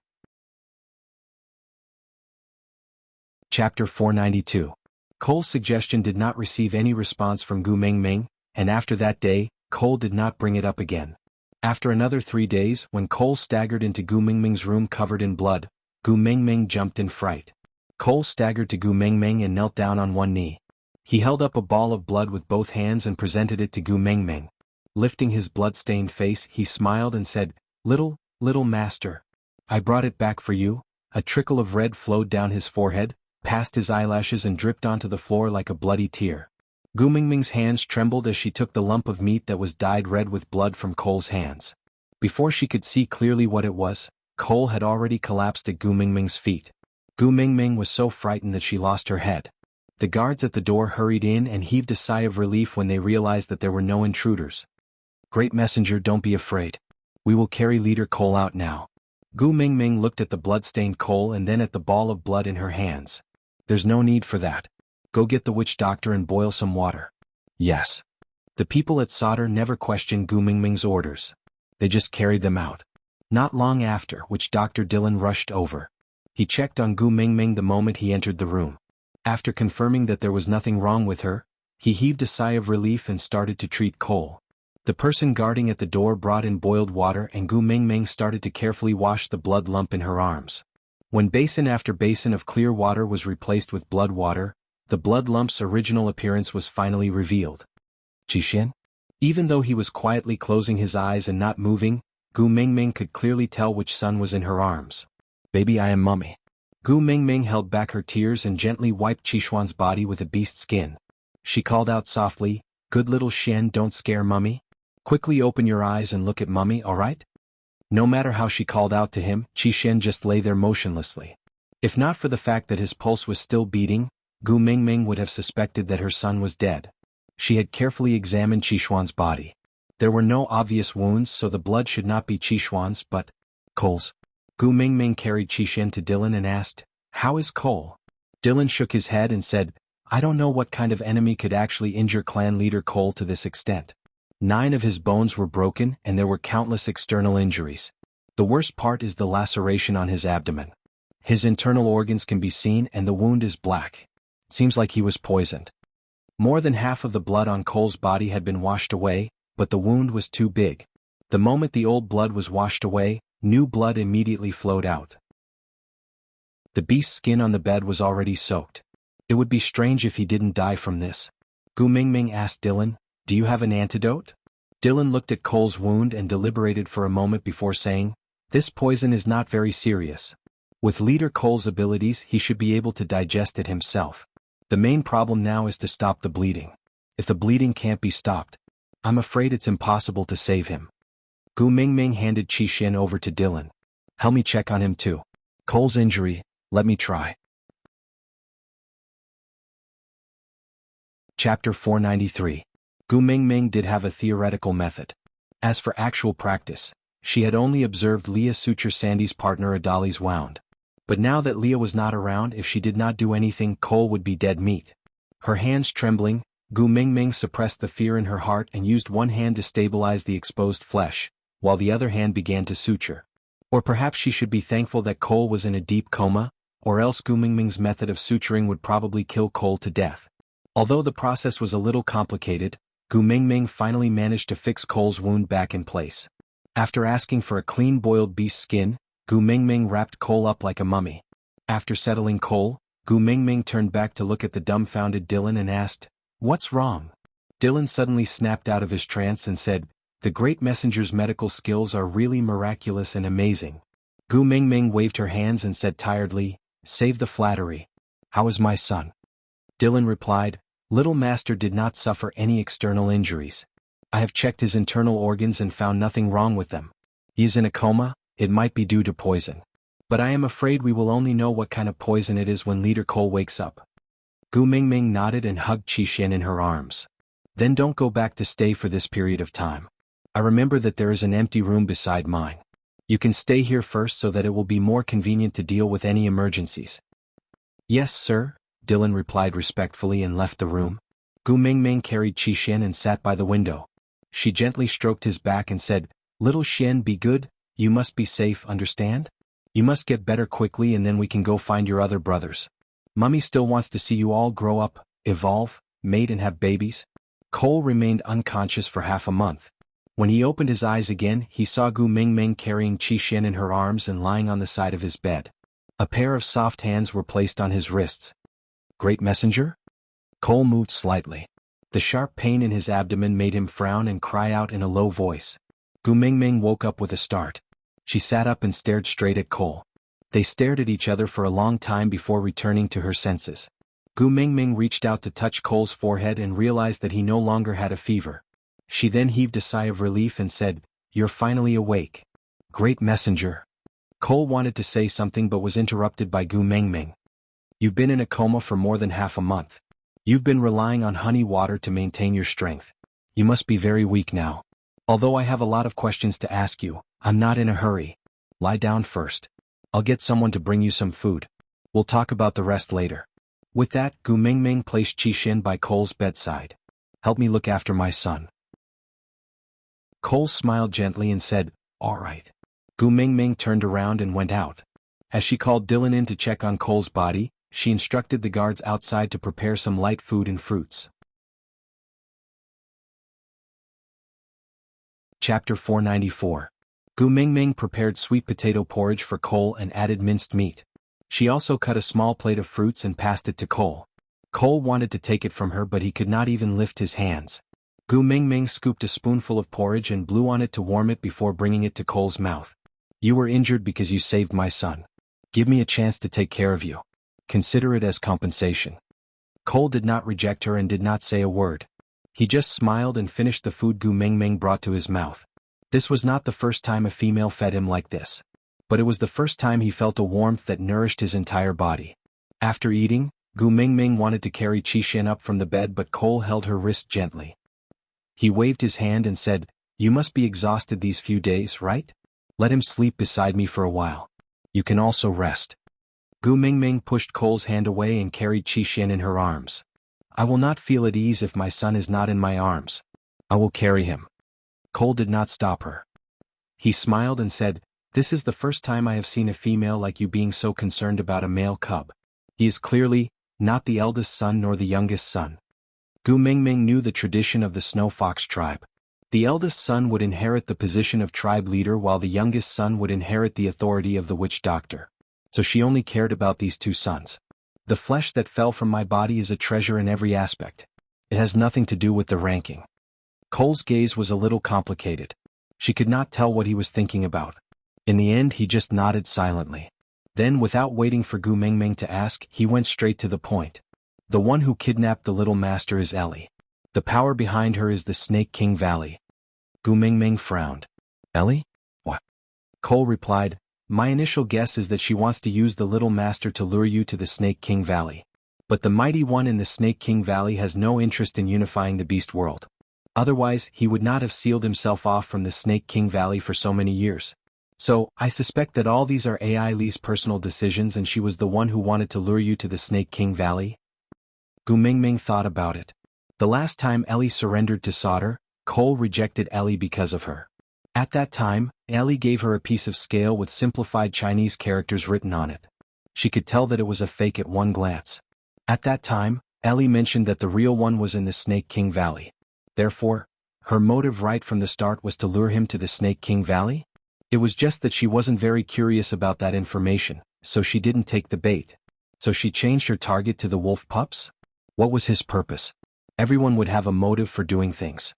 Chapter 492. Cole's suggestion did not receive any response from Gu Mingming, and after that day, Cole did not bring it up again. After another 3 days, when Cole staggered into Gu Mingming's room covered in blood, Gu Mingming jumped in fright. Cole staggered to Gu Mingming and knelt down on one knee. He held up a ball of blood with both hands and presented it to Gu Mingming. Lifting his blood-stained face, he smiled and said, Little master. I brought it back for you. A trickle of red flowed down his forehead, past his eyelashes and dripped onto the floor like a bloody tear. Gu Mingming's hands trembled as she took the lump of meat that was dyed red with blood from Cole's hands. Before she could see clearly what it was, Cole had already collapsed at Gu Mingming's feet. Gu Mingming was so frightened that she lost her head. The guards at the door hurried in and heaved a sigh of relief when they realized that there were no intruders. Great messenger, don't be afraid. We will carry Leader Cole out now. Gu Mingming looked at the blood-stained Cole and then at the ball of blood in her hands. There's no need for that. Go get the witch doctor and boil some water. Yes. The people at Sauter never questioned Gu Mingming's orders. They just carried them out. Not long after, witch Dr. Dillon rushed over. He checked on Gu Mingming the moment he entered the room. After confirming that there was nothing wrong with her, he heaved a sigh of relief and started to treat Cole. The person guarding at the door brought in boiled water and Gu Mingming started to carefully wash the blood lump in her arms. When basin after basin of clear water was replaced with blood water, the blood lump's original appearance was finally revealed. Qixin? Even though he was quietly closing his eyes and not moving, Gu Mingming could clearly tell which son was in her arms. Baby, I am Mummy. Gu Mingming held back her tears and gently wiped Qixuan's body with a beast skin. She called out softly, "Good little Xian, don't scare Mummy. Quickly open your eyes and look at Mummy, alright?" No matter how she called out to him, Qixuan just lay there motionlessly. If not for the fact that his pulse was still beating, Gu Mingming would have suspected that her son was dead. She had carefully examined Qixuan's body. There were no obvious wounds, so the blood should not be Qixuan's but Cole's. Gu Mingming carried Qixuan to Dylan and asked, "How is Cole?" Dylan shook his head and said, "I don't know what kind of enemy could actually injure clan leader Cole to this extent. 9 of his bones were broken and there were countless external injuries. The worst part is the laceration on his abdomen. His internal organs can be seen and the wound is black. Seems like he was poisoned." More than half of the blood on Cole's body had been washed away, but the wound was too big. The moment the old blood was washed away, new blood immediately flowed out. The beast's skin on the bed was already soaked. It would be strange if he didn't die from this. Gu Mingming asked Dylan, "Do you have an antidote?" Dylan looked at Cole's wound and deliberated for a moment before saying, "This poison is not very serious. With Leader Cole's abilities he should be able to digest it himself. The main problem now is to stop the bleeding. If the bleeding can't be stopped, I'm afraid it's impossible to save him." Gu Mingming handed Qixuan over to Dylan. "Help me check on him too. Cole's injury, let me try." Chapter 493. Gu Mingming did have a theoretical method. As for actual practice, she had only observed Leah suture Sandy's partner Adali's wound. But now that Leah was not around, if she did not do anything, Cole would be dead meat. Her hands trembling, Gu Mingming suppressed the fear in her heart and used one hand to stabilize the exposed flesh, while the other hand began to suture. Or perhaps she should be thankful that Cole was in a deep coma, or else Gu Mingming's method of suturing would probably kill Cole to death. Although the process was a little complicated, Gu Mingming finally managed to fix Cole's wound back in place. After asking for a clean boiled beast skin, Gu Mingming wrapped Cole up like a mummy. After settling Cole, Gu Mingming turned back to look at the dumbfounded Dylan and asked, "What's wrong?" Dylan suddenly snapped out of his trance and said, "The great messenger's medical skills are really miraculous and amazing." Gu Mingming waved her hands and said tiredly, "Save the flattery. How is my son?" Dylan replied, "Little Master did not suffer any external injuries. I have checked his internal organs and found nothing wrong with them. He is in a coma. It might be due to poison. But I am afraid we will only know what kind of poison it is when Leader Cole wakes up." Gu Mingming nodded and hugged Qixuan in her arms. "Then don't go back to stay for this period of time. I remember that there is an empty room beside mine. You can stay here first so that it will be more convenient to deal with any emergencies." "Yes, sir," Dylan replied respectfully and left the room. Gu Mingming carried Qixuan and sat by the window. She gently stroked his back and said, "Little Xian, be good. You must be safe, understand? You must get better quickly and then we can go find your other brothers. Mummy still wants to see you all grow up, evolve, mate and have babies." Cole remained unconscious for half a month. When he opened his eyes again, he saw Gu Mingming carrying Qixuan in her arms and lying on the side of his bed. A pair of soft hands were placed on his wrists. "Great messenger?" Cole moved slightly. The sharp pain in his abdomen made him frown and cry out in a low voice. Gu Mingming woke up with a start. She sat up and stared straight at Cole. They stared at each other for a long time before returning to her senses. Gu Mingming reached out to touch Cole's forehead and realized that he no longer had a fever. She then heaved a sigh of relief and said, "You're finally awake. Great messenger." Cole wanted to say something but was interrupted by Gu Mingming. "You've been in a coma for more than half a month. You've been relying on honey water to maintain your strength. You must be very weak now. Although I have a lot of questions to ask you, I'm not in a hurry. Lie down first. I'll get someone to bring you some food. We'll talk about the rest later." With that, Gu Mingming placed Qixuan by Cole's bedside. "Help me look after my son." Cole smiled gently and said, "All right." Gu Mingming turned around and went out. As she called Dylan in to check on Cole's body, she instructed the guards outside to prepare some light food and fruits. Chapter 494. Gu Mingming prepared sweet potato porridge for Cole and added minced meat. She also cut a small plate of fruits and passed it to Cole. Cole wanted to take it from her, but he could not even lift his hands. Gu Mingming scooped a spoonful of porridge and blew on it to warm it before bringing it to Cole's mouth. "You were injured because you saved my son. Give me a chance to take care of you. Consider it as compensation." Cole did not reject her and did not say a word. He just smiled and finished the food Gu Mingming brought to his mouth. This was not the first time a female fed him like this. But it was the first time he felt a warmth that nourished his entire body. After eating, Gu Mingming wanted to carry Qixin up from the bed, but Cole held her wrist gently. He waved his hand and said, "You must be exhausted these few days, right? Let him sleep beside me for a while. You can also rest." Gu Mingming pushed Cole's hand away and carried Qixin in her arms. "I will not feel at ease if my son is not in my arms. I will carry him." Cole did not stop her. He smiled and said, "This is the first time I have seen a female like you being so concerned about a male cub. He is clearly not the eldest son nor the youngest son." Gu Mingming knew the tradition of the Snow Fox tribe. The eldest son would inherit the position of tribe leader while the youngest son would inherit the authority of the witch doctor. So she only cared about these two sons. "The flesh that fell from my body is a treasure in every aspect. It has nothing to do with the ranking." Cole's gaze was a little complicated. She could not tell what he was thinking about. In the end, he just nodded silently. Then, without waiting for Gu Mingming to ask, he went straight to the point. "The one who kidnapped the little master is Ellie. The power behind her is the Snake King Valley." Gu Mingming frowned. "Ellie? What?" Cole replied, "My initial guess is that she wants to use the little master to lure you to the Snake King Valley. But the mighty one in the Snake King Valley has no interest in unifying the beast world. Otherwise, he would not have sealed himself off from the Snake King Valley for so many years. So, I suspect that all these are AI Lee's personal decisions and she was the one who wanted to lure you to the Snake King Valley." Gu Mingming thought about it. The last time Ellie surrendered to Sauter, Cole rejected Ellie because of her. At that time, Ellie gave her a piece of scale with simplified Chinese characters written on it. She could tell that it was a fake at one glance. At that time, Ellie mentioned that the real one was in the Snake King Valley. Therefore, her motive right from the start was to lure him to the Snake King Valley? It was just that she wasn't very curious about that information, so she didn't take the bait. So she changed her target to the wolf pups? What was his purpose? Everyone would have a motive for doing things.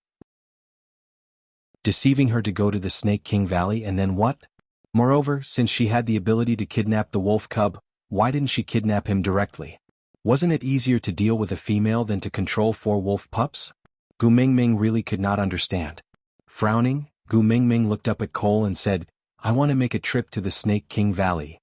Deceiving her to go to the Snake King Valley and then what? Moreover, since she had the ability to kidnap the wolf cub, why didn't she kidnap him directly? Wasn't it easier to deal with a female than to control 4 wolf pups? Gu Mingming really could not understand. Frowning, Gu Mingming looked up at Cole and said, "I want to make a trip to the Snake King Valley."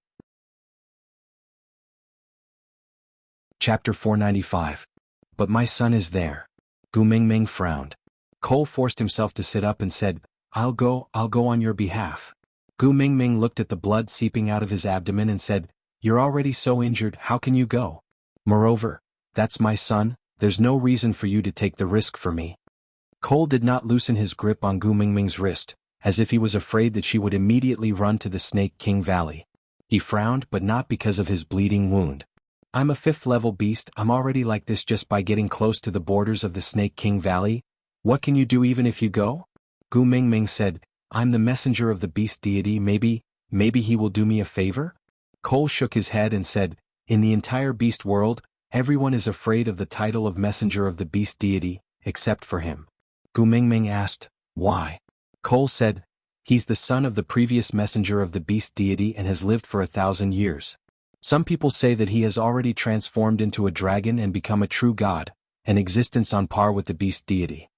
Chapter 495. "But my son is there." Gu Mingming frowned. Cole forced himself to sit up and said, I'll go on your behalf." Gu Mingming looked at the blood seeping out of his abdomen and said, "You're already so injured, how can you go? Moreover, that's my son, there's no reason for you to take the risk for me." Cole did not loosen his grip on Gu Mingming's wrist, as if he was afraid that she would immediately run to the Snake King Valley. He frowned, but not because of his bleeding wound. "I'm a 5th-level beast, I'm already like this just by getting close to the borders of the Snake King Valley. What can you do even if you go?" Gu Mingming said, "I'm the messenger of the beast deity, maybe he will do me a favor?" Cole shook his head and said, "In the entire beast world, everyone is afraid of the title of messenger of the beast deity, except for him." Gu Mingming asked, "Why?" Cole said, "He's the son of the previous messenger of the beast deity and has lived for 1,000 years. Some people say that he has already transformed into a dragon and become a true god, an existence on par with the beast deity."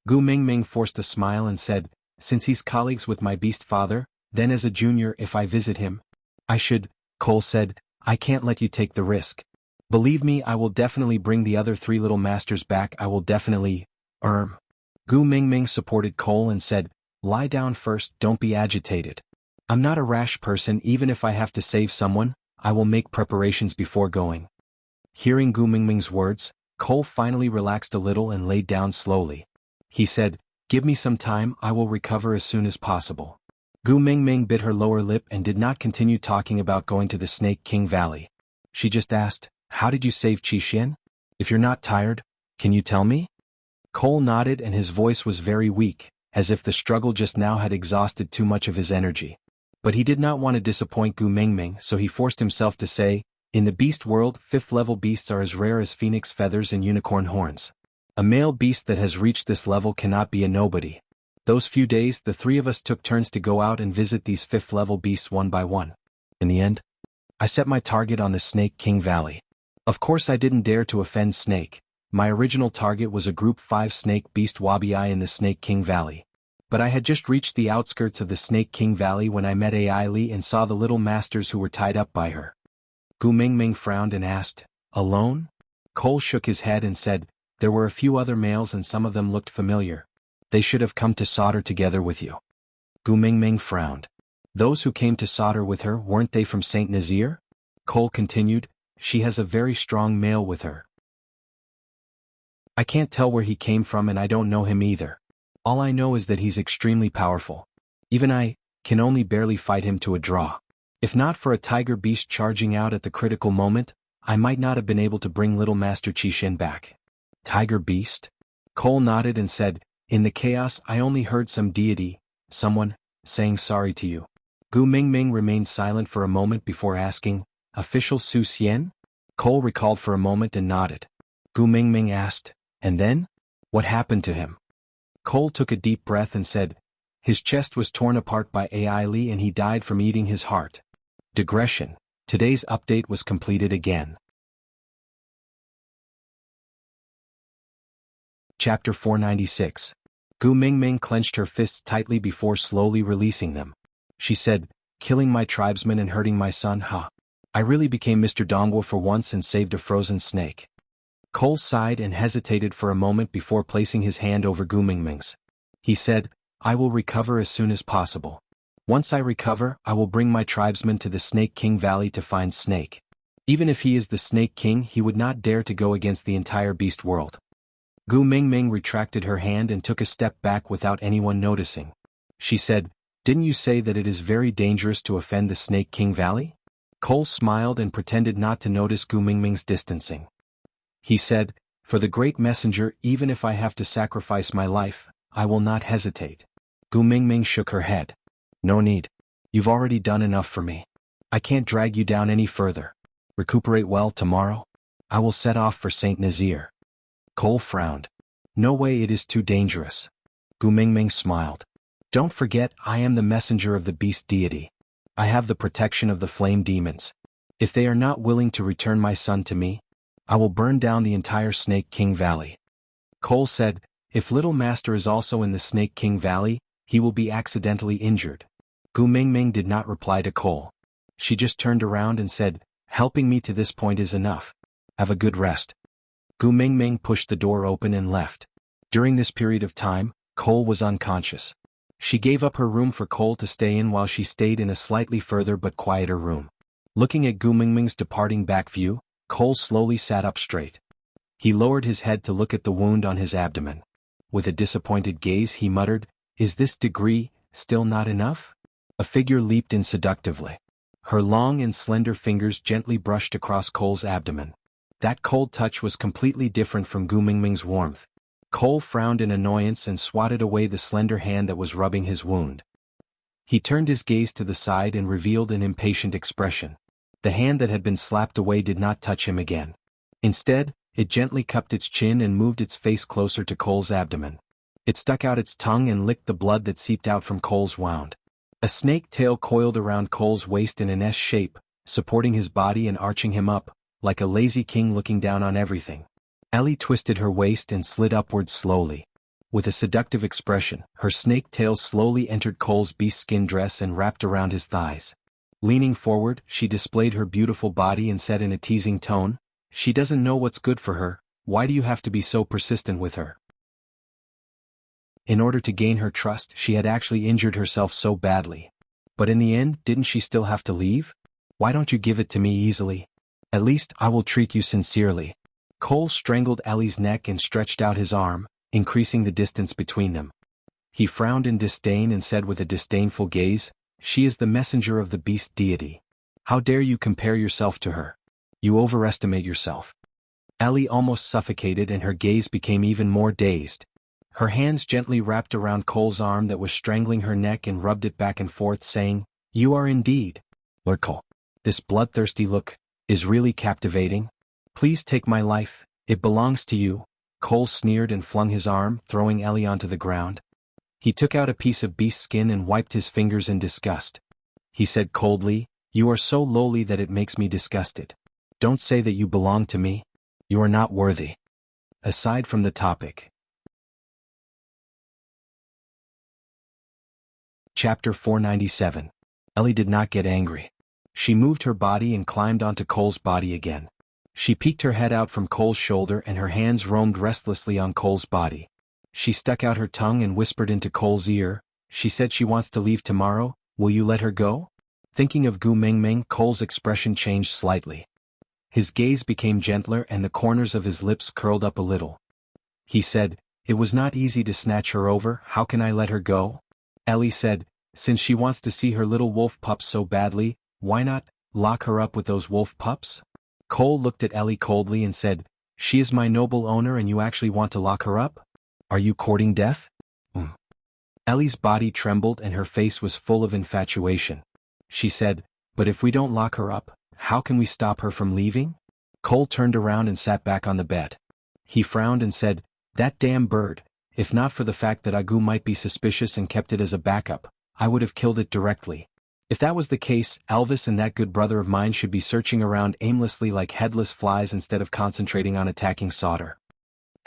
Gu Mingming forced a smile and said, "Since he's colleagues with my beast father, then as a junior if I visit him, I should." Cole said, "I can't let you take the risk. Believe me, I will definitely bring the other 3 little masters back, I will definitely, Gu Mingming supported Cole and said, "Lie down first, don't be agitated. I'm not a rash person, even if I have to save someone, I will make preparations before going." Hearing Gu Mingming's words, Cole finally relaxed a little and laid down slowly. He said, "Give me some time, I will recover as soon as possible." Gu Mingming bit her lower lip and did not continue talking about going to the Snake King Valley. She just asked, "How did you save Qixin? If you're not tired, can you tell me?" Cole nodded and his voice was very weak, as if the struggle just now had exhausted too much of his energy. But he did not want to disappoint Gu Mingming, so he forced himself to say, "In the beast world, 5th-level beasts are as rare as phoenix feathers and unicorn horns. A male beast that has reached this level cannot be a nobody. Those few days, the three of us took turns to go out and visit these 5th-level beasts one by one. In the end, I set my target on the Snake King Valley. Of course I didn't dare to offend Snake. My original target was a Group 5 snake beast Wabi in the Snake King Valley. But I had just reached the outskirts of the Snake King Valley when I met Ai Li and saw the little masters who were tied up by her." Gu Mingming frowned and asked, "Alone?" Cole shook his head and said, "There were a few other males and some of them looked familiar. They should have come to solder together with you." Gu Mingming frowned. "Those who came to solder with her, weren't they from Saint Nazir?" Cole continued, "She has a very strong male with her. I can't tell where he came from and I don't know him either. All I know is that he's extremely powerful. Even I can only barely fight him to a draw. If not for a tiger beast charging out at the critical moment, I might not have been able to bring Little Master Qixin back." "Tiger beast?" Cole nodded and said, "In the chaos I only heard some deity, someone, saying sorry to you." Gu Mingming remained silent for a moment before asking, "Official Su Xian?" Cole recalled for a moment and nodded. Gu Mingming asked, "And then? What happened to him?" Cole took a deep breath and said, "His chest was torn apart by Ai Li and he died from eating his heart." Digression. Today's update was completed again. Chapter 496. Gu Mingming clenched her fists tightly before slowly releasing them. She said, "Killing my tribesmen and hurting my son, huh? I really became Mr. Dongwu for once and saved a frozen snake." Cole sighed and hesitated for a moment before placing his hand over Gu Mingming's. He said, "I will recover as soon as possible. Once I recover, I will bring my tribesmen to the Snake King Valley to find Snake. Even if he is the Snake King, he would not dare to go against the entire beast world." Gu Mingming retracted her hand and took a step back without anyone noticing. She said, "Didn't you say that it is very dangerous to offend the Snake King Valley?" Cole smiled and pretended not to notice Gu Mingming's distancing. He said, "For the great messenger, even if I have to sacrifice my life, I will not hesitate." Gu Mingming shook her head. "No need. You've already done enough for me. I can't drag you down any further. Recuperate well tomorrow. I will set off for Saint Nazir." Cole frowned. "No way, it is too dangerous." Gu Mingming smiled. "Don't forget, I am the messenger of the beast deity. I have the protection of the flame demons. If they are not willing to return my son to me, I will burn down the entire Snake King Valley." Cole said, "If Little Master is also in the Snake King Valley, he will be accidentally injured." Gu Mingming did not reply to Cole. She just turned around and said, "Helping me to this point is enough. Have a good rest." Gu Mingming pushed the door open and left. During this period of time, Cole was unconscious. She gave up her room for Cole to stay in while she stayed in a slightly further but quieter room. Looking at Gu Mingming's departing back view, Cole slowly sat up straight. He lowered his head to look at the wound on his abdomen. With a disappointed gaze he muttered, "Is this degree still not enough?" A figure leaped in seductively. Her long and slender fingers gently brushed across Cole's abdomen. That cold touch was completely different from Gu Mingming's warmth. Cole frowned in annoyance and swatted away the slender hand that was rubbing his wound. He turned his gaze to the side and revealed an impatient expression. The hand that had been slapped away did not touch him again. Instead, it gently cupped its chin and moved its face closer to Cole's abdomen. It stuck out its tongue and licked the blood that seeped out from Cole's wound. A snake tail coiled around Cole's waist in an S shape, supporting his body and arching him up, like a lazy king looking down on everything. Ellie twisted her waist and slid upwards slowly. With a seductive expression, her snake tail slowly entered Cole's beast-skin dress and wrapped around his thighs. Leaning forward, she displayed her beautiful body and said in a teasing tone, "She doesn't know what's good for her, why do you have to be so persistent with her?" In order to gain her trust, she had actually injured herself so badly. But in the end, didn't she still have to leave? "Why don't you give it to me easily? At least I will treat you sincerely." Cole strangled Ellie's neck and stretched out his arm, increasing the distance between them. He frowned in disdain and said with a disdainful gaze, "She is the messenger of the beast deity. How dare you compare yourself to her? You overestimate yourself." Ellie almost suffocated and her gaze became even more dazed. Her hands gently wrapped around Cole's arm that was strangling her neck and rubbed it back and forth, saying, "You are indeed, Lord Cole. This bloodthirsty look is really captivating. Please take my life, it belongs to you." Cole sneered and flung his arm, throwing Ellie onto the ground. He took out a piece of beast skin and wiped his fingers in disgust. He said coldly, "You are so lowly that it makes me disgusted. Don't say that you belong to me. You are not worthy." Aside from the topic. Chapter 497. Ellie did not get angry. She moved her body and climbed onto Cole's body again. She peeked her head out from Cole's shoulder and her hands roamed restlessly on Cole's body. She stuck out her tongue and whispered into Cole's ear, "She said she wants to leave tomorrow, will you let her go?" Thinking of Gu Mingming, Cole's expression changed slightly. His gaze became gentler and the corners of his lips curled up a little. He said, "It was not easy to snatch her over, how can I let her go?" Ellie said, "Since she wants to see her little wolf pups so badly, why not lock her up with those wolf pups?" Cole looked at Ellie coldly and said, "She is my noble owner and you actually want to lock her up? Are you courting death?" Ellie's body trembled and her face was full of infatuation. She said, "But if we don't lock her up, how can we stop her from leaving?" Cole turned around and sat back on the bed. He frowned and said, "That damn bird, if not for the fact that Agu might be suspicious and kept it as a backup, I would have killed it directly. If that was the case, Elvis and that good brother of mine should be searching around aimlessly like headless flies instead of concentrating on attacking Sauter."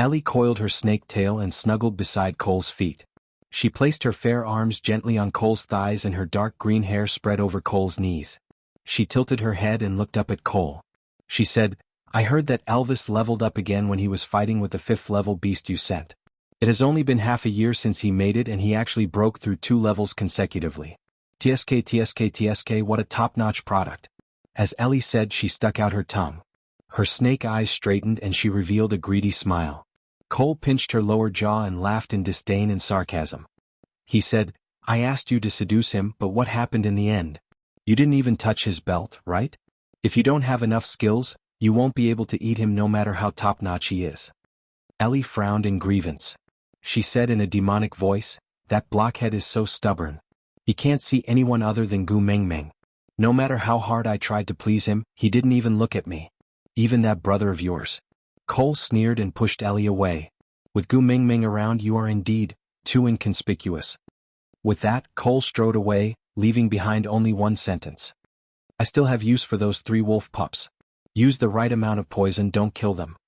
Ellie coiled her snake tail and snuggled beside Cole's feet. She placed her fair arms gently on Cole's thighs and her dark green hair spread over Cole's knees. She tilted her head and looked up at Cole. She said, "I heard that Elvis leveled up again when he was fighting with the 5th level beast you sent. It has only been half a year since he made it and he actually broke through 2 levels consecutively. TSK, what a top-notch product." As Ellie said, she stuck out her tongue. Her snake eyes straightened and she revealed a greedy smile. Cole pinched her lower jaw and laughed in disdain and sarcasm. He said, "I asked you to seduce him, but what happened in the end? You didn't even touch his belt, right? If you don't have enough skills, you won't be able to eat him no matter how top-notch he is." Ellie frowned in grievance. She said in a demonic voice, "That blockhead is so stubborn. He can't see anyone other than Gu Mingming. No matter how hard I tried to please him, he didn't even look at me. Even that brother of yours." Cole sneered and pushed Ellie away. "With Gu Mingming around you are indeed too inconspicuous." With that, Cole strode away, leaving behind only one sentence. "I still have use for those 3 wolf pups. Use the right amount of poison, don't kill them."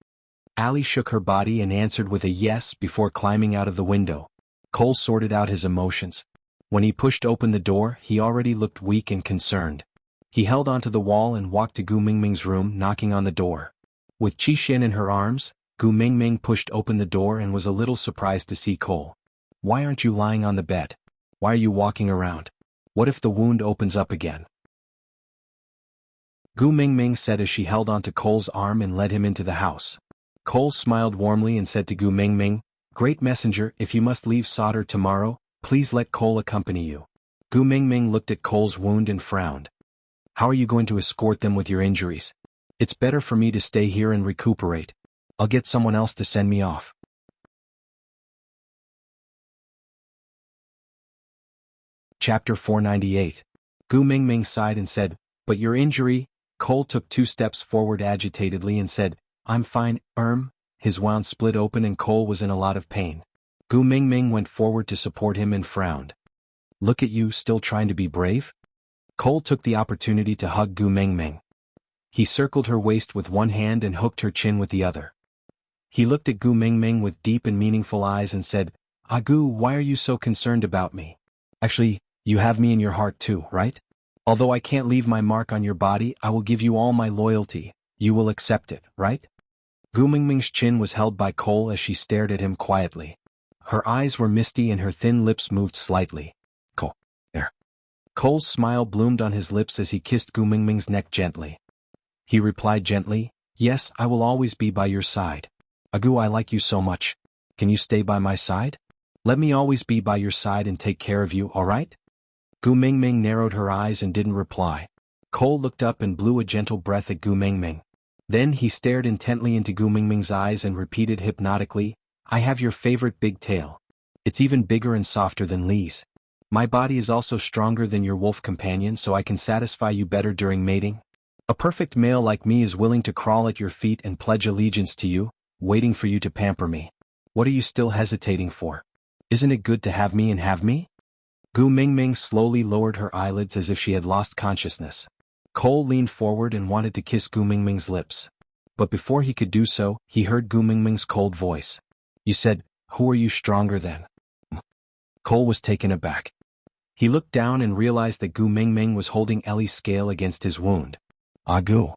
Allie shook her body and answered with a yes before climbing out of the window. Cole sorted out his emotions. When he pushed open the door, he already looked weak and concerned. He held onto the wall and walked to Gu Mingming's room, knocking on the door. With Qixin in her arms, Gu Mingming pushed open the door and was a little surprised to see Cole. "Why aren't you lying on the bed? Why are you walking around? What if the wound opens up again?" Gu Mingming said as she held onto Cole's arm and led him into the house. Cole smiled warmly and said to Gu Mingming, "Great messenger, if you must leave Sauter tomorrow, please let Cole accompany you." Gu Mingming looked at Cole's wound and frowned. "How are you going to escort them with your injuries? It's better for me to stay here and recuperate. I'll get someone else to send me off." Chapter 498. Gu Mingming sighed and said, "But your injury?" Cole took 2 steps forward agitatedly and said, "I'm fine, His wound split open and Cole was in a lot of pain. Gu Mingming went forward to support him and frowned. "Look at you, still trying to be brave?" Cole took the opportunity to hug Gu Mingming. He circled her waist with one hand and hooked her chin with the other. He looked at Gu Mingming with deep and meaningful eyes and said, "Gu, why are you so concerned about me? Actually, you have me in your heart too, right? Although I can't leave my mark on your body, I will give you all my loyalty. You will accept it, right?" Gu Mingming's chin was held by Cole as she stared at him quietly. Her eyes were misty and her thin lips moved slightly. "Cole, there." Cole's smile bloomed on his lips as he kissed Gu Mingming's neck gently. He replied gently, "Yes, I will always be by your side. Agu, I like you so much. Can you stay by my side?" Let me always be by your side and take care of you, alright? Gu Mingming narrowed her eyes and didn't reply. Cole looked up and blew a gentle breath at Gu Mingming. Then he stared intently into Gu Mingming's eyes and repeated hypnotically, I have your favorite big tail. It's even bigger and softer than Lee's. My body is also stronger than your wolf companion, so I can satisfy you better during mating. A perfect male like me is willing to crawl at your feet and pledge allegiance to you, waiting for you to pamper me. What are you still hesitating for? Isn't it good to have me and have me? Gu Mingming slowly lowered her eyelids as if she had lost consciousness. Cole leaned forward and wanted to kiss Gu Mingming's lips. But before he could do so, he heard Gu Mingming's cold voice. You said, who are you stronger than? Cole was taken aback. He looked down and realized that Gu Mingming was holding Ellie's scale against his wound. Ah Gu.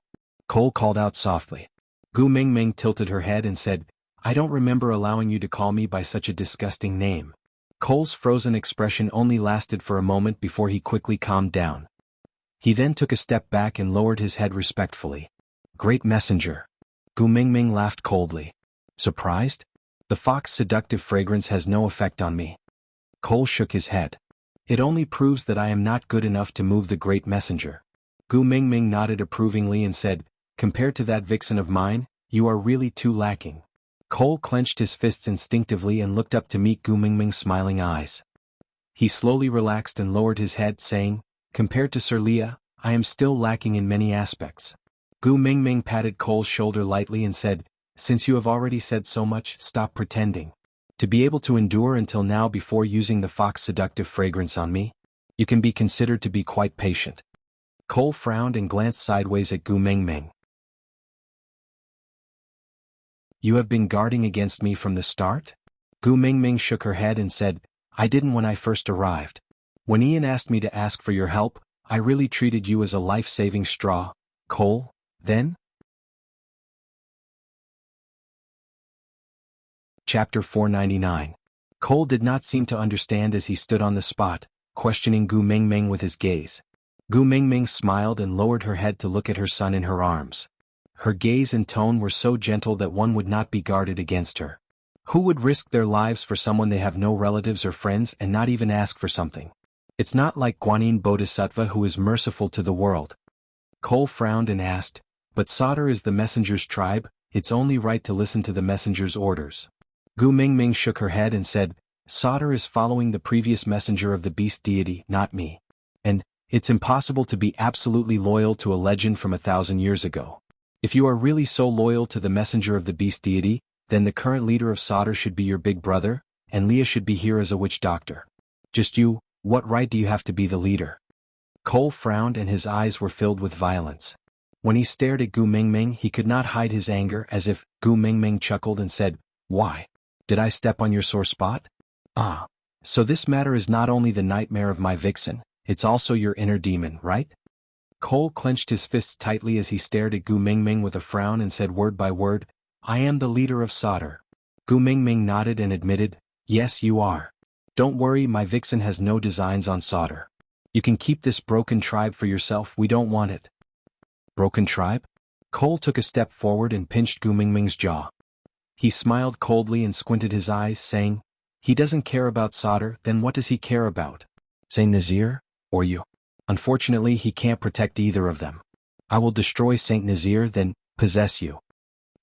Cole called out softly. Gu Mingming tilted her head and said, I don't remember allowing you to call me by such a disgusting name. Cole's frozen expression only lasted for a moment before he quickly calmed down. He then took a step back and lowered his head respectfully. Great messenger. Gu Mingming laughed coldly. Surprised? The fox's seductive fragrance has no effect on me. Cole shook his head. It only proves that I am not good enough to move the great messenger. Gu Mingming nodded approvingly and said, compared to that vixen of mine, you are really too lacking. Cole clenched his fists instinctively and looked up to meet Gu Mingming's smiling eyes. He slowly relaxed and lowered his head, saying, compared to Sir Leah, I am still lacking in many aspects. Gu Mingming patted Cole's shoulder lightly and said, since you have already said so much, stop pretending. To be able to endure until now before using the fox's seductive fragrance on me, you can be considered to be quite patient. Cole frowned and glanced sideways at Gu Mingming. You have been guarding against me from the start? Gu Mingming shook her head and said, I didn't when I first arrived. When Ian asked me to ask for your help, I really treated you as a life-saving straw. Cole, then? Chapter 499. Cole did not seem to understand as he stood on the spot, questioning Gu Mingming with his gaze. Gu Mingming smiled and lowered her head to look at her son in her arms. Her gaze and tone were so gentle that one would not be guarded against her. Who would risk their lives for someone they have no relatives or friends and not even ask for something? It's not like Guanyin Bodhisattva who is merciful to the world. Cole frowned and asked, but Sauter is the messenger's tribe, it's only right to listen to the messenger's orders. Gu Mingming shook her head and said, Sauter is following the previous messenger of the beast deity, not me. And, it's impossible to be absolutely loyal to a legend from 1,000 years ago. If you are really so loyal to the messenger of the beast deity, then the current leader of Sauter should be your big brother, and Leah should be here as a witch doctor. Just you, what right do you have to be the leader? Cole frowned and his eyes were filled with violence. When he stared at Gu Mingming, he could not hide his anger, as if Gu Mingming chuckled and said, why? Did I step on your sore spot? Ah. So this matter is not only the nightmare of my vixen, it's also your inner demon, right? Cole clenched his fists tightly as he stared at Gu Mingming with a frown and said word by word, I am the leader of Sauter. Gu Mingming nodded and admitted, yes you are. Don't worry, my vixen has no designs on Sauter. You can keep this broken tribe for yourself, we don't want it. Broken tribe? Cole took a step forward and pinched Gu Mingming's jaw. He smiled coldly and squinted his eyes, saying, he doesn't care about Sauter, then what does he care about? Saint Nazir, or you? Unfortunately, he can't protect either of them. I will destroy Saint Nazir, then possess you.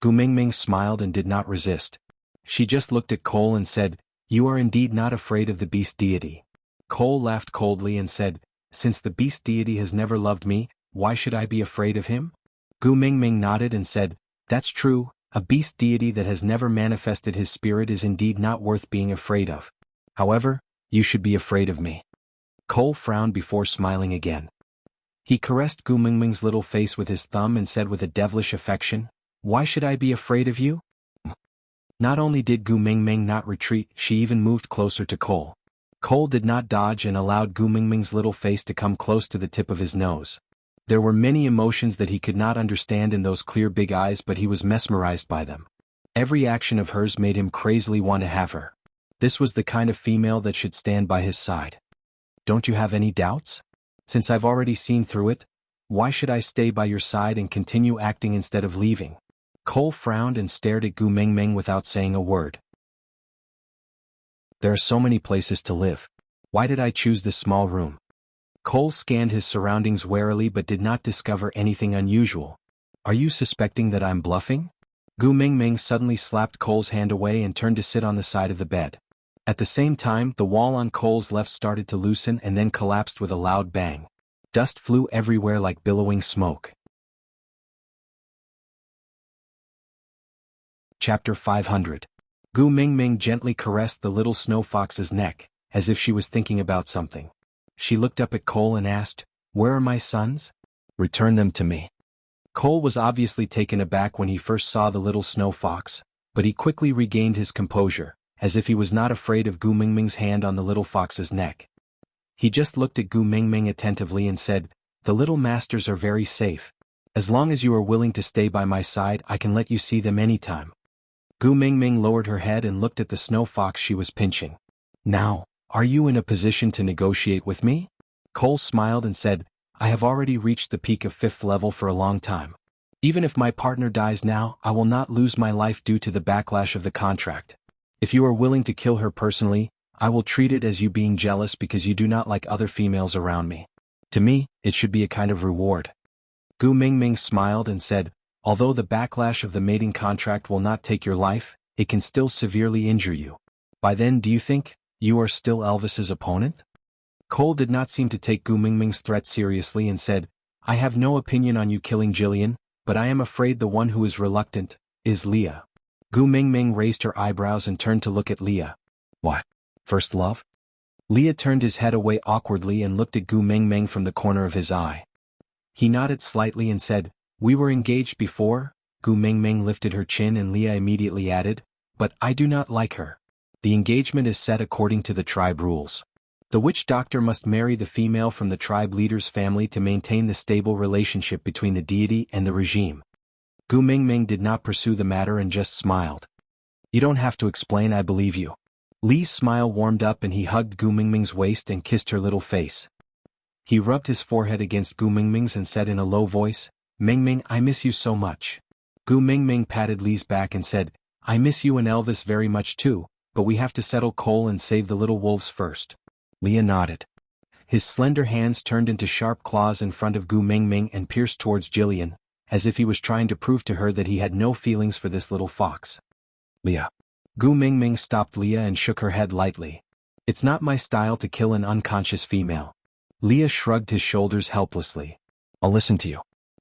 Gu Mingming smiled and did not resist. She just looked at Cole and said, you are indeed not afraid of the beast deity. Cole laughed coldly and said, since the beast deity has never loved me, why should I be afraid of him? Gu Mingming nodded and said, that's true, a beast deity that has never manifested his spirit is indeed not worth being afraid of. However, you should be afraid of me. Cole frowned before smiling again. He caressed Gu Mingming's little face with his thumb and said with a devilish affection, why should I be afraid of you? Not only did Gu Mingming not retreat, she even moved closer to Cole. Cole did not dodge and allowed Gu Mingming's little face to come close to the tip of his nose. There were many emotions that he could not understand in those clear big eyes, but he was mesmerized by them. Every action of hers made him crazily want to have her. This was the kind of female that should stand by his side. Don't you have any doubts? Since I've already seen through it, why should I stay by your side and continue acting instead of leaving? Cole frowned and stared at Gu Mingming without saying a word. There are so many places to live. Why did I choose this small room? Cole scanned his surroundings warily but did not discover anything unusual. Are you suspecting that I'm bluffing? Gu Mingming suddenly slapped Cole's hand away and turned to sit on the side of the bed. At the same time, the wall on Cole's left started to loosen and then collapsed with a loud bang. Dust flew everywhere like billowing smoke. Chapter 500. Gu Mingming gently caressed the little snow fox's neck, as if she was thinking about something. She looked up at Cole and asked, "Where are my sons?" "Return them to me." Cole was obviously taken aback when he first saw the little snow fox, but he quickly regained his composure, as if he was not afraid of Gu Mingming's hand on the little fox's neck. He just looked at Gu Mingming attentively and said, "The little masters are very safe. As long as you are willing to stay by my side, I can let you see them anytime." Gu Mingming lowered her head and looked at the snow fox she was pinching. "Now, are you in a position to negotiate with me?" Cole smiled and said, "I have already reached the peak of 5th level for a long time. Even if my partner dies now, I will not lose my life due to the backlash of the contract. If you are willing to kill her personally, I will treat it as you being jealous because you do not like other females around me. To me, it should be a kind of reward." Gu Mingming smiled and said, "Although the backlash of the mating contract will not take your life, it can still severely injure you. By then, do you think you are still Elvis's opponent?" Cole did not seem to take Gu Mingming's threat seriously and said, "I have no opinion on you killing Jillian, but I am afraid the one who is reluctant is Leah." Gu Mingming raised her eyebrows and turned to look at Leah. "What? First love?" Leah turned his head away awkwardly and looked at Gu Mingming from the corner of his eye. He nodded slightly and said, "We were engaged before." Gu Mingming lifted her chin and Leah immediately added, "But I do not like her. The engagement is set according to the tribe rules. The witch doctor must marry the female from the tribe leader's family to maintain the stable relationship between the deity and the regime." Gu Mingming did not pursue the matter and just smiled. "You don't have to explain, I believe you." Li's smile warmed up and he hugged Gu Mingming's waist and kissed her little face. He rubbed his forehead against Gu Mingming's and said in a low voice, "Mingming, I miss you so much." Gu Mingming patted Li's back and said, "I miss you and Elvis very much too, but we have to settle Cole and save the little wolves first." Leah nodded. His slender hands turned into sharp claws in front of Gu Mingming and pierced towards Jillian, as if he was trying to prove to her that he had no feelings for this little fox. "Leah." Gu Mingming stopped Leah and shook her head lightly. "It's not my style to kill an unconscious female." Leah shrugged his shoulders helplessly. "I'll listen to you."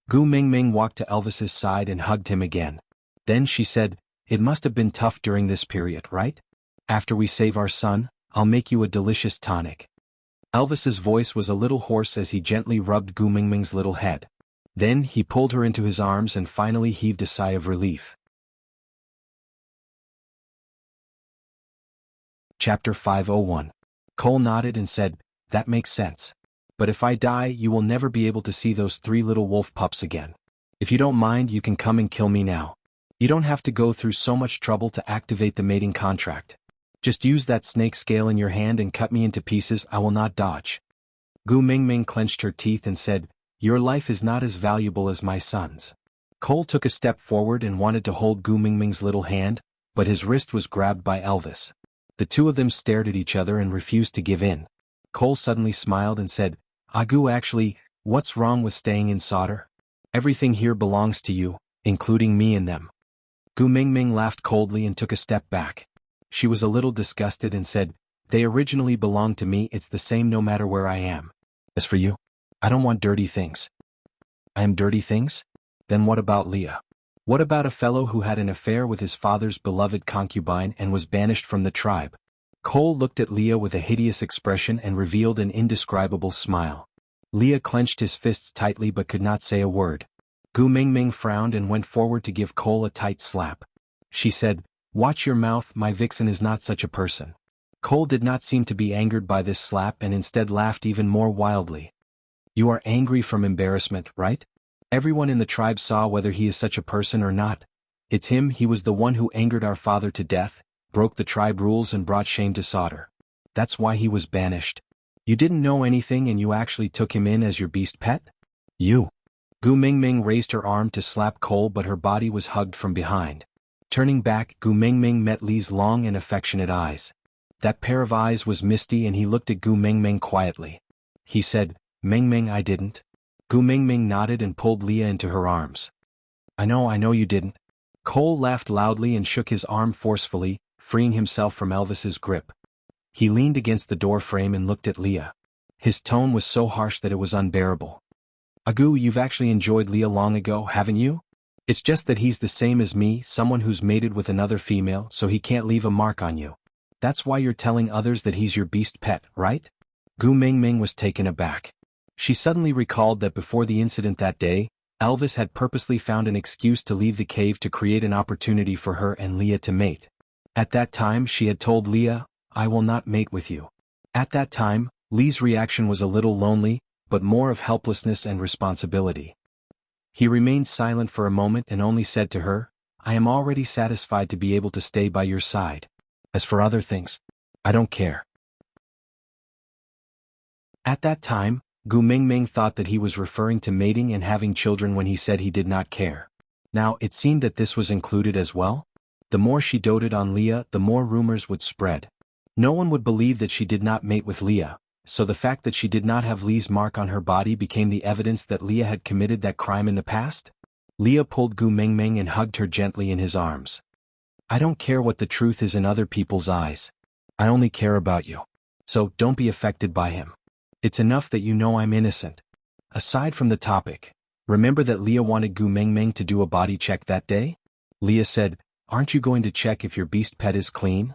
Gu Mingming walked to Elvis's side and hugged him again. Then she said, "It must have been tough during this period, right? After we save our son, I'll make you a delicious tonic." Elvis's voice was a little hoarse as he gently rubbed Gu Mingming's little head. Then he pulled her into his arms and finally heaved a sigh of relief. Chapter 501. Cole nodded and said, "That makes sense. But if I die, you will never be able to see those 3 little wolf pups again. If you don't mind, you can come and kill me now. You don't have to go through so much trouble to activate the mating contract. Just use that snake scale in your hand and cut me into pieces. I will not dodge." Gu Mingming clenched her teeth and said, "Your life is not as valuable as my son's." Cole took a step forward and wanted to hold Gu Mingming's little hand, but his wrist was grabbed by Elvis. The two of them stared at each other and refused to give in. Cole suddenly smiled and said, "Gu, actually, what's wrong with staying in Sauter? Everything here belongs to you, including me and them." Gu Mingming laughed coldly and took a step back. She was a little disgusted and said, "They originally belonged to me, it's the same no matter where I am. As for you, I don't want dirty things." "I am dirty things? Then what about Leah? What about a fellow who had an affair with his father's beloved concubine and was banished from the tribe?" Cole looked at Leah with a hideous expression and revealed an indescribable smile. Leah clenched his fists tightly but could not say a word. Gu Mingming frowned and went forward to give Cole a tight slap. She said, "Watch your mouth, my vixen is not such a person." Cole did not seem to be angered by this slap and instead laughed even more wildly. "You are angry from embarrassment, right? Everyone in the tribe saw whether he is such a person or not. It's him, he was the one who angered our father to death, broke the tribe rules and brought shame to Sauter. That's why he was banished. You didn't know anything and you actually took him in as your beast pet? You." Gu Mingming raised her arm to slap Cole but her body was hugged from behind. Turning back, Gu Mingming met Li's long and affectionate eyes. That pair of eyes was misty and he looked at Gu Mingming quietly. He said, Mingming, I didn't. Gu Mingming nodded and pulled Leah into her arms. I know you didn't. Cole laughed loudly and shook his arm forcefully, freeing himself from Elvis's grip. He leaned against the door frame and looked at Leah. His tone was so harsh that it was unbearable. Agu, you've actually enjoyed Leah long ago, haven't you? It's just that he's the same as me, someone who's mated with another female, so he can't leave a mark on you. That's why you're telling others that he's your beast pet, right? Gu Mingming was taken aback. She suddenly recalled that before the incident that day, Elvis had purposely found an excuse to leave the cave to create an opportunity for her and Leah to mate. At that time she had told Leah, I will not mate with you. At that time, Lee's reaction was a little lonely, but more of helplessness and responsibility. He remained silent for a moment and only said to her, I am already satisfied to be able to stay by your side. As for other things, I don't care. At that time, Gu Mingming thought that he was referring to mating and having children when he said he did not care. Now it seemed that this was included as well. The more she doted on Leah, the more rumors would spread. No one would believe that she did not mate with Leah, so the fact that she did not have Lee's mark on her body became the evidence that Leah had committed that crime in the past. Leah pulled Gu Mingming and hugged her gently in his arms. I don't care what the truth is in other people's eyes. I only care about you. So don't be affected by him. It's enough that you know I'm innocent. Aside from the topic, remember that Leah wanted Gu Mingming to do a body check that day? Leah said, aren't you going to check if your beast pet is clean?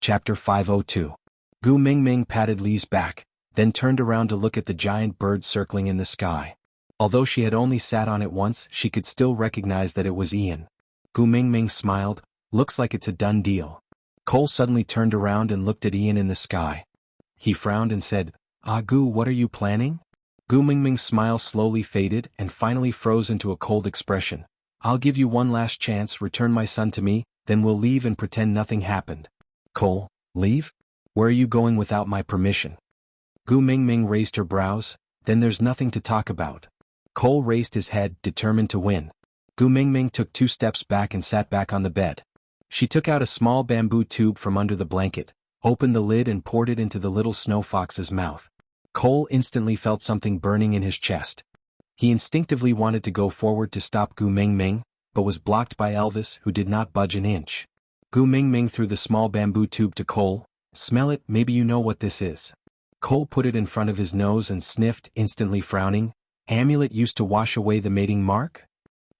Chapter 502. Gu Mingming patted Lee's back, then turned around to look at the giant bird circling in the sky. Although she had only sat on it once, she could still recognize that it was Ian. Gu Mingming smiled, looks like it's a done deal. Cole suddenly turned around and looked at Ian in the sky. He frowned and said, Gu, what are you planning? Gu Mingming's smile slowly faded and finally froze into a cold expression. I'll give you one last chance, return my son to me, then we'll leave and pretend nothing happened. Cole, leave? Where are you going without my permission? Gu Mingming raised her brows, then there's nothing to talk about. Cole raised his head, determined to win. Gu Mingming took 2 steps back and sat back on the bed. She took out a small bamboo tube from under the blanket, opened the lid and poured it into the little snow fox's mouth. Cole instantly felt something burning in his chest. He instinctively wanted to go forward to stop Gu Mingming, but was blocked by Elvis, who did not budge an inch. Gu Mingming threw the small bamboo tube to Cole. Smell it, maybe you know what this is. Cole put it in front of his nose and sniffed, instantly frowning. Amulet used to wash away the mating mark?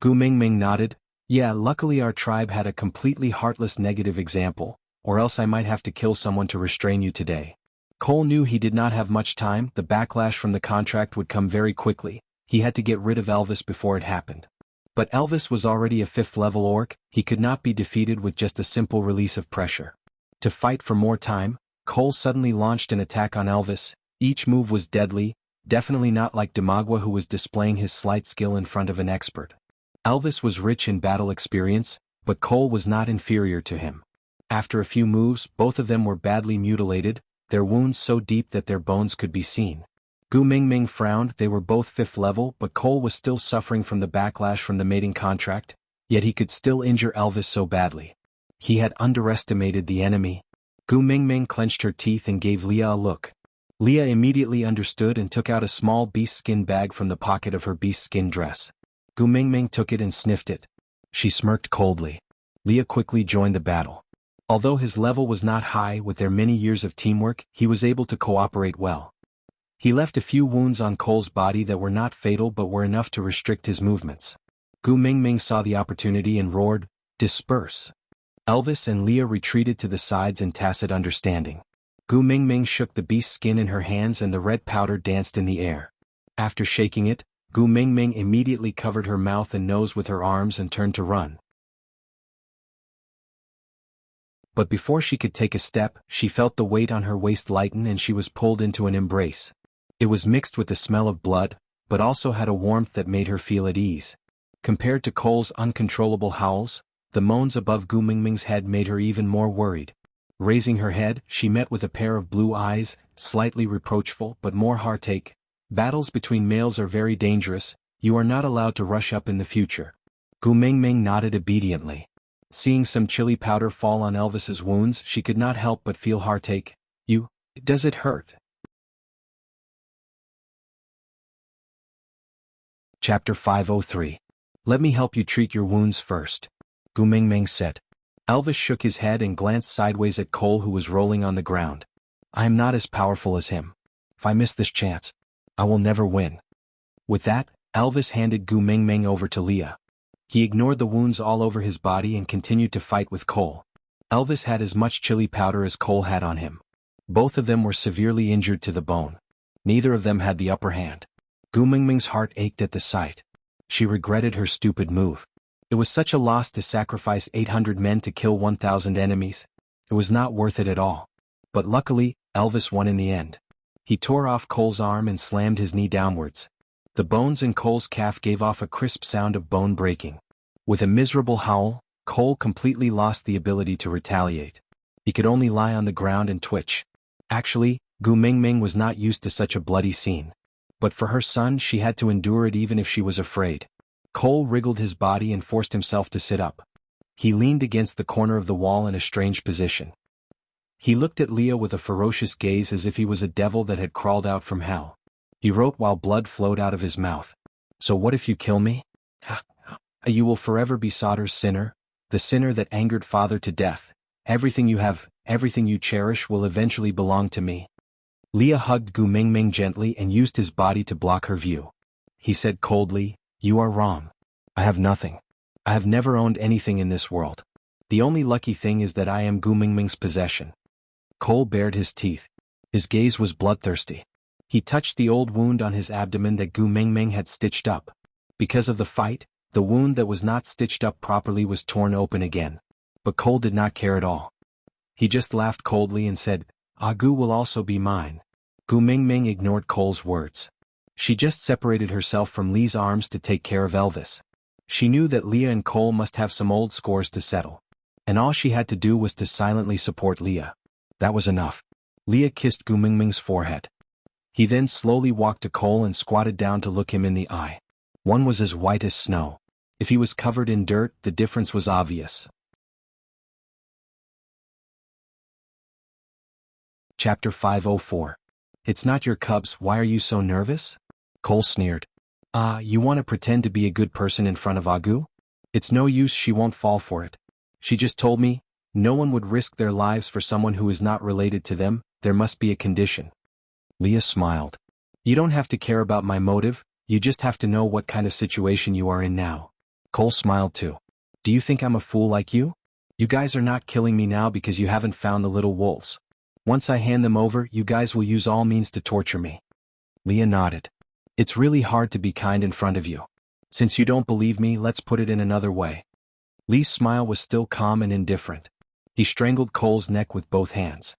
Gu Mingming nodded. Yeah, luckily our tribe had a completely heartless negative example, or else I might have to kill someone to restrain you today. Cole knew he did not have much time, the backlash from the contract would come very quickly, he had to get rid of Elvis before it happened. But Elvis was already a 5th-level orc, he could not be defeated with just a simple release of pressure. To fight for more time, Cole suddenly launched an attack on Elvis. Each move was deadly, definitely not like Damagua, who was displaying his slight skill in front of an expert. Elvis was rich in battle experience, but Cole was not inferior to him. After a few moves, both of them were badly mutilated, their wounds so deep that their bones could be seen. Gu Mingming frowned, they were both 5th level, but Cole was still suffering from the backlash from the mating contract, yet he could still injure Elvis so badly. He had underestimated the enemy. Gu Mingming clenched her teeth and gave Leah a look. Leah immediately understood and took out a small beast skin bag from the pocket of her beast skin dress. Gu Mingming took it and sniffed it. She smirked coldly. Leah quickly joined the battle. Although his level was not high, with their many years of teamwork, he was able to cooperate well. He left a few wounds on Cole's body that were not fatal but were enough to restrict his movements. Gu Mingming saw the opportunity and roared, "Disperse!" Elvis and Leah retreated to the sides in tacit understanding. Gu Mingming shook the beast's skin in her hands and the red powder danced in the air. After shaking it, Gu Mingming immediately covered her mouth and nose with her arms and turned to run. But before she could take a step, she felt the weight on her waist lighten and she was pulled into an embrace. It was mixed with the smell of blood, but also had a warmth that made her feel at ease. Compared to Cole's uncontrollable howls, the moans above Gu Mingming's head made her even more worried. Raising her head, she met with a pair of blue eyes, slightly reproachful but more heartache. Battles between males are very dangerous, you are not allowed to rush up in the future. Gu Mingming nodded obediently. Seeing some chili powder fall on Elvis's wounds, she could not help but feel heartache. Does it hurt? Chapter 503. Let me help you treat your wounds first, Gu Mingming said. Elvis shook his head and glanced sideways at Cole, who was rolling on the ground. I am not as powerful as him. If I miss this chance, I will never win. With that, Elvis handed Gu Mingming over to Leah. He ignored the wounds all over his body and continued to fight with Cole. Elvis had as much chili powder as Cole had on him. Both of them were severely injured to the bone. Neither of them had the upper hand. Gu Mingming's heart ached at the sight. She regretted her stupid move. It was such a loss to sacrifice 800 men to kill 1,000 enemies. It was not worth it at all. But luckily, Elvis won in the end. He tore off Cole's arm and slammed his knee downwards. The bones in Cole's calf gave off a crisp sound of bone breaking. With a miserable howl, Cole completely lost the ability to retaliate. He could only lie on the ground and twitch. Actually, Gu Mingming was not used to such a bloody scene. But for her son, she had to endure it even if she was afraid. Cole wriggled his body and forced himself to sit up. He leaned against the corner of the wall in a strange position. He looked at Leah with a ferocious gaze as if he was a devil that had crawled out from hell. He wrote while blood flowed out of his mouth. So what if you kill me? You will forever be Sauter's sinner, the sinner that angered Father to death. Everything you have, everything you cherish will eventually belong to me. Leah hugged Gu Mingming gently and used his body to block her view. He said coldly, You are wrong. I have nothing. I have never owned anything in this world. The only lucky thing is that I am Gu Mingming's possession. Cole bared his teeth. His gaze was bloodthirsty. He touched the old wound on his abdomen that Gu Mingming had stitched up. Because of the fight, the wound that was not stitched up properly was torn open again. But Cole did not care at all. He just laughed coldly and said, Gu will also be mine. Gu Mingming ignored Cole's words. She just separated herself from Lee's arms to take care of Elvis. She knew that Leah and Cole must have some old scores to settle. And all she had to do was to silently support Leah. That was enough. Leah kissed Gu Mingming's forehead. He then slowly walked to Cole and squatted down to look him in the eye. One was as white as snow. If he was covered in dirt, the difference was obvious. Chapter 504. It's not your cubs, why are you so nervous? Cole sneered. You want to pretend to be a good person in front of Agu? It's no use, she won't fall for it. She just told me, no one would risk their lives for someone who is not related to them, there must be a condition. Leah smiled. You don't have to care about my motive, you just have to know what kind of situation you are in now. Cole smiled too. Do you think I'm a fool like you? You guys are not killing me now because you haven't found the little wolves. Once I hand them over, you guys will use all means to torture me. Leah nodded. It's really hard to be kind in front of you. Since you don't believe me, let's put it in another way. Lee's smile was still calm and indifferent. He strangled Cole's neck with both hands.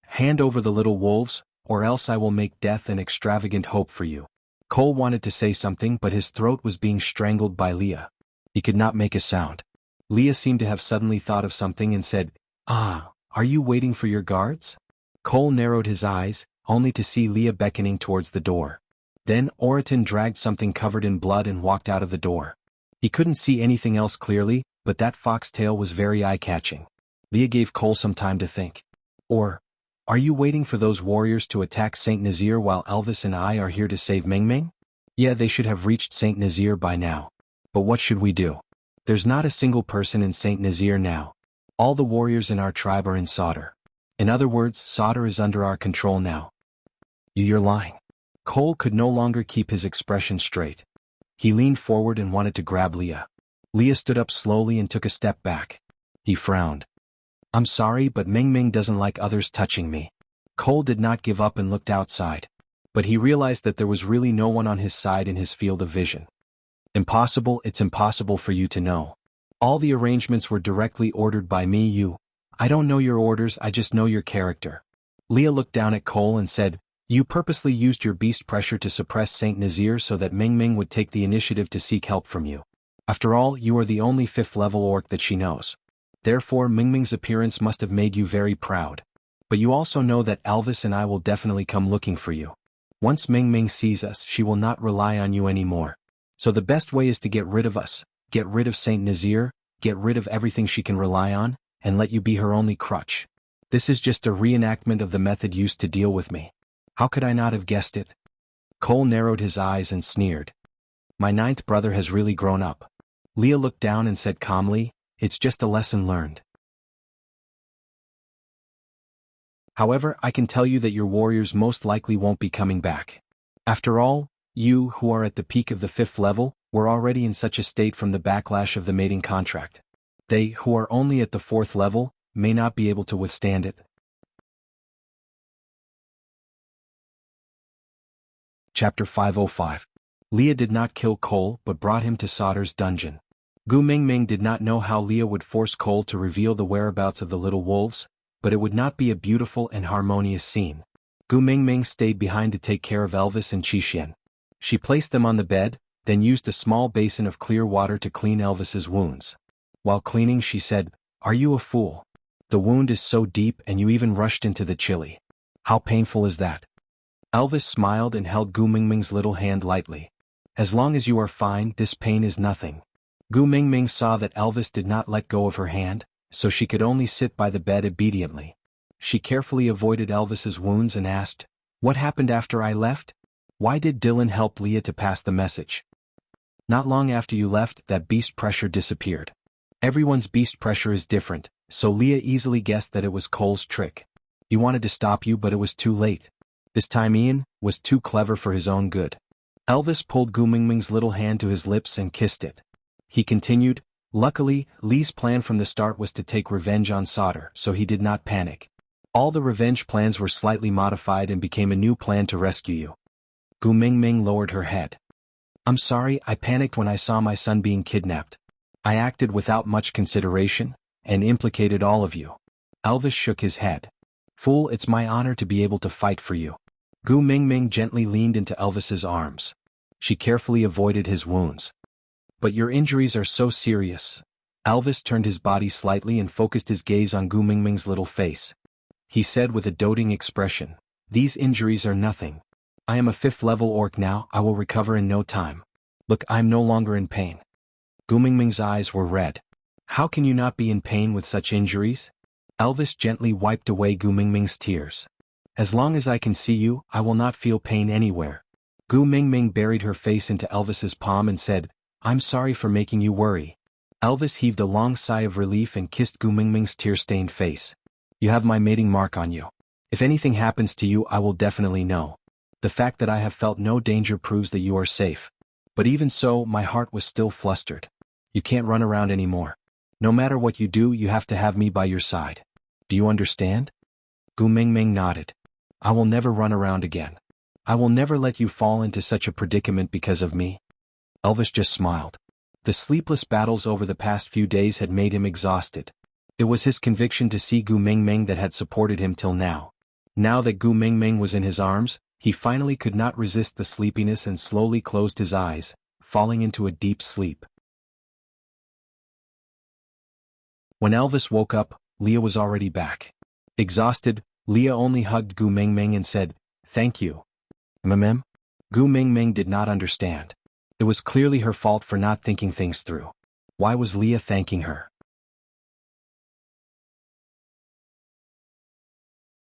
Hand over the little wolves, or else I will make death an extravagant hope for you. Cole wanted to say something, but his throat was being strangled by Leah. He could not make a sound. Leah seemed to have suddenly thought of something and said, Are you waiting for your guards? Cole narrowed his eyes, only to see Leah beckoning towards the door. Then Oriton dragged something covered in blood and walked out of the door. He couldn't see anything else clearly, but that foxtail was very eye-catching. Leah gave Cole some time to think. Are you waiting for those warriors to attack St. Nazir while Elvis and I are here to save Mingming? Yeah, they should have reached St. Nazir by now. But what should we do? There's not a single person in St. Nazir now. All the warriors in our tribe are in Sauter. In other words, Sauter is under our control now. You're lying. Cole could no longer keep his expression straight. He leaned forward and wanted to grab Leah. Leah stood up slowly and took a step back. He frowned. I'm sorry, but Mingming doesn't like others touching me. Cole did not give up and looked outside. But he realized that there was really no one on his side in his field of vision. Impossible, it's impossible for you to know. All the arrangements were directly ordered by me. I don't know your orders, I just know your character. Leah looked down at Cole and said, You purposely used your beast pressure to suppress St. Nazir so that Mingming would take the initiative to seek help from you. After all, you are the only 5th level orc that she knows. Therefore, Mingming's appearance must have made you very proud. But you also know that Elvis and I will definitely come looking for you. Once Mingming sees us, she will not rely on you anymore. So the best way is to get rid of us. get rid of Saint Nazir, get rid of everything she can rely on, and let you be her only crutch. This is just a reenactment of the method used to deal with me. How could I not have guessed it? Cole narrowed his eyes and sneered. My ninth brother has really grown up. Leah looked down and said calmly, it's just a lesson learned. However, I can tell you that your warriors most likely won't be coming back. After all, you, who are at the peak of the 5th level, were already in such a state from the backlash of the mating contract. They, who are only at the 4th level, may not be able to withstand it. Chapter 505. Leah did not kill Cole but brought him to Sauter's dungeon. Gu Mingming did not know how Leah would force Cole to reveal the whereabouts of the little wolves, but it would not be a beautiful and harmonious scene. Gu Mingming stayed behind to take care of Elvis and Qixuan. She placed them on the bed, then used a small basin of clear water to clean Elvis's wounds. While cleaning she said, "Are you a fool? The wound is so deep and you even rushed into the chili. How painful is that?" Elvis smiled and held Gu Mingming's little hand lightly. "As long as you are fine, this pain is nothing." Gu Mingming saw that Elvis did not let go of her hand, so she could only sit by the bed obediently. She carefully avoided Elvis's wounds and asked, "What happened after I left? Why did Dylan help Leah to pass the message?" "Not long after you left, that beast pressure disappeared." Everyone's beast pressure is different, so Leah easily guessed that it was Cole's trick. He wanted to stop you but it was too late. This time Ian was too clever for his own good. Elvis pulled Gu Mingming's little hand to his lips and kissed it. He continued, "Luckily, Lee's plan from the start was to take revenge on Sauter, so he did not panic. All the revenge plans were slightly modified and became a new plan to rescue you." Gu Mingming lowered her head. "I'm sorry, I panicked when I saw my son being kidnapped. I acted without much consideration, and implicated all of you." Elvis shook his head. "Fool, it's my honor to be able to fight for you." Gu Mingming gently leaned into Elvis's arms. She carefully avoided his wounds. "But your injuries are so serious." Elvis turned his body slightly and focused his gaze on Gu Mingming's little face. He said with a doting expression, "These injuries are nothing. I am a 5th level orc now, I will recover in no time. Look, I'm no longer in pain." Gu Mingming's eyes were red. "How can you not be in pain with such injuries?" Elvis gently wiped away Gu Mingming's tears. "As long as I can see you, I will not feel pain anywhere." Gu Mingming buried her face into Elvis's palm and said, "I'm sorry for making you worry." Elvis heaved a long sigh of relief and kissed Gu Mingming's tear-stained face. "You have my mating mark on you. If anything happens to you I will definitely know. The fact that I have felt no danger proves that you are safe. But even so, my heart was still flustered. You can't run around anymore. No matter what you do, you have to have me by your side. Do you understand?" Gu Mingming nodded. "I will never run around again. I will never let you fall into such a predicament because of me." Elvis just smiled. The sleepless battles over the past few days had made him exhausted. It was his conviction to see Gu Mingming that had supported him till now. Now that Gu Mingming was in his arms, he finally could not resist the sleepiness and slowly closed his eyes, falling into a deep sleep. When Elvis woke up, Leah was already back. Exhausted, Leah only hugged Gu Mingming and said, "Thank you." "Mm." Gu Mingming did not understand. It was clearly her fault for not thinking things through. Why was Leah thanking her?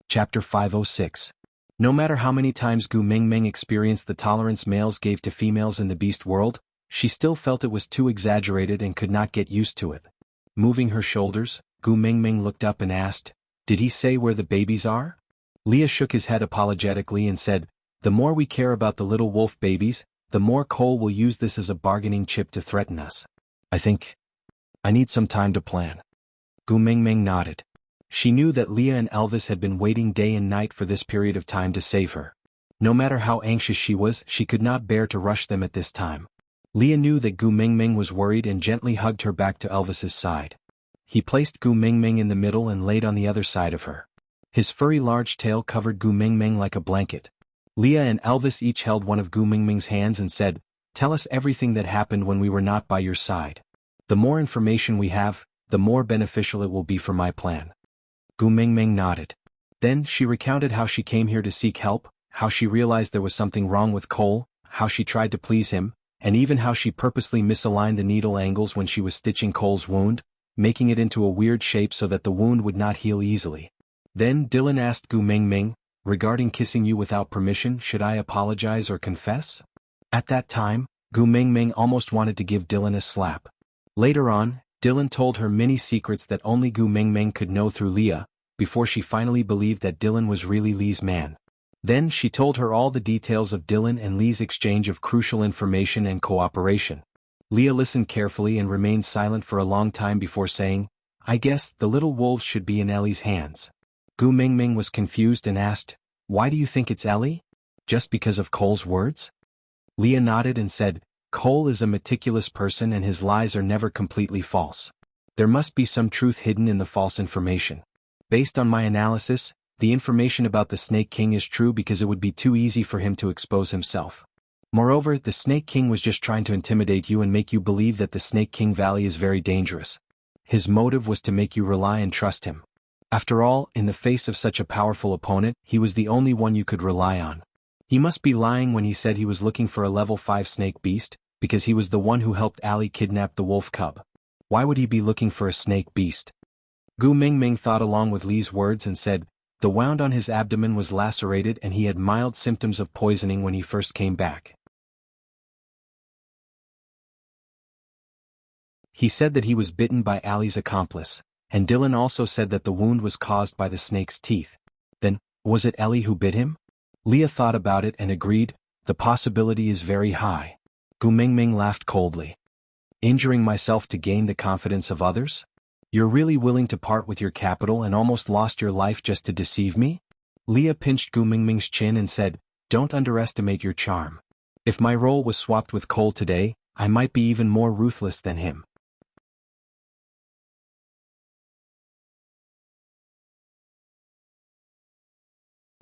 Chapter 506. No matter how many times Gu Mingming experienced the tolerance males gave to females in the beast world, she still felt it was too exaggerated and could not get used to it. Moving her shoulders, Gu Mingming looked up and asked, "Did he say where the babies are?" Leah shook his head apologetically and said, "The more we care about the little wolf babies, the more Cole will use this as a bargaining chip to threaten us. I need some time to plan." Gu Mingming nodded. She knew that Leah and Elvis had been waiting day and night for this period of time to save her. No matter how anxious she was, she could not bear to rush them at this time. Leah knew that Gu Mingming was worried and gently hugged her back to Elvis's side. He placed Gu Mingming in the middle and laid on the other side of her. His furry large tail covered Gu Mingming like a blanket. Leah and Elvis each held one of Gu Mingming's hands and said, "Tell us everything that happened when we were not by your side. The more information we have, the more beneficial it will be for my plan." Gu Mingming nodded. Then she recounted how she came here to seek help, how she realized there was something wrong with Cole, how she tried to please him, and even how she purposely misaligned the needle angles when she was stitching Cole's wound, making it into a weird shape so that the wound would not heal easily. Then Dylan asked Gu Mingming, regarding kissing you without permission, should I apologize or confess? At that time, Gu Mingming almost wanted to give Dylan a slap. Later on, Dylan told her many secrets that only Gu Mingming could know through Leah, before she finally believed that Dylan was really Lee's man. Then she told her all the details of Dylan and Lee's exchange of crucial information and cooperation. Leah listened carefully and remained silent for a long time before saying, I guess the little wolves should be in Ellie's hands. Gu Mingming was confused and asked, why do you think it's Ellie? Just because of Cole's words? Leah nodded and said, Cole is a meticulous person and his lies are never completely false. There must be some truth hidden in the false information. Based on my analysis, the information about the Snake King is true because it would be too easy for him to expose himself. Moreover, the Snake King was just trying to intimidate you and make you believe that the Snake King Valley is very dangerous. His motive was to make you rely and trust him. After all, in the face of such a powerful opponent, he was the only one you could rely on. He must be lying when he said he was looking for a level 5 snake beast, because he was the one who helped Allie kidnap the wolf cub. Why would he be looking for a snake beast? Gu Mingming thought along with Lee's words and said, the wound on his abdomen was lacerated and he had mild symptoms of poisoning when he first came back. He said that he was bitten by Allie's accomplice, and Dylan also said that the wound was caused by the snake's teeth. Then, was it Ellie who bit him? Leah thought about it and agreed, the possibility is very high. Gu Mingming laughed coldly. Injuring myself to gain the confidence of others? You're really willing to part with your capital and almost lost your life just to deceive me? Leah pinched Gu Mingming's chin and said, don't underestimate your charm. If my role was swapped with Cole today, I might be even more ruthless than him.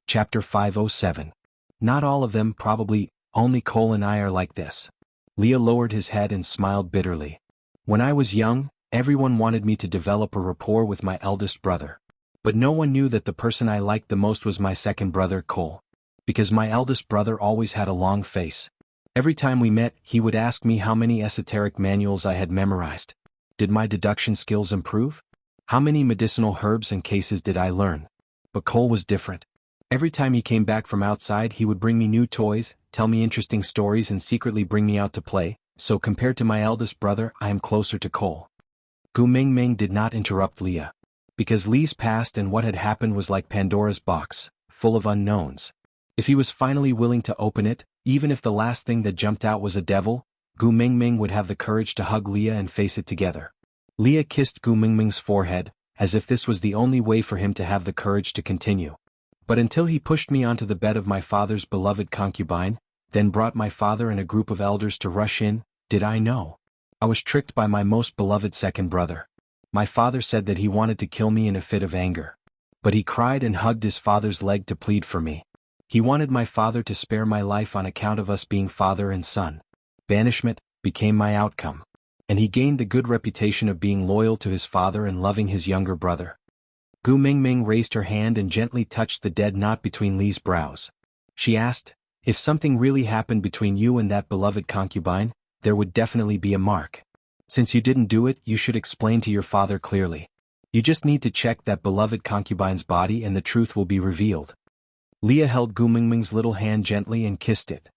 Chapter 507. Not all of them, probably, only Cole and I are like this. Leah lowered his head and smiled bitterly. When I was young, everyone wanted me to develop a rapport with my eldest brother. But no one knew that the person I liked the most was my second brother, Cole. Because my eldest brother always had a long face. Every time we met, he would ask me how many esoteric manuals I had memorized. Did my deduction skills improve? How many medicinal herbs and cases did I learn? But Cole was different. Every time he came back from outside, he would bring me new toys, tell me interesting stories and secretly bring me out to play, so compared to my eldest brother, I am closer to Cole. Gu Mingming did not interrupt Leah. Because Lee's past and what had happened was like Pandora's box, full of unknowns. If he was finally willing to open it, even if the last thing that jumped out was a devil, Gu Mingming would have the courage to hug Leah and face it together. Leah kissed Gu Mingming's forehead, as if this was the only way for him to have the courage to continue. But until he pushed me onto the bed of my father's beloved concubine, then brought my father and a group of elders to rush in, did I know? I was tricked by my most beloved second brother. My father said that he wanted to kill me in a fit of anger. But he cried and hugged his father's leg to plead for me. He wanted my father to spare my life on account of us being father and son. Banishment became my outcome. And he gained the good reputation of being loyal to his father and loving his younger brother. Gu Mingming raised her hand and gently touched the dead knot between Lee's brows. She asked, if something really happened between you and that beloved concubine, there would definitely be a mark. Since you didn't do it, you should explain to your father clearly. You just need to check that beloved concubine's body and the truth will be revealed. Leah held Gu Mingming's little hand gently and kissed it.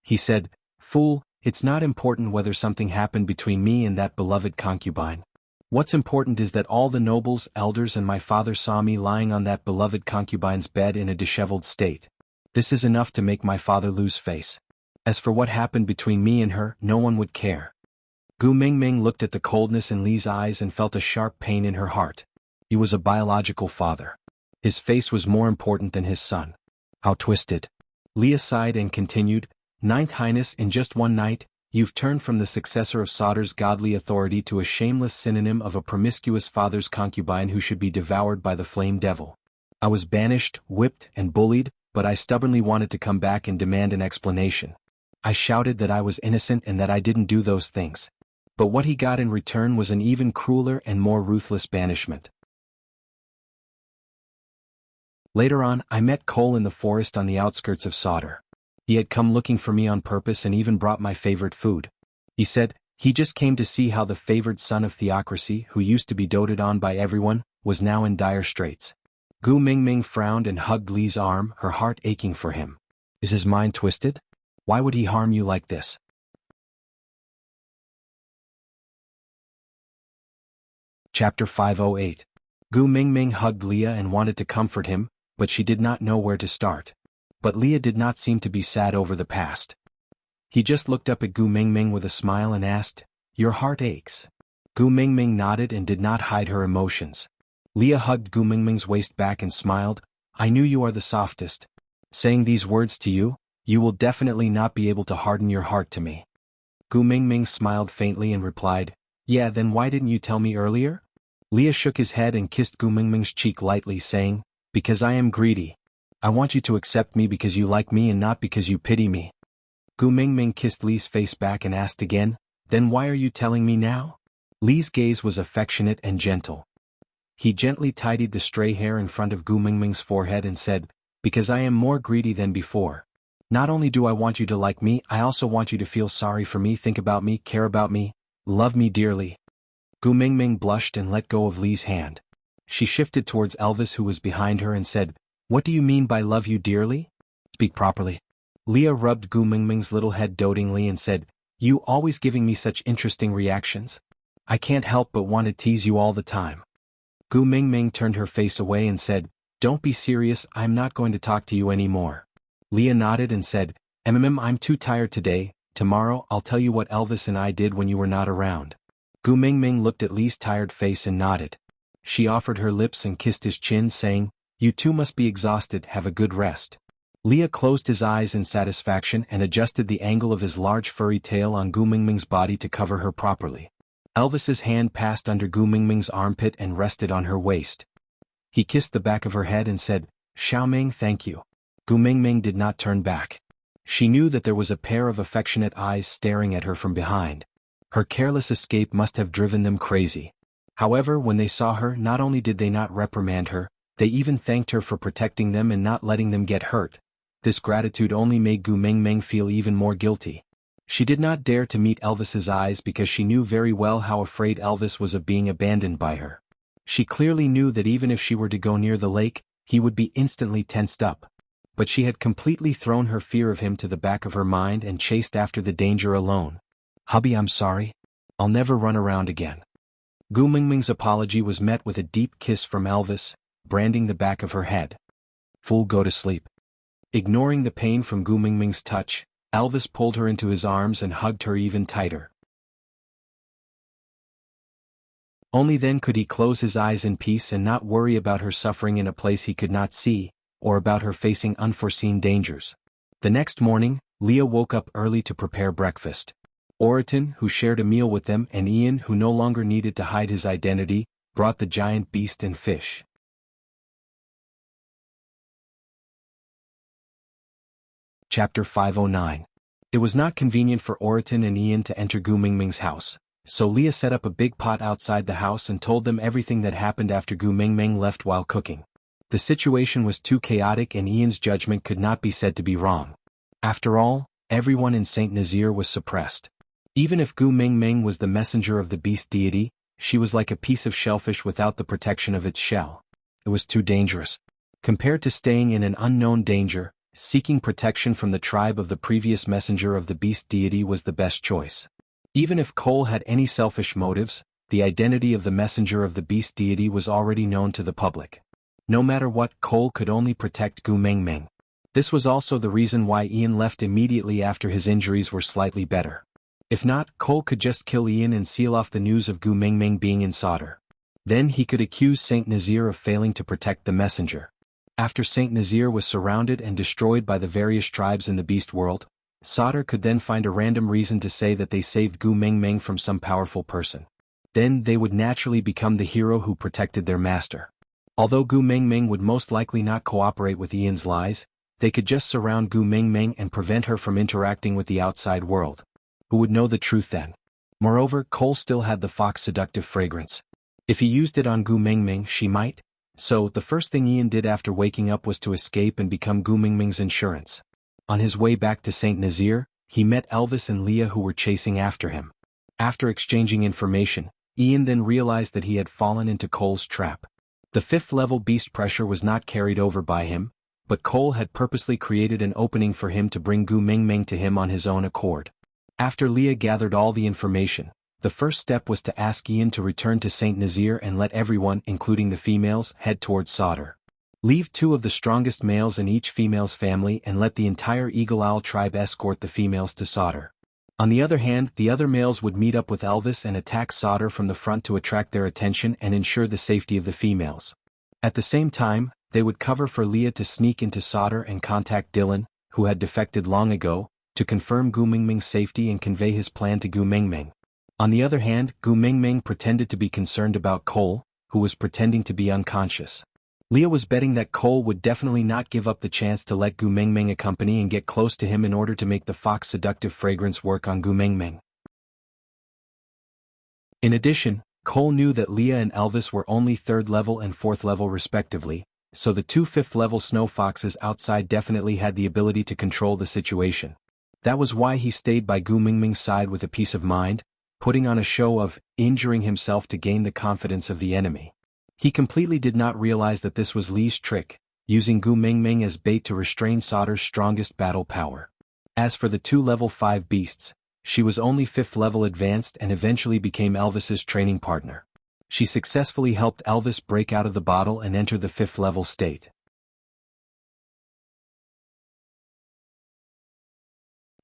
He said, fool, it's not important whether something happened between me and that beloved concubine. What's important is that all the nobles, elders and my father saw me lying on that beloved concubine's bed in a disheveled state. This is enough to make my father lose face. As for what happened between me and her, no one would care. Gu Mingming looked at the coldness in Lee's eyes and felt a sharp pain in her heart. He was a biological father. His face was more important than his son. How twisted. Leah sighed and continued, Ninth Highness, in just one night, you've turned from the successor of Sauter's godly authority to a shameless synonym of a promiscuous father's concubine who should be devoured by the flame devil. I was banished, whipped, and bullied, but I stubbornly wanted to come back and demand an explanation. I shouted that I was innocent and that I didn't do those things. But what he got in return was an even crueler and more ruthless banishment. Later on, I met Cole in the forest on the outskirts of Sauter. He had come looking for me on purpose and even brought my favorite food. He said, he just came to see how the favored son of theocracy, who used to be doted on by everyone, was now in dire straits. Gu Mingming frowned and hugged Li's arm, her heart aching for him. Is his mind twisted? Why would he harm you like this? Chapter 508. Gu Mingming hugged Leah and wanted to comfort him, but she did not know where to start. But Leah did not seem to be sad over the past. He just looked up at Gu Mingming with a smile and asked, "Your heart aches?" Gu Mingming nodded and did not hide her emotions. Leah hugged Gu Mingming's waist back and smiled, "I knew you are the softest. Saying these words to you, you will definitely not be able to harden your heart to me." Gu Mingming smiled faintly and replied, "Yeah, then why didn't you tell me earlier?" Leah shook his head and kissed Gu Mingming's cheek lightly, saying, "Because I am greedy. I want you to accept me because you like me and not because you pity me." Gu Mingming kissed Li's face back and asked again, "Then why are you telling me now?" Li's gaze was affectionate and gentle. He gently tidied the stray hair in front of Gu Mingming's forehead and said, "Because I am more greedy than before. Not only do I want you to like me, I also want you to feel sorry for me, think about me, care about me, love me dearly." Gu Mingming blushed and let go of Li's hand. She shifted towards Elvis, who was behind her, and said, "What do you mean by love you dearly? Speak properly." Leah rubbed Gu Mingming's little head dotingly and said, "You always giving me such interesting reactions. I can't help but want to tease you all the time." Gu Mingming turned her face away and said, "Don't be serious, I'm not going to talk to you anymore." Leah nodded and said, I'm too tired today, tomorrow I'll tell you what Elvis and I did when you were not around." Gu Mingming looked at Li's tired face and nodded. She offered her lips and kissed his chin, saying, "You too must be exhausted, have a good rest." Leah closed his eyes in satisfaction and adjusted the angle of his large furry tail on Gu Mingming's body to cover her properly. Elvis's hand passed under Gu Mingming's armpit and rested on her waist. He kissed the back of her head and said, "Xiaoming, thank you." Gu Mingming did not turn back. She knew that there was a pair of affectionate eyes staring at her from behind. Her careless escape must have driven them crazy. However, when they saw her, not only did they not reprimand her, they even thanked her for protecting them and not letting them get hurt. This gratitude only made Gu Mingming feel even more guilty. She did not dare to meet Elvis's eyes because she knew very well how afraid Elvis was of being abandoned by her. She clearly knew that even if she were to go near the lake, he would be instantly tensed up. But she had completely thrown her fear of him to the back of her mind and chased after the danger alone. "Hubby, I'm sorry. I'll never run around again." Gu Mingming's apology was met with a deep kiss from Elvis, branding the back of her head. "Fool, go to sleep." Ignoring the pain from Gu Mingming's touch, Elvis pulled her into his arms and hugged her even tighter. Only then could he close his eyes in peace and not worry about her suffering in a place he could not see, or about her facing unforeseen dangers. The next morning, Leah woke up early to prepare breakfast. Oriton, who shared a meal with them, and Ian, who no longer needed to hide his identity, brought the giant beast and fish. Chapter 509. It was not convenient for Oriton and Ian to enter Gu Mingming's house, so Leah set up a big pot outside the house and told them everything that happened after Gu Mingming left while cooking. The situation was too chaotic and Ian's judgment could not be said to be wrong. After all, everyone in Saint Nazir was suppressed. Even if Gu Mingming was the messenger of the beast deity, she was like a piece of shellfish without the protection of its shell. It was too dangerous. Compared to staying in an unknown danger, seeking protection from the tribe of the previous messenger of the beast deity was the best choice. Even if Cole had any selfish motives, the identity of the messenger of the beast deity was already known to the public. No matter what, Cole could only protect Gu Mingming. This was also the reason why Ian left immediately after his injuries were slightly better. If not, Cole could just kill Ian and seal off the news of Gu Mingming being in Sauter. Then he could accuse Saint Nazir of failing to protect the messenger. After Saint Nazir was surrounded and destroyed by the various tribes in the beast world, Sauter could then find a random reason to say that they saved Gu Mingming from some powerful person. Then they would naturally become the hero who protected their master. Although Gu Mingming would most likely not cooperate with Ian's lies, they could just surround Gu Mingming and prevent her from interacting with the outside world. Who would know the truth then? Moreover, Cole still had the fox seductive fragrance. If he used it on Gu Mingming, she might. So, the first thing Ian did after waking up was to escape and become Gu Mingming's insurance. On his way back to St. Nazaire, he met Elvis and Leah who were chasing after him. After exchanging information, Ian then realized that he had fallen into Cole's trap. The 5th level beast pressure was not carried over by him, but Cole had purposely created an opening for him to bring Gu Mingming to him on his own accord. After Leah gathered all the information, the first step was to ask Ian to return to St. Nazaire and let everyone, including the females, head towards Sauter. Leave 2 of the strongest males in each female's family and let the entire Eagle Owl tribe escort the females to Sauter. On the other hand, the other males would meet up with Elvis and attack Sauter from the front to attract their attention and ensure the safety of the females. At the same time, they would cover for Leah to sneak into Sauter and contact Dylan, who had defected long ago, to confirm Gu Mingming's safety and convey his plan to Gu Mingming. On the other hand, Gu Mingming pretended to be concerned about Cole, who was pretending to be unconscious. Leah was betting that Cole would definitely not give up the chance to let Gu Mingming accompany and get close to him in order to make the fox seductive fragrance work on Gu Mingming. In addition, Cole knew that Leah and Elvis were only 3rd level and 4th level respectively, so the 2 5th level snow foxes outside definitely had the ability to control the situation. That was why he stayed by Gu Mingming's side with a peace of mind, putting on a show of injuring himself to gain the confidence of the enemy. He completely did not realize that this was Lee's trick, using Gu Mingming as bait to restrain Sauter's strongest battle power. As for the 2 level 5 beasts, she was only 5th level advanced and eventually became Elvis's training partner. She successfully helped Elvis break out of the bottle and enter the 5th level state.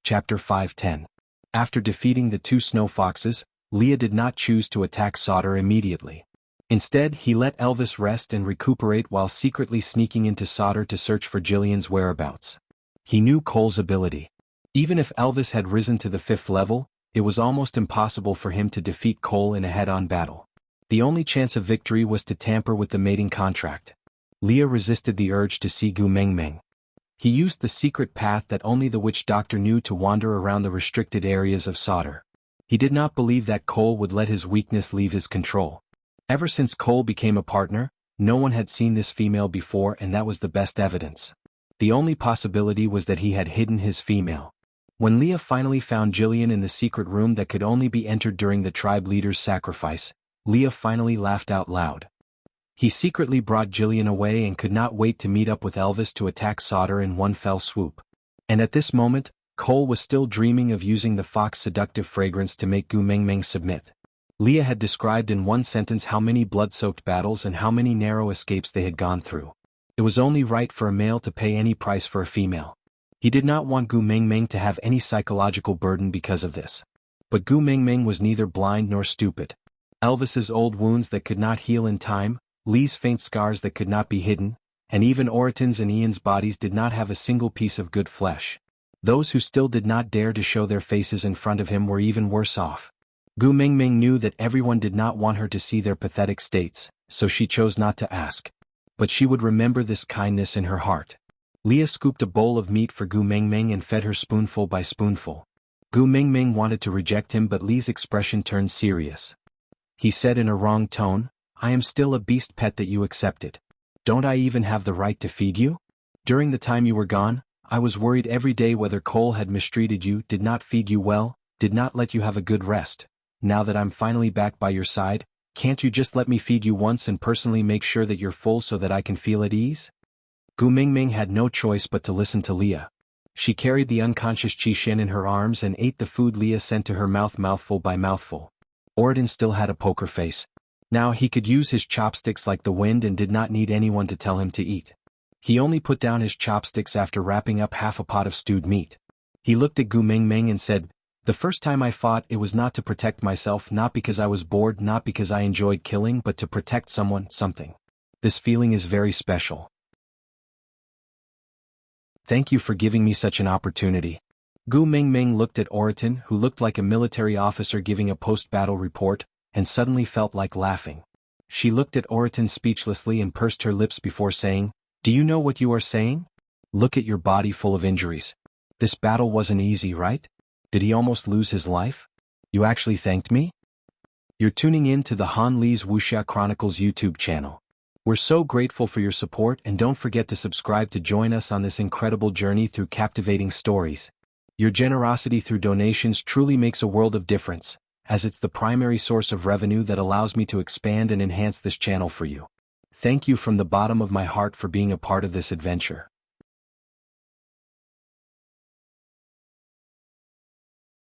Chapter 5:10. After defeating the 2 snow foxes, Leah did not choose to attack Sauter immediately. Instead, he let Elvis rest and recuperate while secretly sneaking into Sauter to search for Jillian's whereabouts. He knew Cole's ability. Even if Elvis had risen to the 5th level, it was almost impossible for him to defeat Cole in a head-on battle. The only chance of victory was to tamper with the mating contract. Leah resisted the urge to see Gu Mingming. He used the secret path that only the witch doctor knew to wander around the restricted areas of Sauter. He did not believe that Cole would let his weakness leave his control. Ever since Cole became a partner, no one had seen this female before, and that was the best evidence. The only possibility was that he had hidden his female. When Leah finally found Jillian in the secret room that could only be entered during the tribe leader's sacrifice, Leah finally laughed out loud. He secretly brought Jillian away and could not wait to meet up with Elvis to attack Sauter in one fell swoop. And at this moment, Cole was still dreaming of using the fox seductive fragrance to make Gu Mingming submit. Leah had described in one sentence how many blood-soaked battles and how many narrow escapes they had gone through. It was only right for a male to pay any price for a female. He did not want Gu Mingming to have any psychological burden because of this. But Gu Mingming was neither blind nor stupid. Elvis's old wounds that could not heal in time, Lee's faint scars that could not be hidden, and even Oraton's and Ian's bodies did not have a single piece of good flesh. Those who still did not dare to show their faces in front of him were even worse off. Gu Mingming knew that everyone did not want her to see their pathetic states, so she chose not to ask. But she would remember this kindness in her heart. Leah scooped a bowl of meat for Gu Mingming and fed her spoonful by spoonful. Gu Mingming wanted to reject him, but Lee's expression turned serious. He said in a wrong tone, "I am still a beast pet that you accepted. Don't I even have the right to feed you? During the time you were gone, I was worried every day whether Cole had mistreated you, did not feed you well, did not let you have a good rest. Now that I'm finally back by your side, can't you just let me feed you once and personally make sure that you're full so that I can feel at ease?" Gu Mingming had no choice but to listen to Leah. She carried the unconscious Qixin in her arms and ate the food Leah sent to her mouth mouthful by mouthful. Oraton still had a poker face. Now he could use his chopsticks like the wind and did not need anyone to tell him to eat. He only put down his chopsticks after wrapping up half a pot of stewed meat. He looked at Gu Mingming and said, "The first time I fought, it was not to protect myself, not because I was bored, not because I enjoyed killing, but to protect someone, something. This feeling is very special. Thank you for giving me such an opportunity." Gu Mingming looked at Oraton, who looked like a military officer giving a post-battle report, and suddenly felt like laughing. She looked at Oraton speechlessly and pursed her lips before saying, "Do you know what you are saying? Look at your body full of injuries. This battle wasn't easy, right? Did he almost lose his life? You actually thanked me?" You're tuning in to the Han Lee's Wuxia Chronicles YouTube channel. We're so grateful for your support, and don't forget to subscribe to join us on this incredible journey through captivating stories. Your generosity through donations truly makes a world of difference, as it's the primary source of revenue that allows me to expand and enhance this channel for you. Thank you from the bottom of my heart for being a part of this adventure.